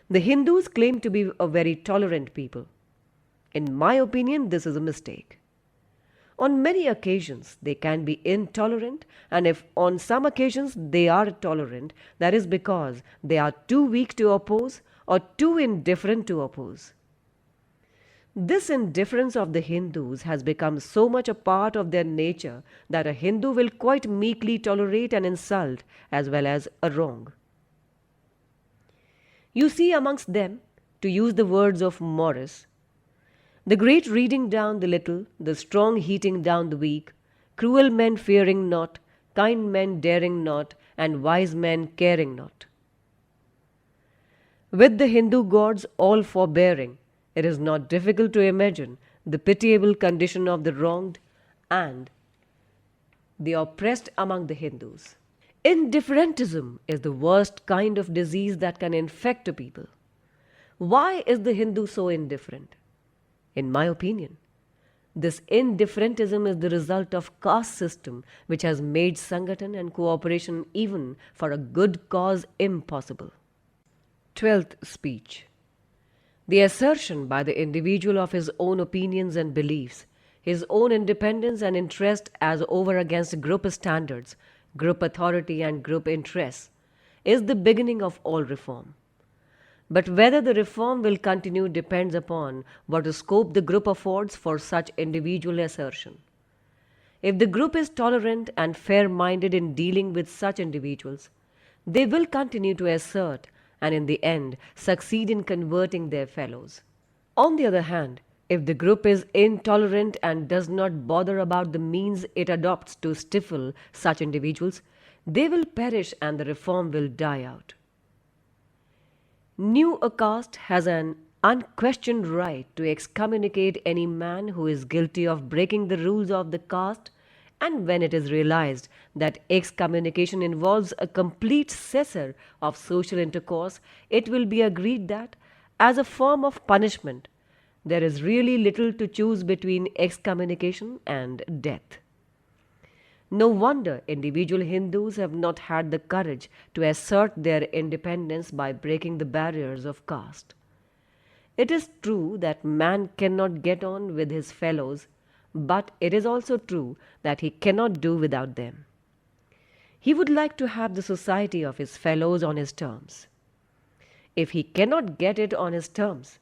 The Hindus claim to be a very tolerant people. In my opinion, this is a mistake. On many occasions, they can be intolerant, and if on some occasions they are tolerant, that is because they are too weak to oppose or too indifferent to oppose. This indifference of the Hindus has become so much a part of their nature that a Hindu will quite meekly tolerate an insult as well as a wrong. You see amongst them, to use the words of Morris, the great reading down the little, the strong heating down the weak, cruel men fearing not, kind men daring not, and wise men caring not. With the Hindu gods all forbearing, it is not difficult to imagine the pitiable condition of the wronged and the oppressed among the Hindus. Indifferentism is the worst kind of disease that can infect a people. Why is the Hindu so indifferent? In my opinion, this indifferentism is the result of caste system which has made Sangathan and cooperation even for a good cause impossible. 12th speech. The assertion by the individual of his own opinions and beliefs, his own independence and interest as over against group standards, group authority and group interests, is the beginning of all reform. But whether the reform will continue depends upon what scope the group affords for such individual assertion. If the group is tolerant and fair-minded in dealing with such individuals, they will continue to assert and in the end succeed in converting their fellows. On the other hand, if the group is intolerant and does not bother about the means it adopts to stifle such individuals, they will perish and the reform will die out. New caste has an unquestioned right to excommunicate any man who is guilty of breaking the rules of the caste, and when it is realized that excommunication involves a complete cessation of social intercourse, it will be agreed that, as a form of punishment, there is really little to choose between excommunication and death. No wonder individual Hindus have not had the courage to assert their independence by breaking the barriers of caste. It is true that man cannot get on with his fellows, but it is also true that he cannot do without them. He would like to have the society of his fellows on his terms. If he cannot get it on his terms,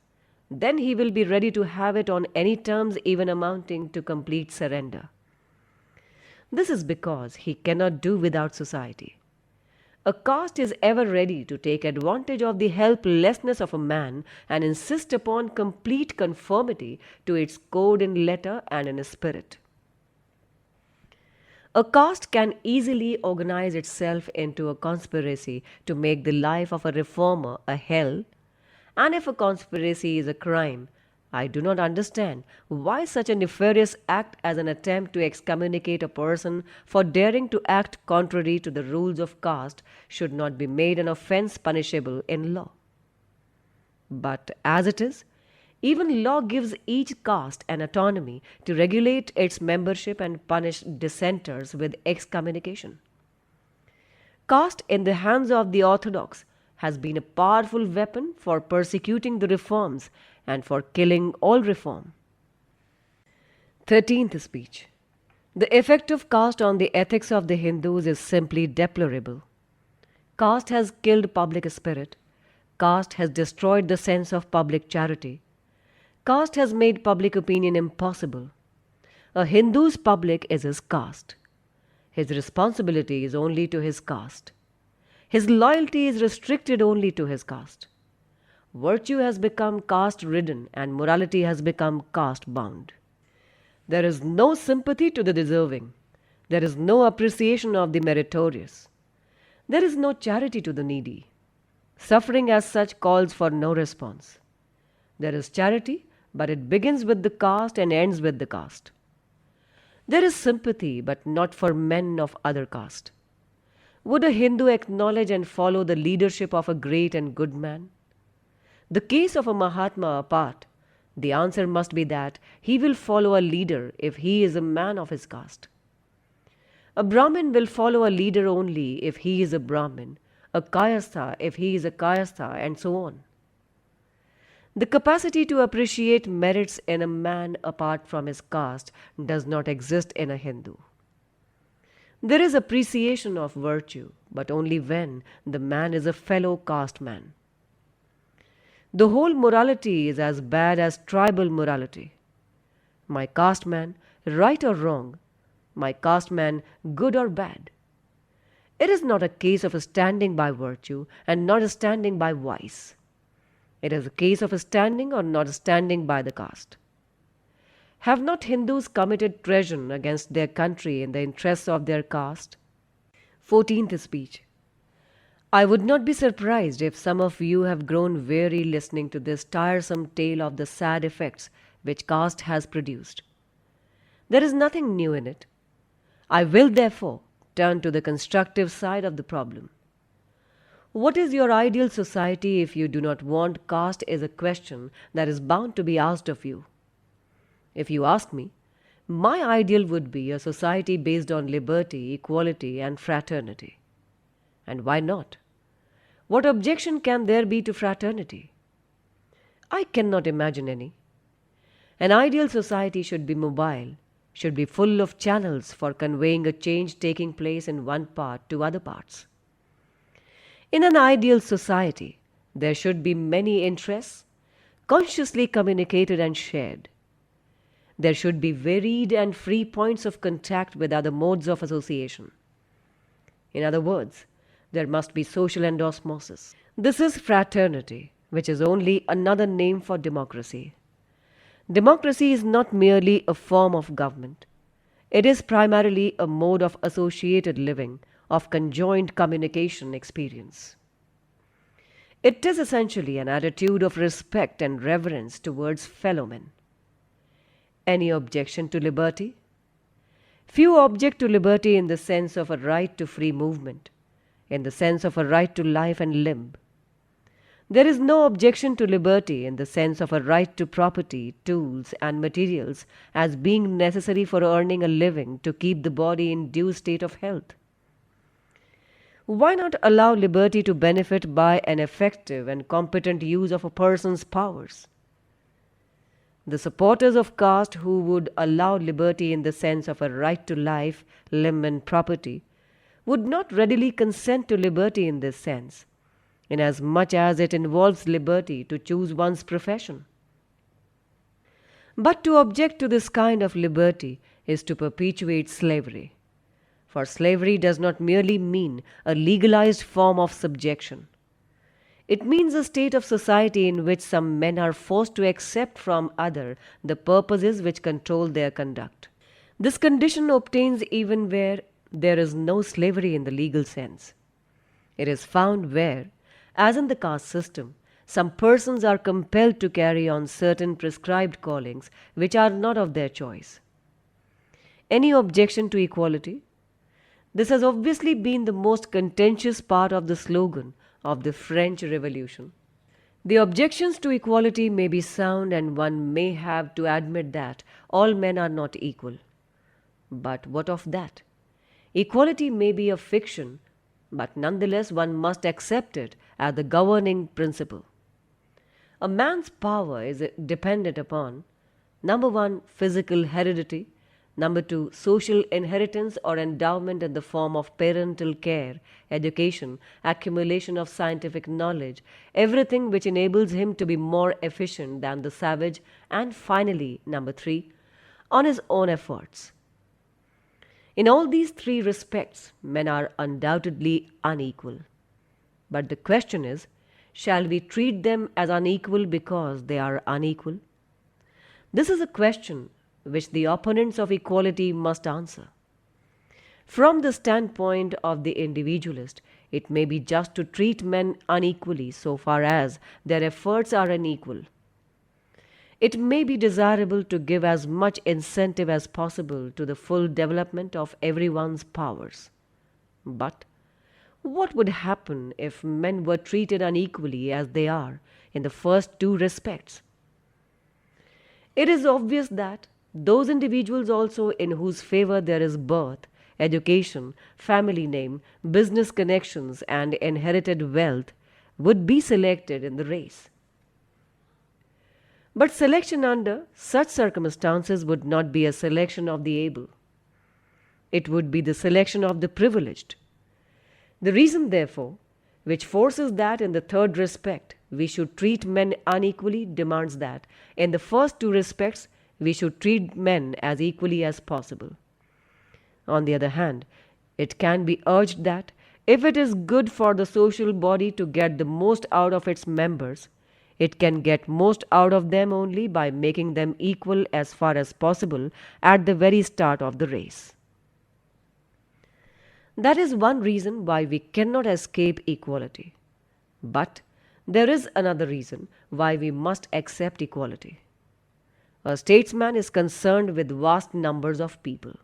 then he will be ready to have it on any terms even amounting to complete surrender. This is because he cannot do without society. A caste is ever ready to take advantage of the helplessness of a man and insist upon complete conformity to its code in letter and in spirit. A caste can easily organize itself into a conspiracy to make the life of a reformer a hell, and if a conspiracy is a crime, I do not understand why such a nefarious act as an attempt to excommunicate a person for daring to act contrary to the rules of caste should not be made an offense punishable in law. But as it is, even law gives each caste an autonomy to regulate its membership and punish dissenters with excommunication. Caste in the hands of the orthodox has been a powerful weapon for persecuting the reforms and for killing all reform. 13th speech. The effect of caste on the ethics of the Hindus is simply deplorable. Caste has killed public spirit. Caste has destroyed the sense of public charity. Caste has made public opinion impossible. A Hindu's public is his caste. His responsibility is only to his caste. His loyalty is restricted only to his caste. Virtue has become caste-ridden and morality has become caste-bound. There is no sympathy to the deserving. There is no appreciation of the meritorious. There is no charity to the needy. Suffering as such calls for no response. There is charity, but it begins with the caste and ends with the caste. There is sympathy, but not for men of other caste. Would a Hindu acknowledge and follow the leadership of a great and good man? The case of a Mahatma apart, the answer must be that he will follow a leader if he is a man of his caste. A Brahmin will follow a leader only if he is a Brahmin, a Kayastha if he is a Kayastha, and so on. The capacity to appreciate merits in a man apart from his caste does not exist in a Hindu. There is appreciation of virtue, but only when the man is a fellow caste man. The whole morality is as bad as tribal morality. My caste man, right or wrong, my caste man, good or bad. It is not a case of a standing by virtue and not a standing by vice. It is a case of a standing or not a standing by the caste. Have not Hindus committed treason against their country in the interests of their caste? 14th speech. I would not be surprised if some of you have grown weary listening to this tiresome tale of the sad effects which caste has produced. There is nothing new in it. I will therefore turn to the constructive side of the problem. What is your ideal society if you do not want caste is a question that is bound to be asked of you. If you ask me, my ideal would be a society based on liberty, equality, and fraternity. And why not? What objection can there be to fraternity? I cannot imagine any. An ideal society should be mobile, should be full of channels for conveying a change taking place in one part to other parts. In an ideal society, there should be many interests, consciously communicated and shared. There should be varied and free points of contact with other modes of association. In other words, there must be social osmosis. This is fraternity, which is only another name for democracy. Democracy is not merely a form of government. It is primarily a mode of associated living, of conjoined communication experience. It is essentially an attitude of respect and reverence towards fellow men. Any objection to liberty? Few object to liberty in the sense of a right to free movement, in the sense of a right to life and limb. There is no objection to liberty in the sense of a right to property, tools, and materials as being necessary for earning a living to keep the body in due state of health. Why not allow liberty to benefit by an effective and competent use of a person's powers? The supporters of caste who would allow liberty in the sense of a right to life, limb, and property would not readily consent to liberty in this sense, inasmuch as it involves liberty to choose one's profession. But to object to this kind of liberty is to perpetuate slavery, for slavery does not merely mean a legalized form of subjection. It means a state of society in which some men are forced to accept from other the purposes which control their conduct. This condition obtains even where there is no slavery in the legal sense. It is found where, as in the caste system, some persons are compelled to carry on certain prescribed callings which are not of their choice. Any objection to equality? This has obviously been the most contentious part of the slogan of the French Revolution. The objections to equality may be sound, and one may have to admit that all men are not equal. But what of that? Equality may be a fiction, but nonetheless one must accept it as the governing principle. A man's power is dependent upon, number one, physical heredity, number two, social inheritance or endowment in the form of parental care, education, accumulation of scientific knowledge, everything which enables him to be more efficient than the savage, and finally, number three, on his own efforts. In all these three respects, men are undoubtedly unequal. But the question is, shall we treat them as unequal because they are unequal? This is a question which the opponents of equality must answer. From the standpoint of the individualist, it may be just to treat men unequally so far as their efforts are unequal. It may be desirable to give as much incentive as possible to the full development of everyone's powers. But what would happen if men were treated unequally as they are in the first two respects? It is obvious that those individuals also in whose favor there is birth, education, family name, business connections, and inherited wealth would be selected in the race. But selection under such circumstances would not be a selection of the able. It would be the selection of the privileged. The reason, therefore, which forces that in the third respect we should treat men unequally demands that in the first two respects we should treat men as equally as possible. On the other hand, it can be urged that if it is good for the social body to get the most out of its members, it can get most out of them only by making them equal as far as possible at the very start of the race. That is one reason why we cannot escape equality. But there is another reason why we must accept equality. A statesman is concerned with vast numbers of people.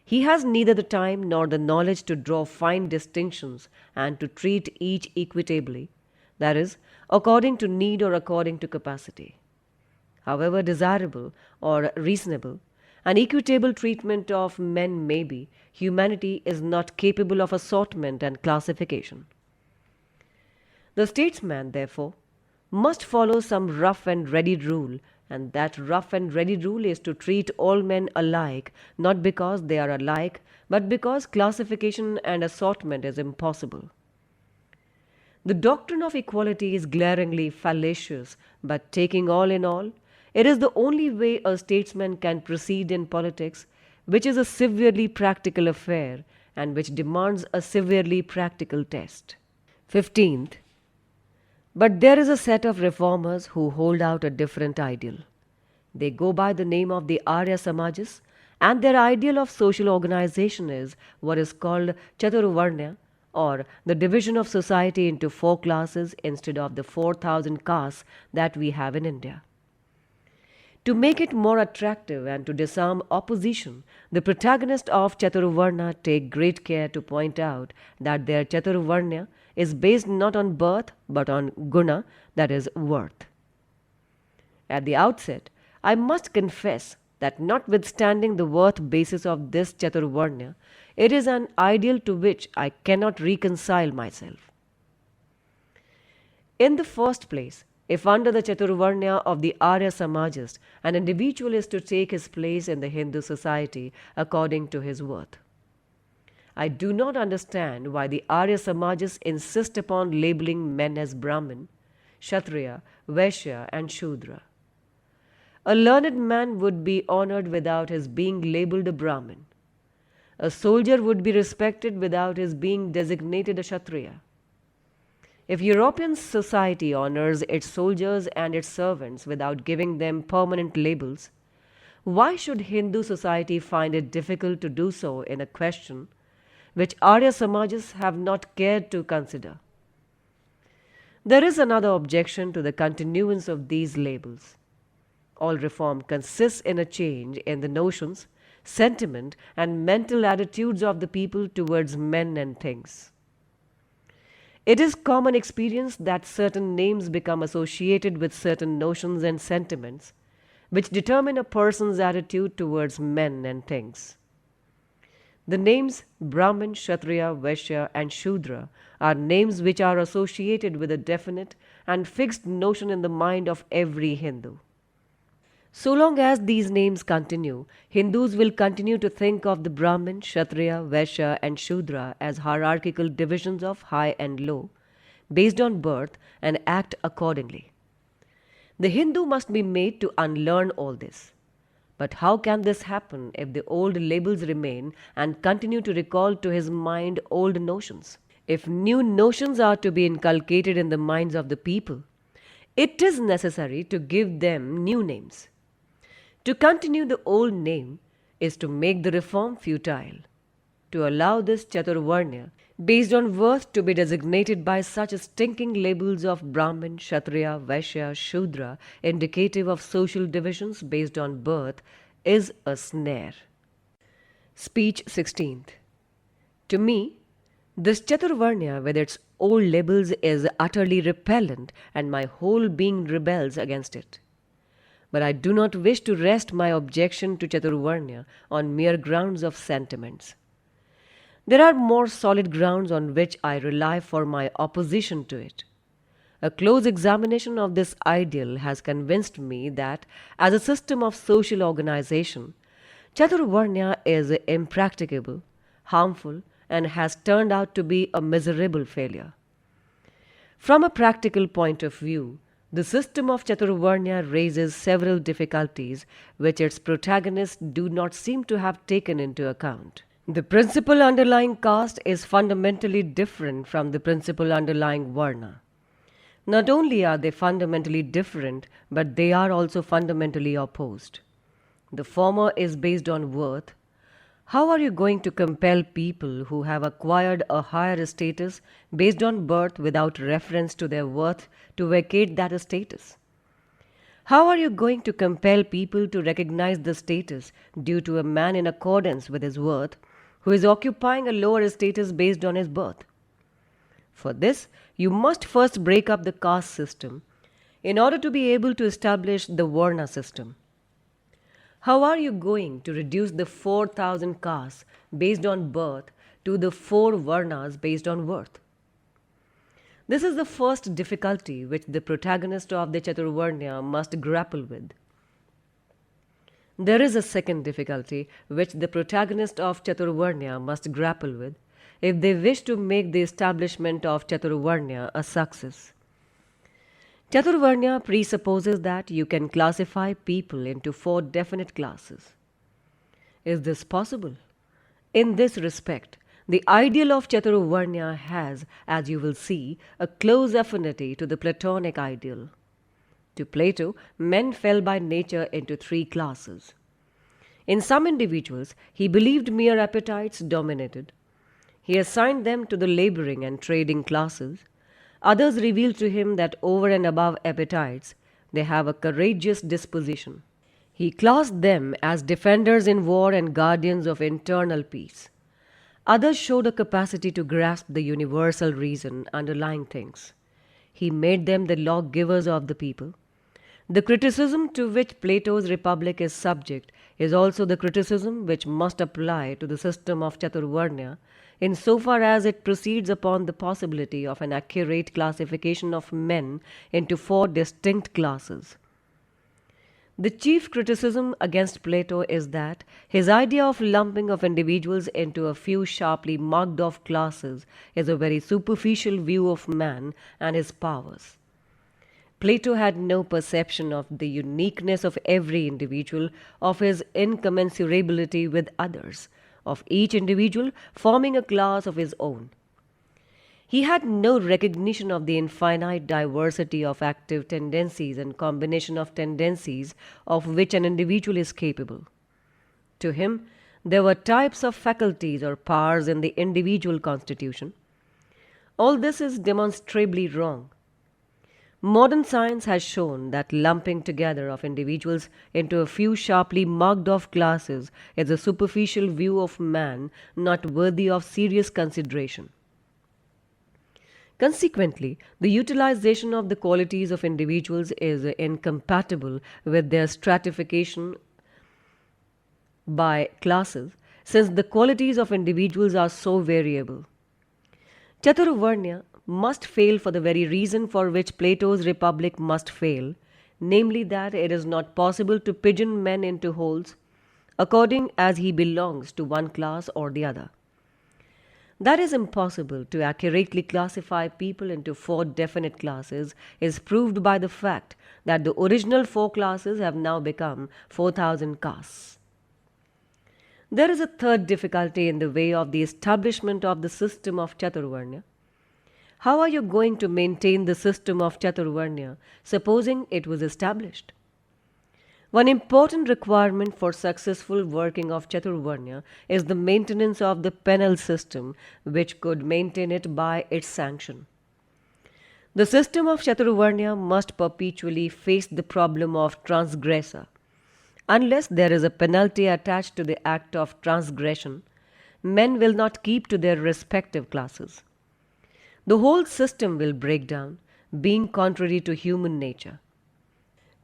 He has neither the time nor the knowledge to draw fine distinctions and to treat each equitably, that is, according to need or according to capacity. However desirable or reasonable an equitable treatment of men may be, humanity is not capable of assortment and classification. The statesman, therefore, must follow some rough and ready rule, and that rough and ready rule is to treat all men alike, not because they are alike, but because classification and assortment is impossible. The doctrine of equality is glaringly fallacious, but taking all in all, it is the only way a statesman can proceed in politics, which is a severely practical affair and which demands a severely practical test. 15th, but there is a set of reformers who hold out a different ideal. They go by the name of the Arya Samajas, and their ideal of social organization is what is called Chaturvarnya, or the division of society into 4 classes instead of the 4,000 castes that we have in India. To make it more attractive and to disarm opposition, the protagonists of Chaturvarna take great care to point out that their Chaturvarnya is based not on birth but on guna, that is, worth. At the outset, I must confess that notwithstanding the worth basis of this Chaturvarnya, it is an ideal to which I cannot reconcile myself. In the first place, if under the Chaturvarnya of the Arya Samajas, an individual is to take his place in the Hindu society according to his worth, I do not understand why the Arya Samajas insist upon labeling men as Brahmin, Kshatriya, Vaishya and Shudra. A learned man would be honored without his being labeled a Brahmin. A soldier would be respected without his being designated a Kshatriya. If European society honors its soldiers and its servants without giving them permanent labels, why should Hindu society find it difficult to do so in a question which Arya Samajas have not cared to consider? There is another objection to the continuance of these labels. All reform consists in a change in the notions, sentiment, and mental attitudes of the people towards men and things. It is common experience that certain names become associated with certain notions and sentiments, which determine a person's attitude towards men and things. The names Brahmin, Kshatriya, Vaishya, and Shudra are names which are associated with a definite and fixed notion in the mind of every Hindu. So long as these names continue, Hindus will continue to think of the Brahmin, Kshatriya, Vaishya, and Shudra as hierarchical divisions of high and low, based on birth, and act accordingly. The Hindu must be made to unlearn all this. But how can this happen if the old labels remain and continue to recall to his mind old notions? If new notions are to be inculcated in the minds of the people, it is necessary to give them new names. To continue the old name is to make the reform futile. to allow this Chaturvarnya based on worth to be designated by such stinking labels of Brahmin, Kshatriya, Vaishya, Shudra, indicative of social divisions based on birth, is a snare. Speech 16th. To me, this Chaturvarnya with its old labels is utterly repellent, and my whole being rebels against it. But I do not wish to rest my objection to Chaturvarnya on mere grounds of sentiments. There are more solid grounds on which I rely for my opposition to it. A close examination of this ideal has convinced me that, as a system of social organization, Chaturvarnya is impracticable, harmful, and has turned out to be a miserable failure. From a practical point of view, the system of Chaturvarnya raises several difficulties which its protagonists do not seem to have taken into account. The principle underlying caste is fundamentally different from the principle underlying Varna. Not only are they fundamentally different, but they are also fundamentally opposed. The former is based on worth. How are you going to compel people who have acquired a higher status based on birth without reference to their worth to vacate that status? How are you going to compel people to recognize the status due to a man in accordance with his worth who is occupying a lower status based on his birth? For this, you must first break up the caste system in order to be able to establish the Varna system. How are you going to reduce the 4,000 castes based on birth to the 4 Varnas based on worth? This is the first difficulty which the protagonist of the Chaturvarnya must grapple with. There is a second difficulty which the protagonist of Chaturvarnya must grapple with if they wish to make the establishment of Chaturvarnya a success. Chaturvarnya presupposes that you can classify people into 4 definite classes. Is this possible? In this respect, the ideal of Chaturvarnya has, as you will see, a close affinity to the Platonic ideal. To Plato, men fell by nature into 3 classes. In some individuals, he believed mere appetites dominated. He assigned them to the laboring and trading classes. Others revealed to him that over and above appetites, they have a courageous disposition. He classed them as defenders in war and guardians of internal peace. Others showed a capacity to grasp the universal reason underlying things. He made them the lawgivers of the people. The criticism to which Plato's Republic is subject is also the criticism which must apply to the system of Chaturvarnya, insofar as it proceeds upon the possibility of an accurate classification of men into 4 distinct classes. The chief criticism against Plato is that his idea of lumping of individuals into a few sharply marked off classes is a very superficial view of man and his powers. Plato had no perception of the uniqueness of every individual, of his incommensurability with others, of each individual forming a class of his own. He had no recognition of the infinite diversity of active tendencies and combination of tendencies of which an individual is capable. To him, there were types of faculties or powers in the individual constitution. All this is demonstrably wrong. Modern science has shown that lumping together of individuals into a few sharply marked off classes is a superficial view of man not worthy of serious consideration. Consequently, the utilization of the qualities of individuals is incompatible with their stratification by classes, since the qualities of individuals are so variable. Chaturvarnya must fail for the very reason for which Plato's Republic must fail, namely that it is not possible to pigeon men into holes according as he belongs to one class or the other. That is impossible to accurately classify people into 4 definite classes is proved by the fact that the original 4 classes have now become 4,000 castes. There is a third difficulty in the way of the establishment of the system of Chaturvarnya. How are you going to maintain the system of Chaturvarnya, supposing it was established? One important requirement for successful working of Chaturvarnya is the maintenance of the penal system, which could maintain it by its sanction. The system of Chaturvarnya must perpetually face the problem of transgressor. Unless there is a penalty attached to the act of transgression, men will not keep to their respective classes. The whole system will break down, being contrary to human nature.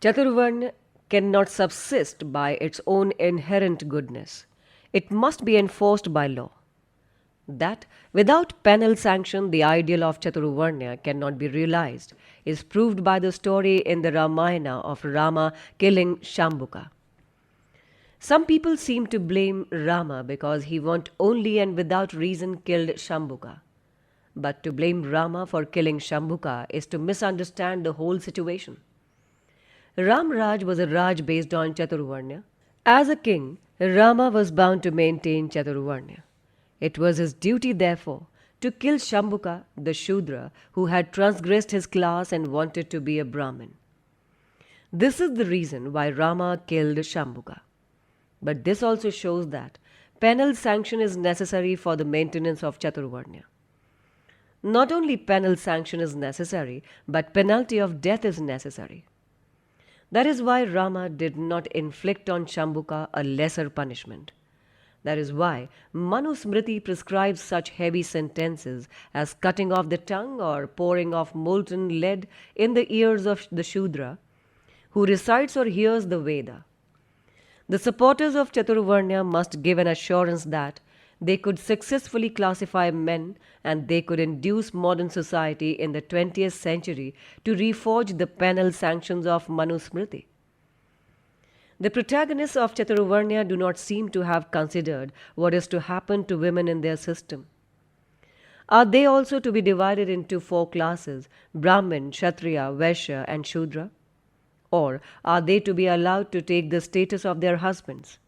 Chaturvarnya cannot subsist by its own inherent goodness. It must be enforced by law. That, without penal sanction, the ideal of Chaturvarnya cannot be realized is proved by the story in the Ramayana of Rama killing Shambhuka. Some people seem to blame Rama because he won't only and without reason killed Shambhuka. But to blame Rama for killing Shambhuka is to misunderstand the whole situation. Ram Raj was a Raj based on Chaturvarnya. As a king, Rama was bound to maintain Chaturvarnya. It was his duty, therefore, to kill Shambhuka, the Shudra, who had transgressed his class and wanted to be a Brahmin. This is the reason why Rama killed Shambhuka. But this also shows that penal sanction is necessary for the maintenance of Chaturvarnya. Not only penal sanction is necessary, but penalty of death is necessary. That is why Rama did not inflict on Shambhuka a lesser punishment. That is why Manu Smriti prescribes such heavy sentences as cutting off the tongue or pouring of molten lead in the ears of the Shudra who recites or hears the Veda. The supporters of Chaturvarnya must give an assurance that they could successfully classify men and they could induce modern society in the 20th century to reforge the penal sanctions of Manu Smriti. The protagonists of Chaturvarnya do not seem to have considered what is to happen to women in their system. Are they also to be divided into 4 classes, Brahmin, Kshatriya, Vaishya and Shudra? Or are they to be allowed to take the status of their husbands?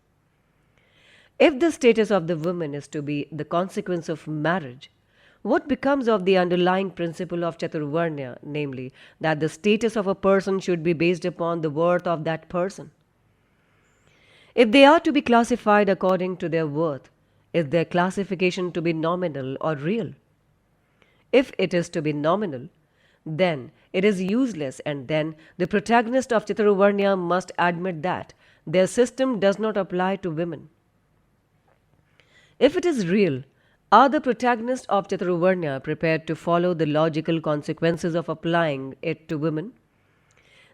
If the status of the woman is to be the consequence of marriage, what becomes of the underlying principle of Chaturvarnya, namely, that the status of a person should be based upon the worth of that person? If they are to be classified according to their worth, is their classification to be nominal or real? If it is to be nominal, then it is useless, and then the protagonist of Chaturvarnya must admit that their system does not apply to women. If it is real, are the protagonists of Chaturvarnya prepared to follow the logical consequences of applying it to women?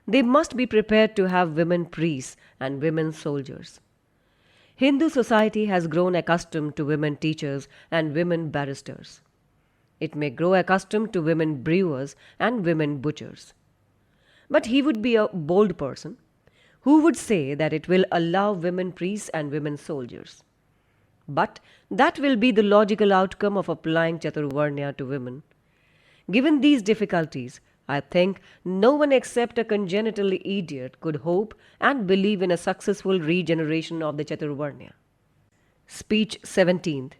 They must be prepared to have women priests and women soldiers. Hindu society has grown accustomed to women teachers and women barristers. It may grow accustomed to women brewers and women butchers. But he would be a bold person who would say that it will allow women priests and women soldiers. But that will be the logical outcome of applying Chaturvarnya to women. Given these difficulties, I think no one except a congenital idiot could hope and believe in a successful regeneration of the Chaturvarnya. Speech 17th.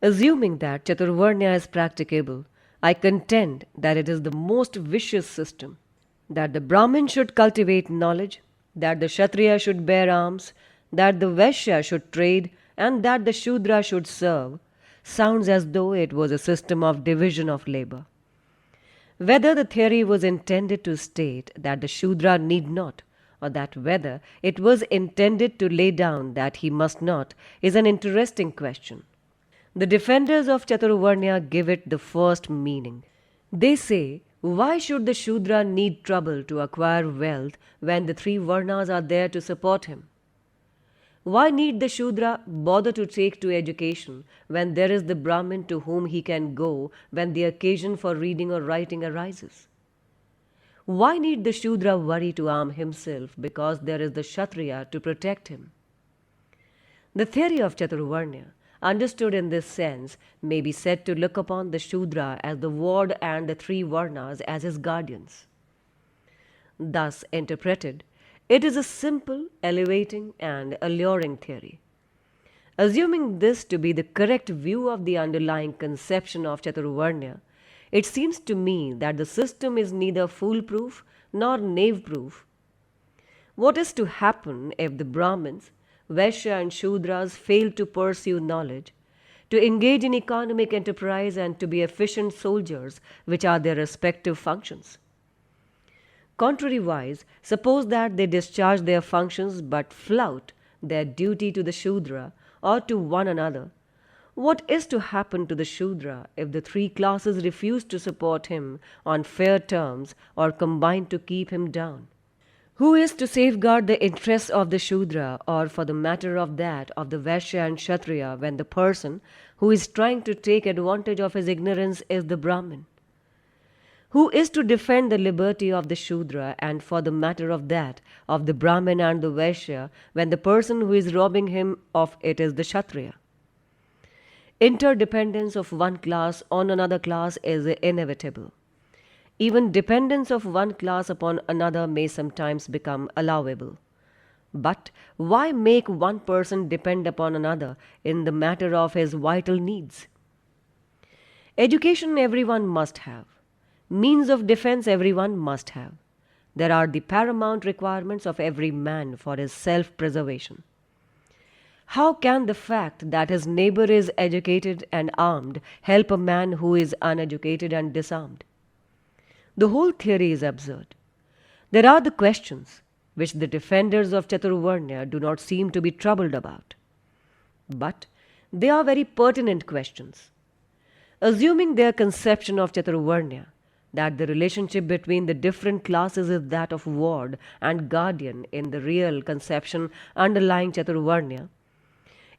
Assuming that Chaturvarnya is practicable, I contend that it is the most vicious system, that the Brahmin should cultivate knowledge, that the Kshatriya should bear arms, that the Vaishya should trade, and that the Shudra should serve, sounds as though it was a system of division of labor. Whether the theory was intended to state that the Shudra need not, or that whether it was intended to lay down that he must not, is an interesting question. The defenders of Chaturvarnya give it the first meaning. They say, why should the Shudra need trouble to acquire wealth when the 3 Varnas are there to support him? Why need the Shudra bother to take to education when there is the Brahmin to whom he can go when the occasion for reading or writing arises? Why need the Shudra worry to arm himself because there is the Kshatriya to protect him? The theory of Chaturvarnya, understood in this sense, may be said to look upon the Shudra as the ward and the 3 Varnas as his guardians. Thus interpreted, it is a simple, elevating, and alluring theory. Assuming this to be the correct view of the underlying conception of Chaturvarnya, it seems to me that the system is neither foolproof nor knave-proof. What is to happen if the Brahmins, Vaishya and Shudras fail to pursue knowledge, to engage in economic enterprise and to be efficient soldiers, which are their respective functions? Contrariwise, suppose that they discharge their functions but flout their duty to the Shudra or to one another. What is to happen to the Shudra if the three classes refuse to support him on fair terms or combine to keep him down? Who is to safeguard the interests of the Shudra, or for the matter of that, of the Vaishya and Kshatriya, when the person who is trying to take advantage of his ignorance is the Brahmin? Who is to defend the liberty of the Shudra, and for the matter of that, of the Brahmin and the Vaishya, when the person who is robbing him of it is the Kshatriya? Interdependence of one class on another class is inevitable. Even dependence of one class upon another may sometimes become allowable. But why make one person depend upon another in the matter of his vital needs? Education everyone must have. Means of defense everyone must have. There are the paramount requirements of every man for his self-preservation. How can the fact that his neighbor is educated and armed help a man who is uneducated and disarmed? The whole theory is absurd. There are the questions which the defenders of Chaturvarnya do not seem to be troubled about. But they are very pertinent questions. Assuming their conception of Chaturvarnya, that the relationship between the different classes is that of ward and guardian in the real conception underlying Chaturvarnya,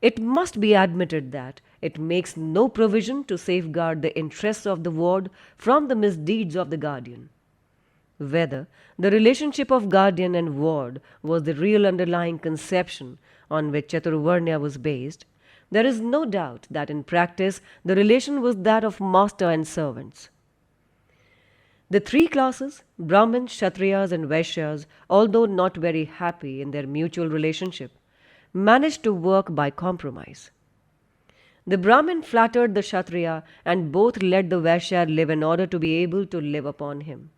it must be admitted that it makes no provision to safeguard the interests of the ward from the misdeeds of the guardian. Whether the relationship of guardian and ward was the real underlying conception on which Chaturvarnya was based, there is no doubt that in practice the relation was that of master and servants. The three classes, Brahmins, Kshatriyas and Vaishyas, although not very happy in their mutual relationship, managed to work by compromise. The Brahmin flattered the Kshatriya and both let the Vaishya live in order to be able to live upon him.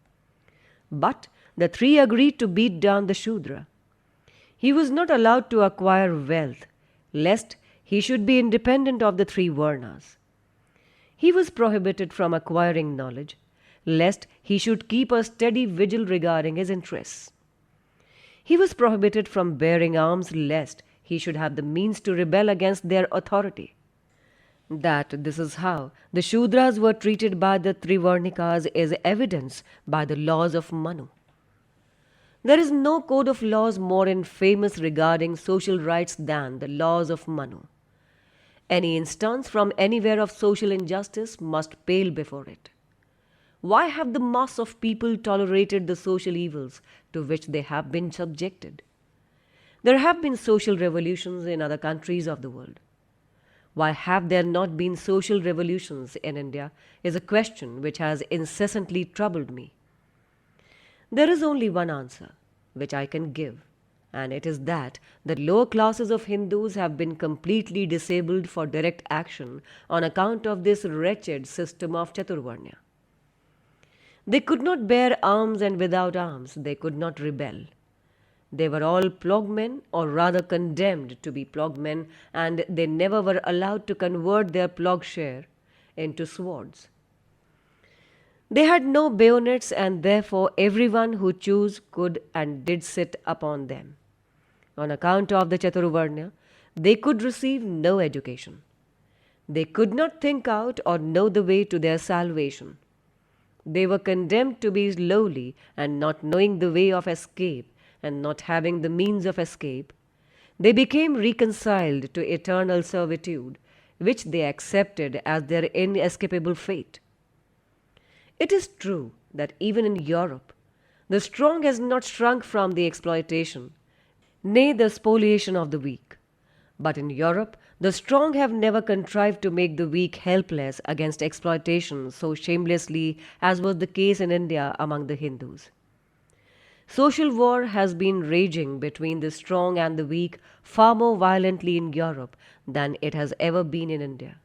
But the three agreed to beat down the Shudra. He was not allowed to acquire wealth, lest he should be independent of the three Varnas. He was prohibited from acquiring knowledge, lest he should keep a steady vigil regarding his interests. He was prohibited from bearing arms, lest he should have the means to rebel against their authority. That this is how the Shudras were treated by the Trivarnikas is evidenced by the laws of Manu. There is no code of laws more infamous regarding social rights than the laws of Manu. Any instance from anywhere of social injustice must pale before it. Why have the mass of people tolerated the social evils to which they have been subjected? There have been social revolutions in other countries of the world. Why have there not been social revolutions in India is a question which has incessantly troubled me. There is only one answer which I can give, and it is that the lower classes of Hindus have been completely disabled for direct action on account of this wretched system of Chaturvarnya. They could not bear arms, and without arms they could not rebel. They were all plogmen, or rather condemned to be plogmen, and they never were allowed to convert their plogshare into swords. They had no bayonets, and therefore everyone who chose could and did sit upon them. On account of the Chaturvarnya, they could receive no education. They could not think out or know the way to their salvation. They were condemned to be lowly, and not knowing the way of escape, and not having the means of escape, they became reconciled to eternal servitude, which they accepted as their inescapable fate. It is true that even in Europe, the strong has not shrunk from the exploitation, nay, the spoliation of the weak. But in Europe, the strong have never contrived to make the weak helpless against exploitation so shamelessly as was the case in India among the Hindus. Social war has been raging between the strong and the weak far more violently in Europe than it has ever been in India.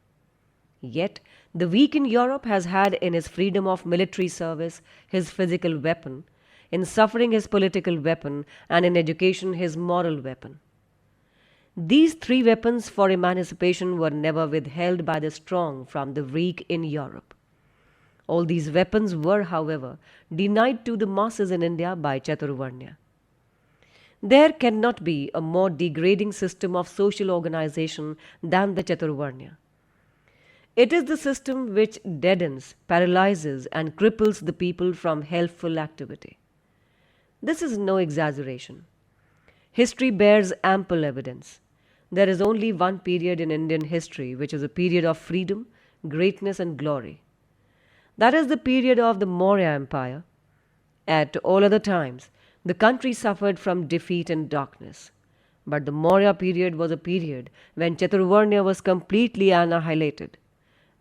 Yet, the weak in Europe has had in his freedom of military service his physical weapon, in suffering his political weapon, and in education his moral weapon. These three weapons for emancipation were never withheld by the strong from the weak in Europe. All these weapons were, however, denied to the masses in India by Chaturvarnya. There cannot be a more degrading system of social organization than the Chaturvarnya. It is the system which deadens, paralyzes, and cripples the people from helpful activity. This is no exaggeration. History bears ample evidence. There is only one period in Indian history which is a period of freedom, greatness, and glory. That is the period of the Maurya Empire. At all other times, the country suffered from defeat and darkness. But the Maurya period was a period when Chaturvarnya was completely annihilated,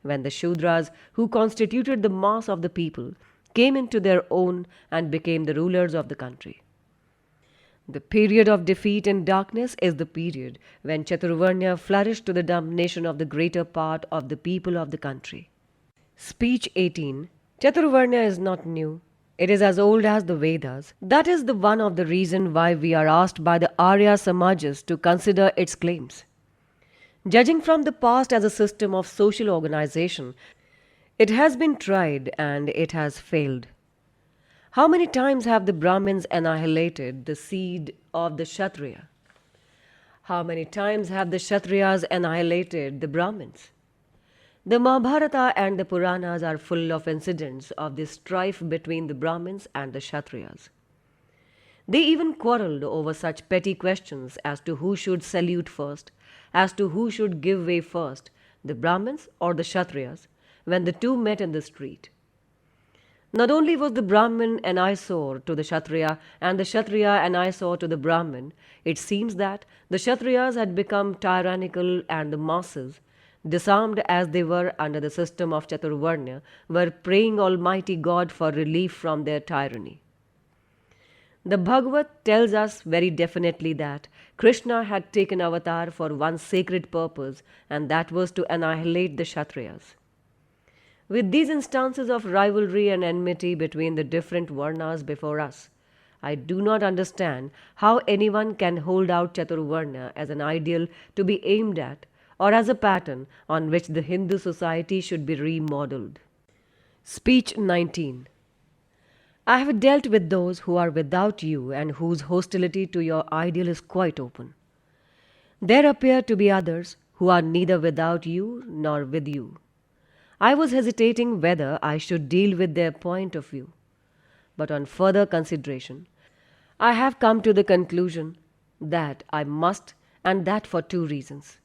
when the Shudras, who constituted the mass of the people, came into their own and became the rulers of the country. The period of defeat and darkness is the period when Chaturvarnya flourished to the domination of the greater part of the people of the country. Speech 18. Chaturvarnya is not new. It is as old as the Vedas. That is the one of the reason why we are asked by the Arya Samajas to consider its claims. Judging from the past as a system of social organization, it has been tried and it has failed. How many times have the Brahmins annihilated the seed of the Kshatriya? How many times have the Kshatriyas annihilated the Brahmins? The Mahabharata and the Puranas are full of incidents of this strife between the Brahmins and the Kshatriyas. They even quarreled over such petty questions as to who should salute first, as to who should give way first, the Brahmins or the Kshatriyas, when the two met in the street. Not only was the Brahmin an eyesore to the Kshatriya and the Kshatriya an eyesore to the Brahmin, it seems that the Kshatriyas had become tyrannical and the masses, disarmed as they were under the system of Chaturvarnya, were praying Almighty God for relief from their tyranny. The Bhagavad tells us very definitely that Krishna had taken avatar for one sacred purpose, and that was to annihilate the Kshatriyas. With these instances of rivalry and enmity between the different Varnas before us, I do not understand how anyone can hold out Chaturvarnya as an ideal to be aimed at, or as a pattern on which the Hindu society should be remodeled. Speech 19. I have dealt with those who are without you and whose hostility to your ideal is quite open. There appear to be others who are neither without you nor with you. I was hesitating whether I should deal with their point of view, but on further consideration, I have come to the conclusion that I must, and that for two reasons.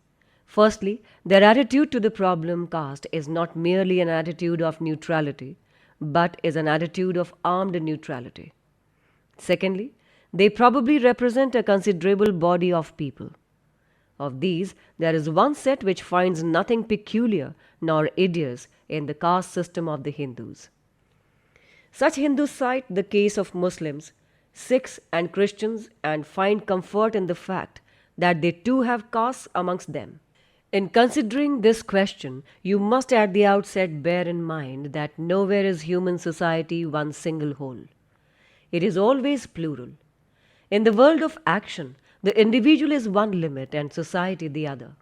Firstly, their attitude to the problem caste is not merely an attitude of neutrality, but is an attitude of armed neutrality. Secondly, they probably represent a considerable body of people. Of these, there is one set which finds nothing peculiar nor hideous in the caste system of the Hindus. Such Hindus cite the case of Muslims, Sikhs, and Christians and find comfort in the fact that they too have castes amongst them. In considering this question, you must at the outset bear in mind that nowhere is human society one single whole. It is always plural. In the world of action, the individual is one limit and society the other.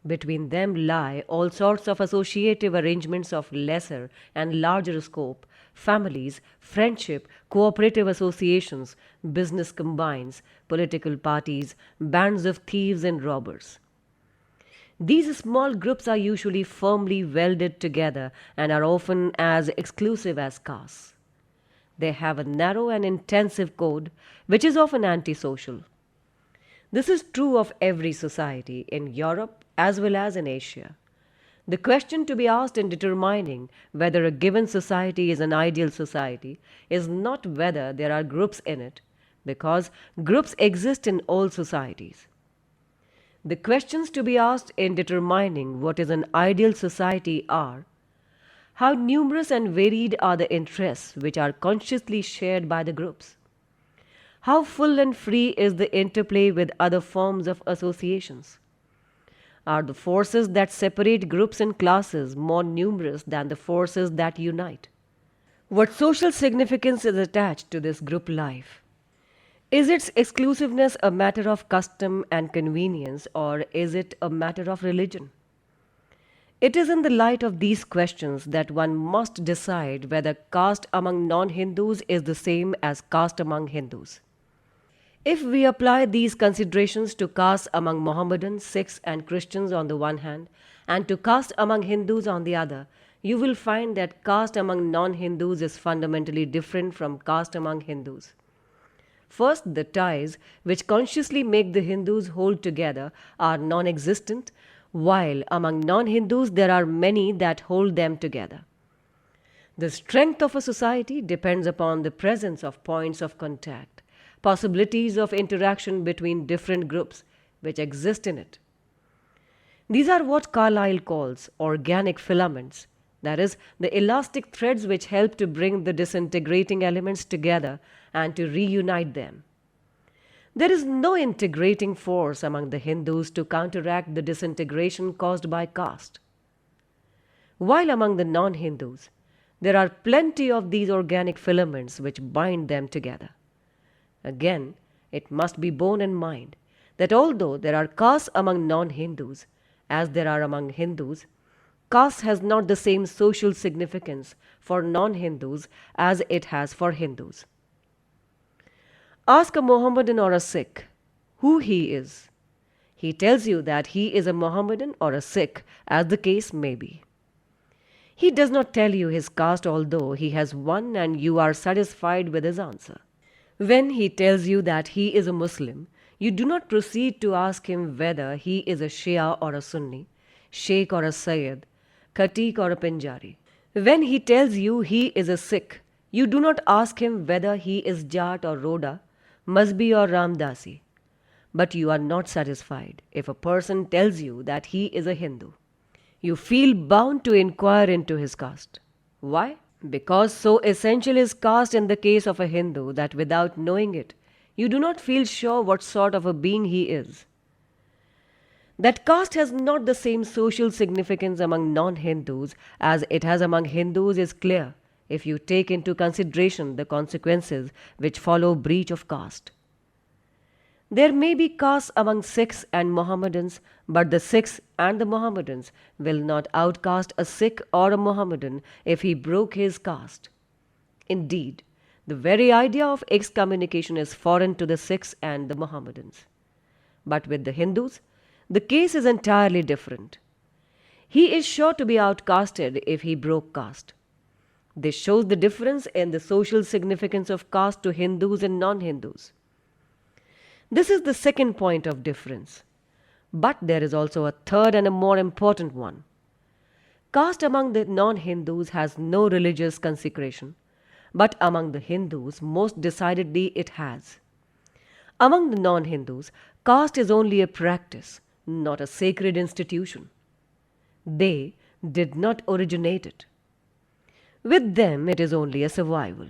Between them lie all sorts of associative arrangements of lesser and larger scope, families, friendship, cooperative associations, business combines, political parties, bands of thieves and robbers. These small groups are usually firmly welded together and are often as exclusive as castes. They have a narrow and intensive code, which is often antisocial. This is true of every society in Europe as well as in Asia. The question to be asked in determining whether a given society is an ideal society is not whether there are groups in it, because groups exist in all societies. The questions to be asked in determining what is an ideal society are: how numerous and varied are the interests which are consciously shared by the groups? How full and free is the interplay with other forms of associations? Are the forces that separate groups and classes more numerous than the forces that unite? What social significance is attached to this group life? Is its exclusiveness a matter of custom and convenience, or is it a matter of religion? It is in the light of these questions that one must decide whether caste among non Hindus is the same as caste among Hindus. If we apply these considerations to caste among Mohammedans, Sikhs, and Christians on the one hand, and to caste among Hindus on the other, you will find that caste among non Hindus is fundamentally different from caste among Hindus. First, the ties which consciously make the Hindus hold together are non existent, while among non Hindus there are many that hold them together. The strength of a society depends upon the presence of points of contact, possibilities of interaction between different groups which exist in it. These are what Carlyle calls organic filaments, that is, the elastic threads which help to bring the disintegrating elements together and to reunite them. There is no integrating force among the Hindus to counteract the disintegration caused by caste. While among the non Hindus, there are plenty of these organic filaments which bind them together. Again, it must be borne in mind that although there are castes among non Hindus, as there are among Hindus, caste has not the same social significance for non Hindus as it has for Hindus. Ask a Mohammedan or a Sikh who he is. He tells you that he is a Mohammedan or a Sikh, as the case may be. He does not tell you his caste, although he has one and you are satisfied with his answer. When he tells you that he is a Muslim, you do not proceed to ask him whether he is a Shia or a Sunni, Sheikh or a Sayyid, Khatik or a Pinjari. When he tells you he is a Sikh, you do not ask him whether he is Jat or Roda, Mazbi or Ramdasi. But you are not satisfied if a person tells you that he is a Hindu. You feel bound to inquire into his caste. Why? Because so essential is caste in the case of a Hindu that without knowing it, you do not feel sure what sort of a being he is. That caste has not the same social significance among non-Hindus as it has among Hindus is clear if you take into consideration the consequences which follow breach of caste. There may be castes among Sikhs and Mohammedans, but the Sikhs and the Mohammedans will not outcast a Sikh or a Mohammedan if he broke his caste. Indeed, the very idea of excommunication is foreign to the Sikhs and the Mohammedans. But with the Hindus, the case is entirely different. He is sure to be outcasted if he broke caste. This shows the difference in the social significance of caste to Hindus and non-Hindus. This is the second point of difference. But there is also a third and a more important one. Caste among the non-Hindus has no religious consecration, but among the Hindus, most decidedly it has. Among the non-Hindus, caste is only a practice, not a sacred institution. They did not originate it. With them, it is only a survival.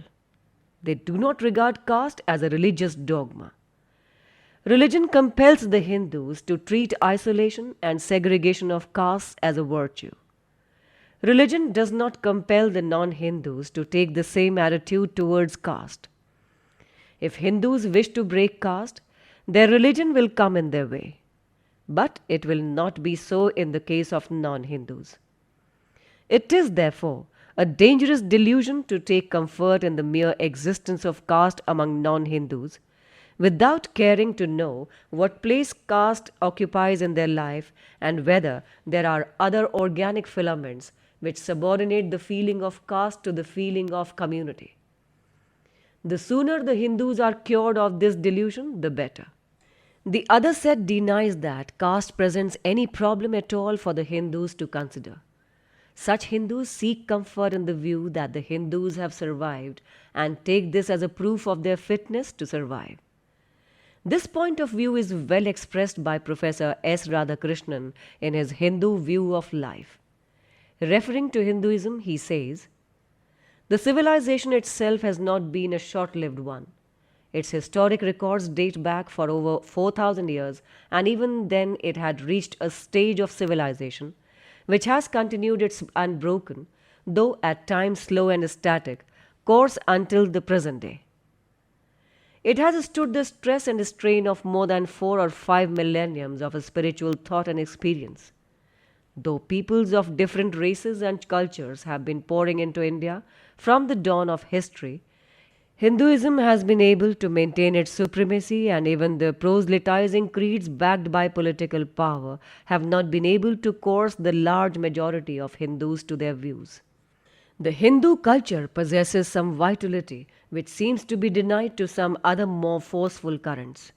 They do not regard caste as a religious dogma. Religion compels the Hindus to treat isolation and segregation of castes as a virtue. Religion does not compel the non-Hindus to take the same attitude towards caste. If Hindus wish to break caste, their religion will come in their way. But it will not be so in the case of non-Hindus. It is, therefore, a dangerous delusion to take comfort in the mere existence of caste among non-Hindus, without caring to know what place caste occupies in their life and whether there are other organic filaments which subordinate the feeling of caste to the feeling of community. The sooner the Hindus are cured of this delusion, the better. The other set denies that caste presents any problem at all for the Hindus to consider. Such Hindus seek comfort in the view that the Hindus have survived and take this as a proof of their fitness to survive. This point of view is well expressed by Professor S. Radhakrishnan in his Hindu view of life. Referring to Hinduism, he says, "The civilization itself has not been a short-lived one. Its historic records date back for over 4,000 years, and even then it had reached a stage of civilization which has continued its unbroken, though at times slow and static, course until the present day. It has stood the stress and strain of more than 4 or 5 millenniums of spiritual thought and experience. Though peoples of different races and cultures have been pouring into India from the dawn of history, Hinduism has been able to maintain its supremacy, and even the proselytizing creeds backed by political power have not been able to coerce the large majority of Hindus to their views. The Hindu culture possesses some vitality which seems to be denied to some other more forceful currents.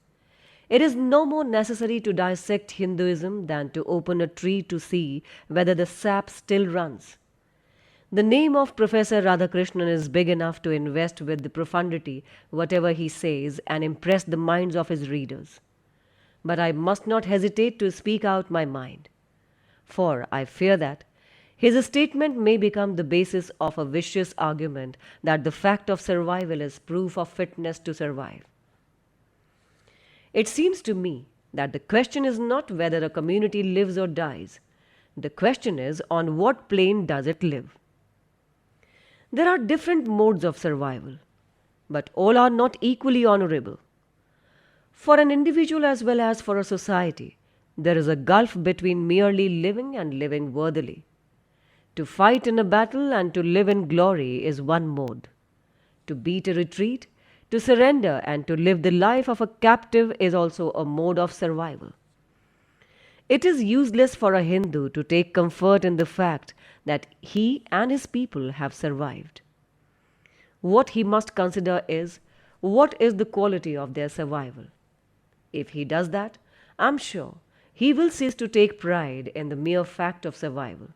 It is no more necessary to dissect Hinduism than to open a tree to see whether the sap still runs. The name of Professor Radhakrishnan is big enough to invest with the profundity whatever he says and impress the minds of his readers. But I must not hesitate to speak out my mind, for I fear that his statement may become the basis of a vicious argument that the fact of survival is proof of fitness to survive. It seems to me that the question is not whether a community lives or dies. The question is on what plane does it live? There are different modes of survival, but all are not equally honorable. For an individual as well as for a society, there is a gulf between merely living and living worthily. To fight in a battle and to live in glory is one mode. To beat a retreat, to surrender and to live the life of a captive is also a mode of survival. It is useless for a Hindu to take comfort in the fact that he and his people have survived. What he must consider is what is the quality of their survival. If he does that, I am sure he will cease to take pride in the mere fact of survival.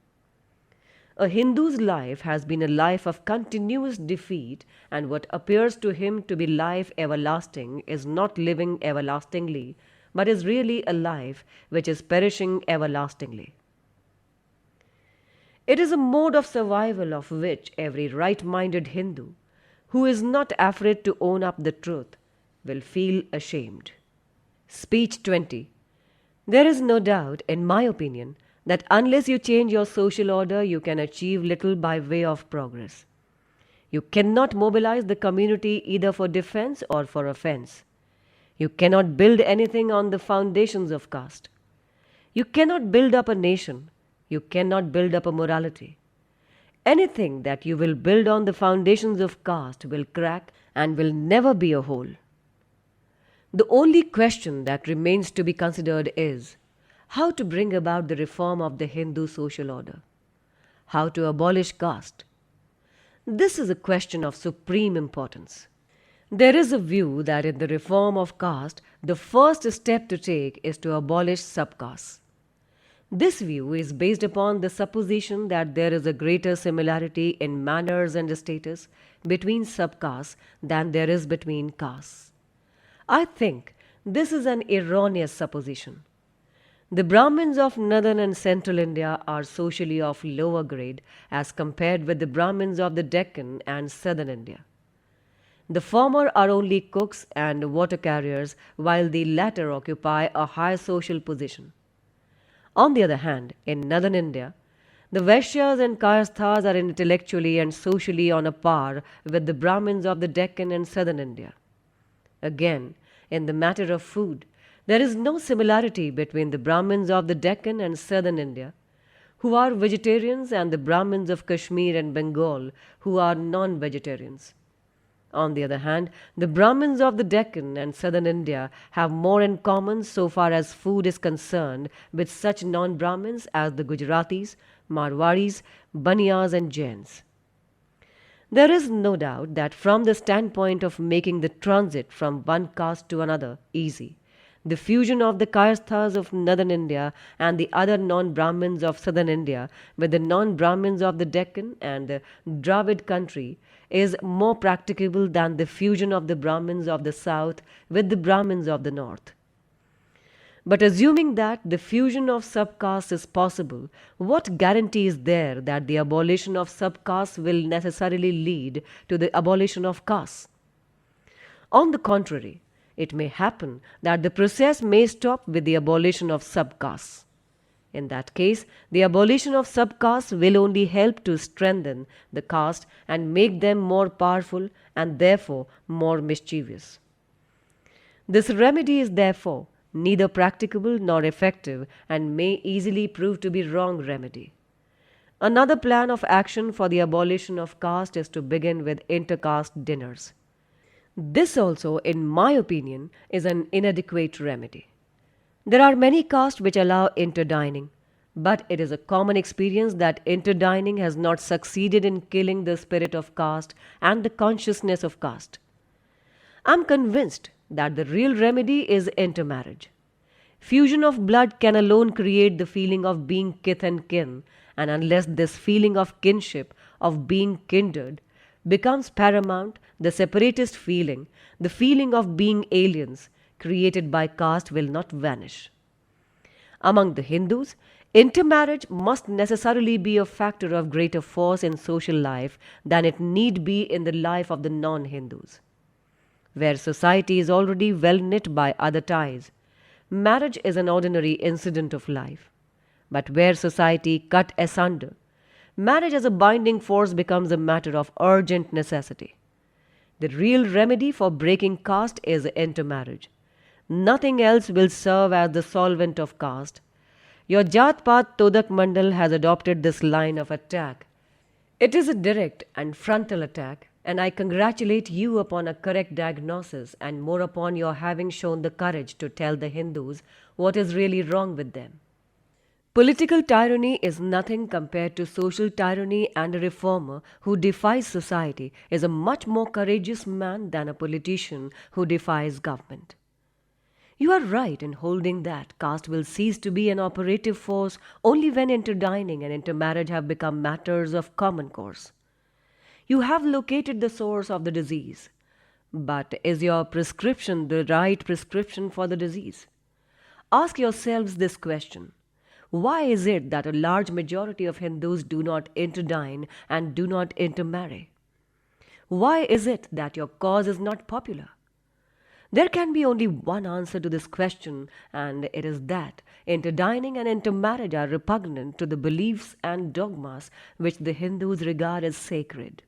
A Hindu's life has been a life of continuous defeat, and what appears to him to be life everlasting is not living everlastingly, but is really a life which is perishing everlastingly. It is a mode of survival of which every right-minded Hindu, who is not afraid to own up the truth, will feel ashamed. Speech 20. There is no doubt, in my opinion, that unless you change your social order, you can achieve little by way of progress. You cannot mobilize the community either for defense or for offense. You cannot build anything on the foundations of caste. You cannot build up a nation. You cannot build up a morality. Anything that you will build on the foundations of caste will crack and will never be a whole. The only question that remains to be considered is how to bring about the reform of the Hindu social order, how to abolish caste. This is a question of supreme importance. There is a view that in the reform of caste, the first step to take is to abolish subcastes. This view is based upon the supposition that there is a greater similarity in manners and status between subcastes than there is between castes. I think this is an erroneous supposition. The Brahmins of northern and central India are socially of lower grade as compared with the Brahmins of the Deccan and southern India. The former are only cooks and water carriers, while the latter occupy a high social position. On the other hand, in northern India, the Vaishyas and Kayasthas are intellectually and socially on a par with the Brahmins of the Deccan and southern India. Again, in the matter of food, there is no similarity between the Brahmins of the Deccan and southern India, who are vegetarians, and the Brahmins of Kashmir and Bengal, who are non-vegetarians. On the other hand, the Brahmins of the Deccan and southern India have more in common so far as food is concerned with such non-Brahmins as the Gujaratis, Marwaris, Baniyas and Jains. There is no doubt that from the standpoint of making the transit from one caste to another easy, the fusion of the Kayasthas of northern India and the other non-Brahmins of southern India with the non-Brahmins of the Deccan and the Dravid country is more practicable than the fusion of the Brahmins of the south with the Brahmins of the north. But assuming that the fusion of subcastes is possible, what guarantee is there that the abolition of subcastes will necessarily lead to the abolition of castes? On the contrary, it may happen that the process may stop with the abolition of subcastes. In that case, the abolition of subcaste will only help to strengthen the caste and make them more powerful and therefore more mischievous. This remedy is therefore neither practicable nor effective and may easily prove to be wrong remedy. Another plan of action for the abolition of caste is to begin with intercaste dinners. This also, in my opinion, is an inadequate remedy. There are many castes which allow interdining, but it is a common experience that interdining has not succeeded in killing the spirit of caste and the consciousness of caste. I am convinced that the real remedy is intermarriage. Fusion of blood can alone create the feeling of being kith and kin, and unless this feeling of kinship, of being kindred, becomes paramount, the separatist feeling, the feeling of being aliens, created by caste, will not vanish. Among the Hindus, intermarriage must necessarily be a factor of greater force in social life than it need be in the life of the non Hindus. Where society is already well knit by other ties, marriage is an ordinary incident of life. But where society cut asunder, marriage as a binding force becomes a matter of urgent necessity. The real remedy for breaking caste is intermarriage. Nothing else will serve as the solvent of caste. Your Jat-Pat Todak Mandal has adopted this line of attack. It is a direct and frontal attack, and I congratulate you upon a correct diagnosis and more upon your having shown the courage to tell the Hindus what is really wrong with them. Political tyranny is nothing compared to social tyranny, and a reformer who defies society is a much more courageous man than a politician who defies government. You are right in holding that caste will cease to be an operative force only when interdining and intermarriage have become matters of common course. You have located the source of the disease, but is your prescription the right prescription for the disease? Ask yourselves this question. Why is it that a large majority of Hindus do not interdine and do not intermarry? Why is it that your cause is not popular? There can be only one answer to this question, and it is that interdining and intermarriage are repugnant to the beliefs and dogmas which the Hindus regard as sacred.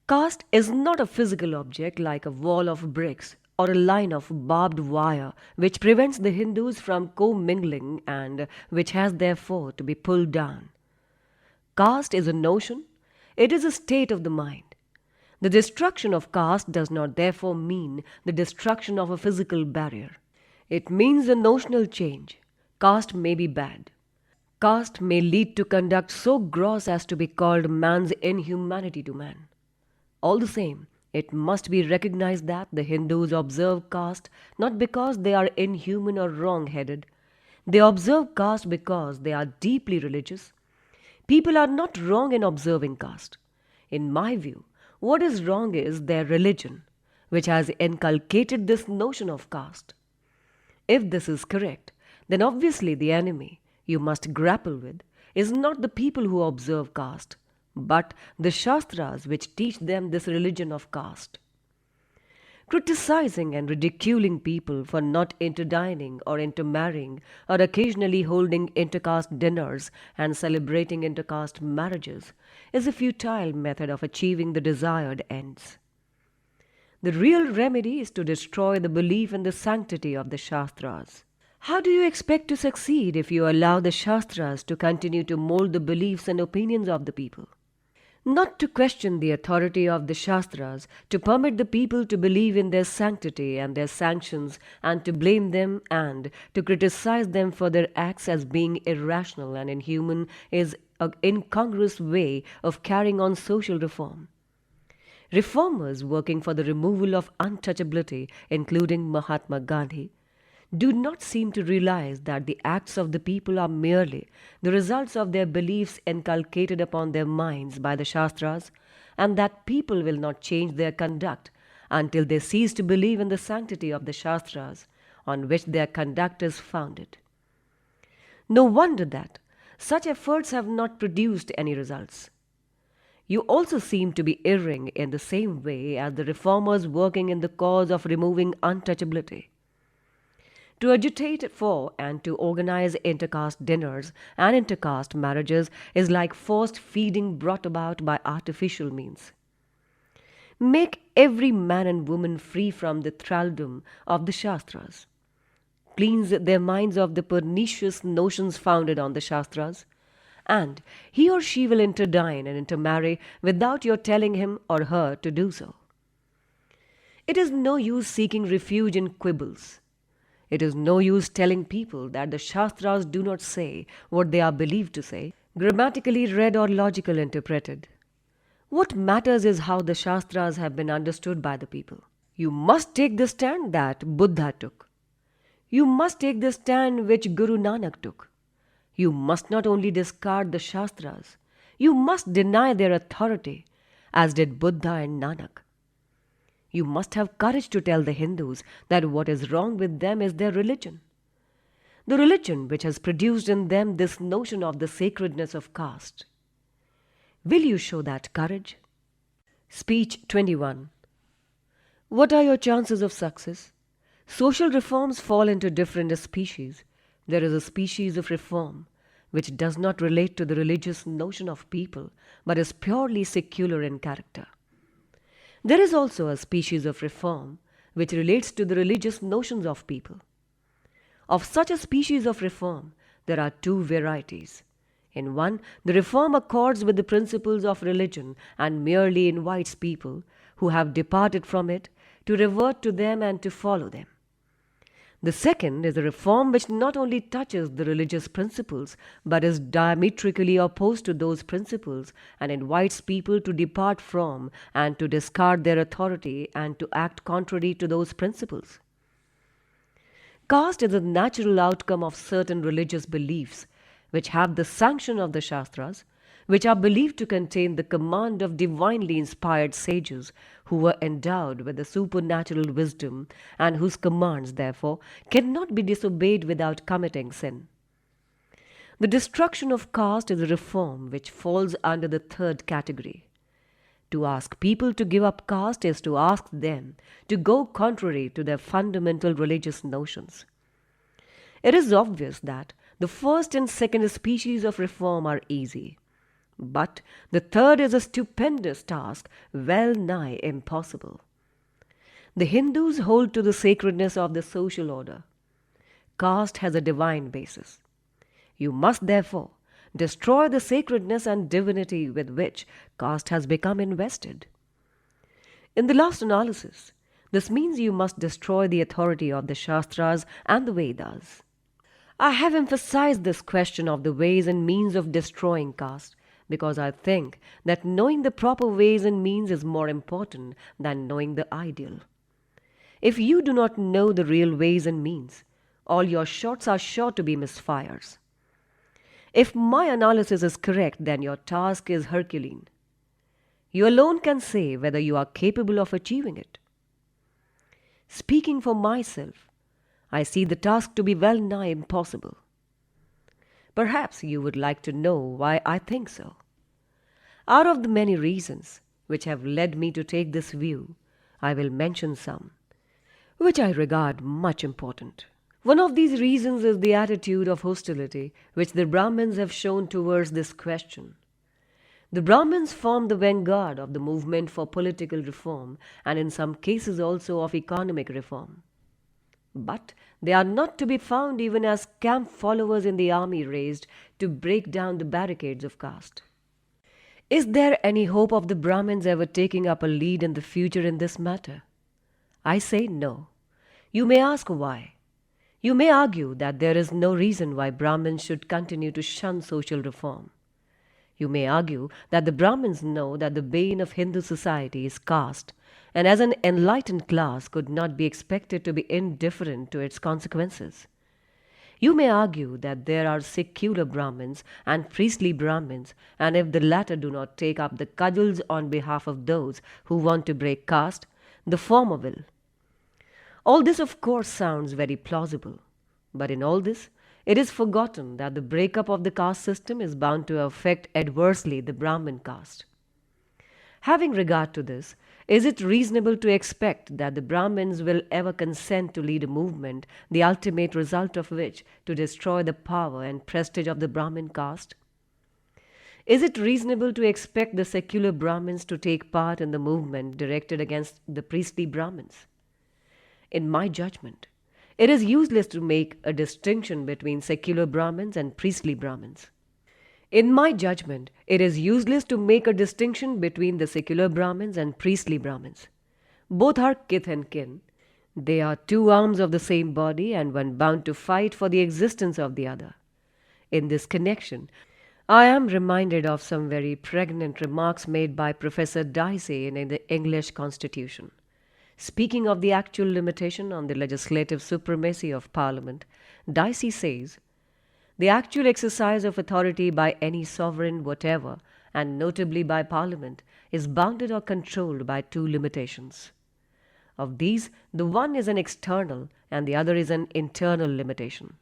Caste is not a physical object like a wall of bricks or a line of barbed wire which prevents the Hindus from commingling and which has therefore to be pulled down. Caste is a notion, it is a state of the mind. The destruction of caste does not therefore mean the destruction of a physical barrier. It means a notional change. Caste may be bad. Caste may lead to conduct so gross as to be called man's inhumanity to man. All the same, it must be recognized that the Hindus observe caste not because they are inhuman or wrong-headed. They observe caste because they are deeply religious. People are not wrong in observing caste. In my view, what is wrong is their religion, which has inculcated this notion of caste. If this is correct, then obviously the enemy you must grapple with is not the people who observe caste, but the Shastras which teach them this religion of caste. Criticizing and ridiculing people for not interdining or intermarrying or occasionally holding intercaste dinners and celebrating intercaste marriages is a futile method of achieving the desired ends. The real remedy is to destroy the belief in the sanctity of the Shastras. How do you expect to succeed if you allow the Shastras to continue to mold the beliefs and opinions of the people? Not to question the authority of the Shastras, to permit the people to believe in their sanctity and their sanctions, and to blame them and to criticize them for their acts as being irrational and inhuman is an incongruous way of carrying on social reform. Reformers working for the removal of untouchability, including Mahatma Gandhi, do not seem to realize that the acts of the people are merely the results of their beliefs inculcated upon their minds by the Shastras, and that people will not change their conduct until they cease to believe in the sanctity of the Shastras on which their conduct is founded. No wonder that such efforts have not produced any results. You also seem to be erring in the same way as the reformers working in the cause of removing untouchability. To agitate for and to organize intercaste dinners and intercaste marriages is like forced feeding brought about by artificial means. Make every man and woman free from the thraldom of the Shastras. Cleanse their minds of the pernicious notions founded on the Shastras, and he or she will interdine and intermarry without your telling him or her to do so. It is no use seeking refuge in quibbles. It is no use telling people that the Shastras do not say what they are believed to say, grammatically read or logically interpreted. What matters is how the Shastras have been understood by the people. You must take the stand that Buddha took. You must take the stand which Guru Nanak took. You must not only discard the Shastras, you must deny their authority, as did Buddha and Nanak. You must have courage to tell the Hindus that what is wrong with them is their religion. The religion which has produced in them this notion of the sacredness of caste. Will you show that courage? Speech 21. What are your chances of success? Social reforms fall into different species. There is a species of reform which does not relate to the religious notion of people, but is purely secular in character. There is also a species of reform which relates to the religious notions of people. Of such a species of reform, there are two varieties. In one, the reform accords with the principles of religion and merely invites people who have departed from it to revert to them and to follow them. The second is a reform which not only touches the religious principles but is diametrically opposed to those principles and invites people to depart from and to discard their authority and to act contrary to those principles. Caste is a natural outcome of certain religious beliefs which have the sanction of the Shastras, which are believed to contain the command of divinely inspired sages who were endowed with the supernatural wisdom and whose commands, therefore, cannot be disobeyed without committing sin. The destruction of caste is a reform which falls under the third category. To ask people to give up caste is to ask them to go contrary to their fundamental religious notions. It is obvious that the first and second species of reform are easy. But the third is a stupendous task, well nigh impossible. The Hindus hold to the sacredness of the social order. Caste has a divine basis. You must therefore destroy the sacredness and divinity with which caste has become invested. In the last analysis, this means you must destroy the authority of the Shastras and the Vedas. I have emphasized this question of the ways and means of destroying caste because I think that knowing the proper ways and means is more important than knowing the ideal. If you do not know the real ways and means, all your shots are sure to be misfires. If my analysis is correct, then your task is Herculean. You alone can say whether you are capable of achieving it. Speaking for myself, I see the task to be well nigh impossible. Perhaps you would like to know why I think so. Out of the many reasons which have led me to take this view, I will mention some, which I regard much important. One of these reasons is the attitude of hostility which the Brahmins have shown towards this question. The Brahmins form the vanguard of the movement for political reform and in some cases also of economic reform. But they are not to be found even as camp followers in the army raised to break down the barricades of caste. Is there any hope of the Brahmins ever taking up a lead in the future in this matter? I say no. You may ask why. You may argue that there is no reason why Brahmins should continue to shun social reform. You may argue that the Brahmins know that the bane of Hindu society is caste, and as an enlightened class could not be expected to be indifferent to its consequences. You may argue that there are secular Brahmins and priestly Brahmins, and if the latter do not take up the cudgels on behalf of those who want to break caste, the former will. All this of course sounds very plausible, but in all this, it is forgotten that the breakup of the caste system is bound to affect adversely the Brahmin caste. Having regard to this, Is it reasonable to expect that the Brahmins will ever consent to lead a movement, the ultimate result of which to destroy the power and prestige of the Brahmin caste? Is it reasonable to expect the secular Brahmins to take part in the movement directed against the priestly Brahmins? In my judgment, it is useless to make a distinction between secular Brahmins and priestly Brahmins. In my judgment, it is useless to make a distinction between the secular Brahmins and priestly Brahmins. Both are kith and kin. They are two arms of the same body and one bound to fight for the existence of the other. In this connection, I am reminded of some very pregnant remarks made by Professor Dicey in the English Constitution. Speaking of the actual limitation on the legislative supremacy of Parliament, Dicey says, "The actual exercise of authority by any sovereign whatever, and notably by Parliament, is bounded or controlled by two limitations. Of these, the one is an external and the other is an internal limitation.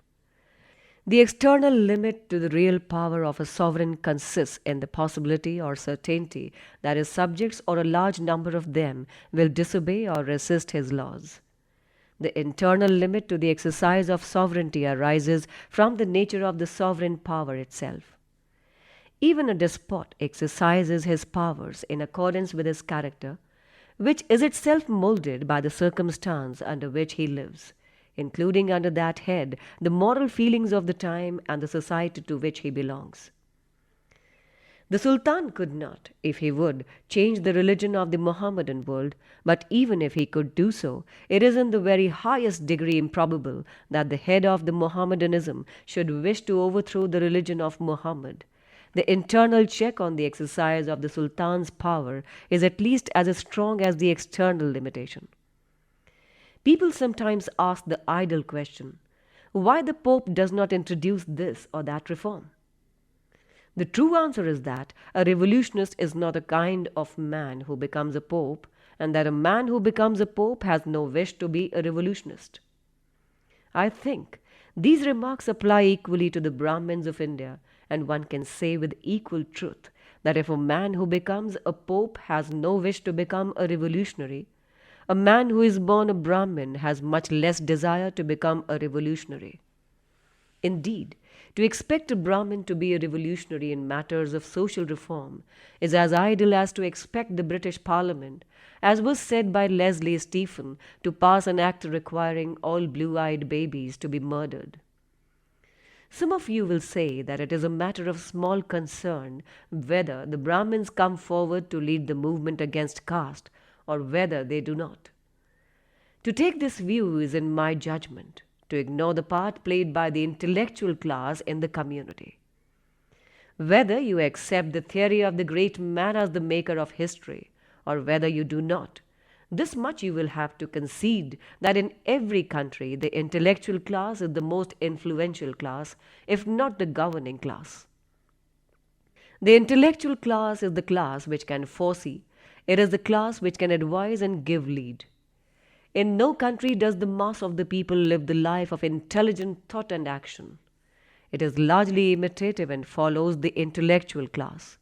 The external limit to the real power of a sovereign consists in the possibility or certainty that his subjects or a large number of them will disobey or resist his laws. The internal limit to the exercise of sovereignty arises from the nature of the sovereign power itself. Even a despot exercises his powers in accordance with his character, which is itself molded by the circumstance under which he lives, including under that head the moral feelings of the time and the society to which he belongs. The Sultan could not, if he would, change the religion of the Mohammedan world, but even if he could do so, it is in the very highest degree improbable that the head of the Mohammedanism should wish to overthrow the religion of Muhammad. The internal check on the exercise of the Sultan's power is at least as strong as the external limitation. People sometimes ask the idle question, why the Pope does not introduce this or that reform? The true answer is that a revolutionist is not a kind of man who becomes a pope, and that a man who becomes a pope has no wish to be a revolutionist. I think these remarks apply equally to the Brahmins of India, and one can say with equal truth that if a man who becomes a pope has no wish to become a revolutionary, a man who is born a Brahmin has much less desire to become a revolutionary. Indeed, to expect a Brahmin to be a revolutionary in matters of social reform is as idle as to expect the British Parliament, as was said by Leslie Stephen, to pass an act requiring all blue-eyed babies to be murdered. Some of you will say that it is a matter of small concern whether the Brahmins come forward to lead the movement against caste or whether they do not. To take this view is, in my judgment, to ignore the part played by the intellectual class in the community. Whether you accept the theory of the great man as the maker of history, or whether you do not, this much you will have to concede, that in every country the intellectual class is the most influential class, if not the governing class. The intellectual class is the class which can foresee. It is the class which can advise and give lead. In no country does the mass of the people live the life of intelligent thought and action. It is largely imitative and follows the intellectual class.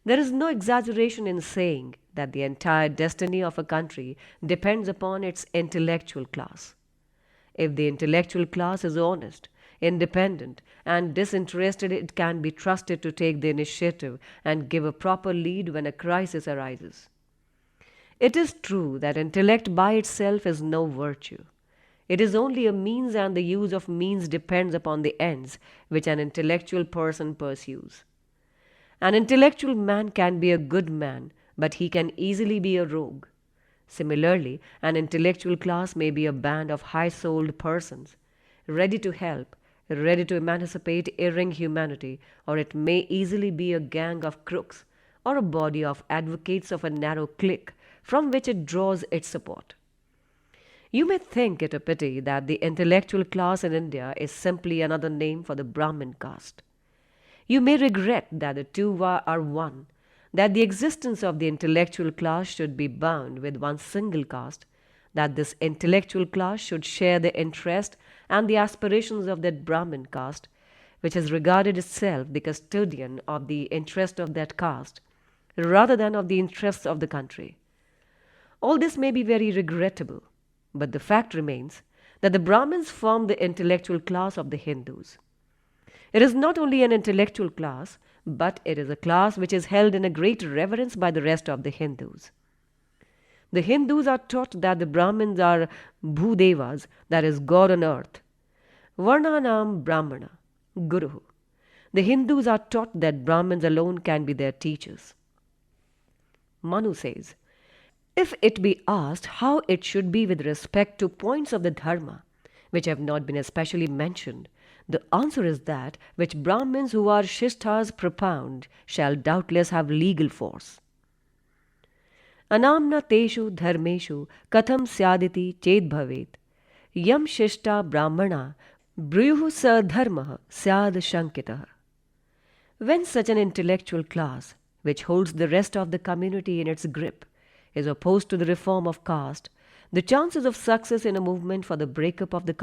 There is no exaggeration in saying that the entire destiny of a country depends upon its intellectual class. If the intellectual class is honest, independent, and disinterested, it can be trusted to take the initiative and give a proper lead when a crisis arises. It is true that intellect by itself is no virtue. It is only a means, and the use of means depends upon the ends which an intellectual person pursues. An intellectual man can be a good man, but he can easily be a rogue. Similarly, an intellectual class may be a band of high-souled persons, ready to help, ready to emancipate erring humanity, or it may easily be a gang of crooks, or a body of advocates of a narrow clique from which it draws its support. You may think it a pity that the intellectual class in India is simply another name for the Brahmin caste. You may regret that the two are one, that the existence of the intellectual class should be bound with one single caste, that this intellectual class should share the interest and the aspirations of that Brahmin caste, which has regarded itself the custodian of the interest of that caste, rather than of the interests of the country. All this may be very regrettable, but the fact remains that the Brahmins form the intellectual class of the Hindus. It is not only an intellectual class, but it is a class which is held in a great reverence by the rest of the Hindus. The Hindus are taught that the Brahmins are Bhudevas, that is, God on earth. Varnanam Brahmana, Guru. The Hindus are taught that Brahmins alone can be their teachers. Manu says, if it be asked how it should be with respect to points of the Dharma, which have not been especially mentioned, the answer is that which Brahmins who are Shishtas propound shall doubtless have legal force. Anamna teshu dharmeshu katham syaditi ched bhavet yam shishta brahmana bruyuhu sa dharmah syad shankitah. When such an intellectual class, which holds the rest of the community in its grip, is opposed to the reform of caste, the chances of success in a movement for the breakup of the caste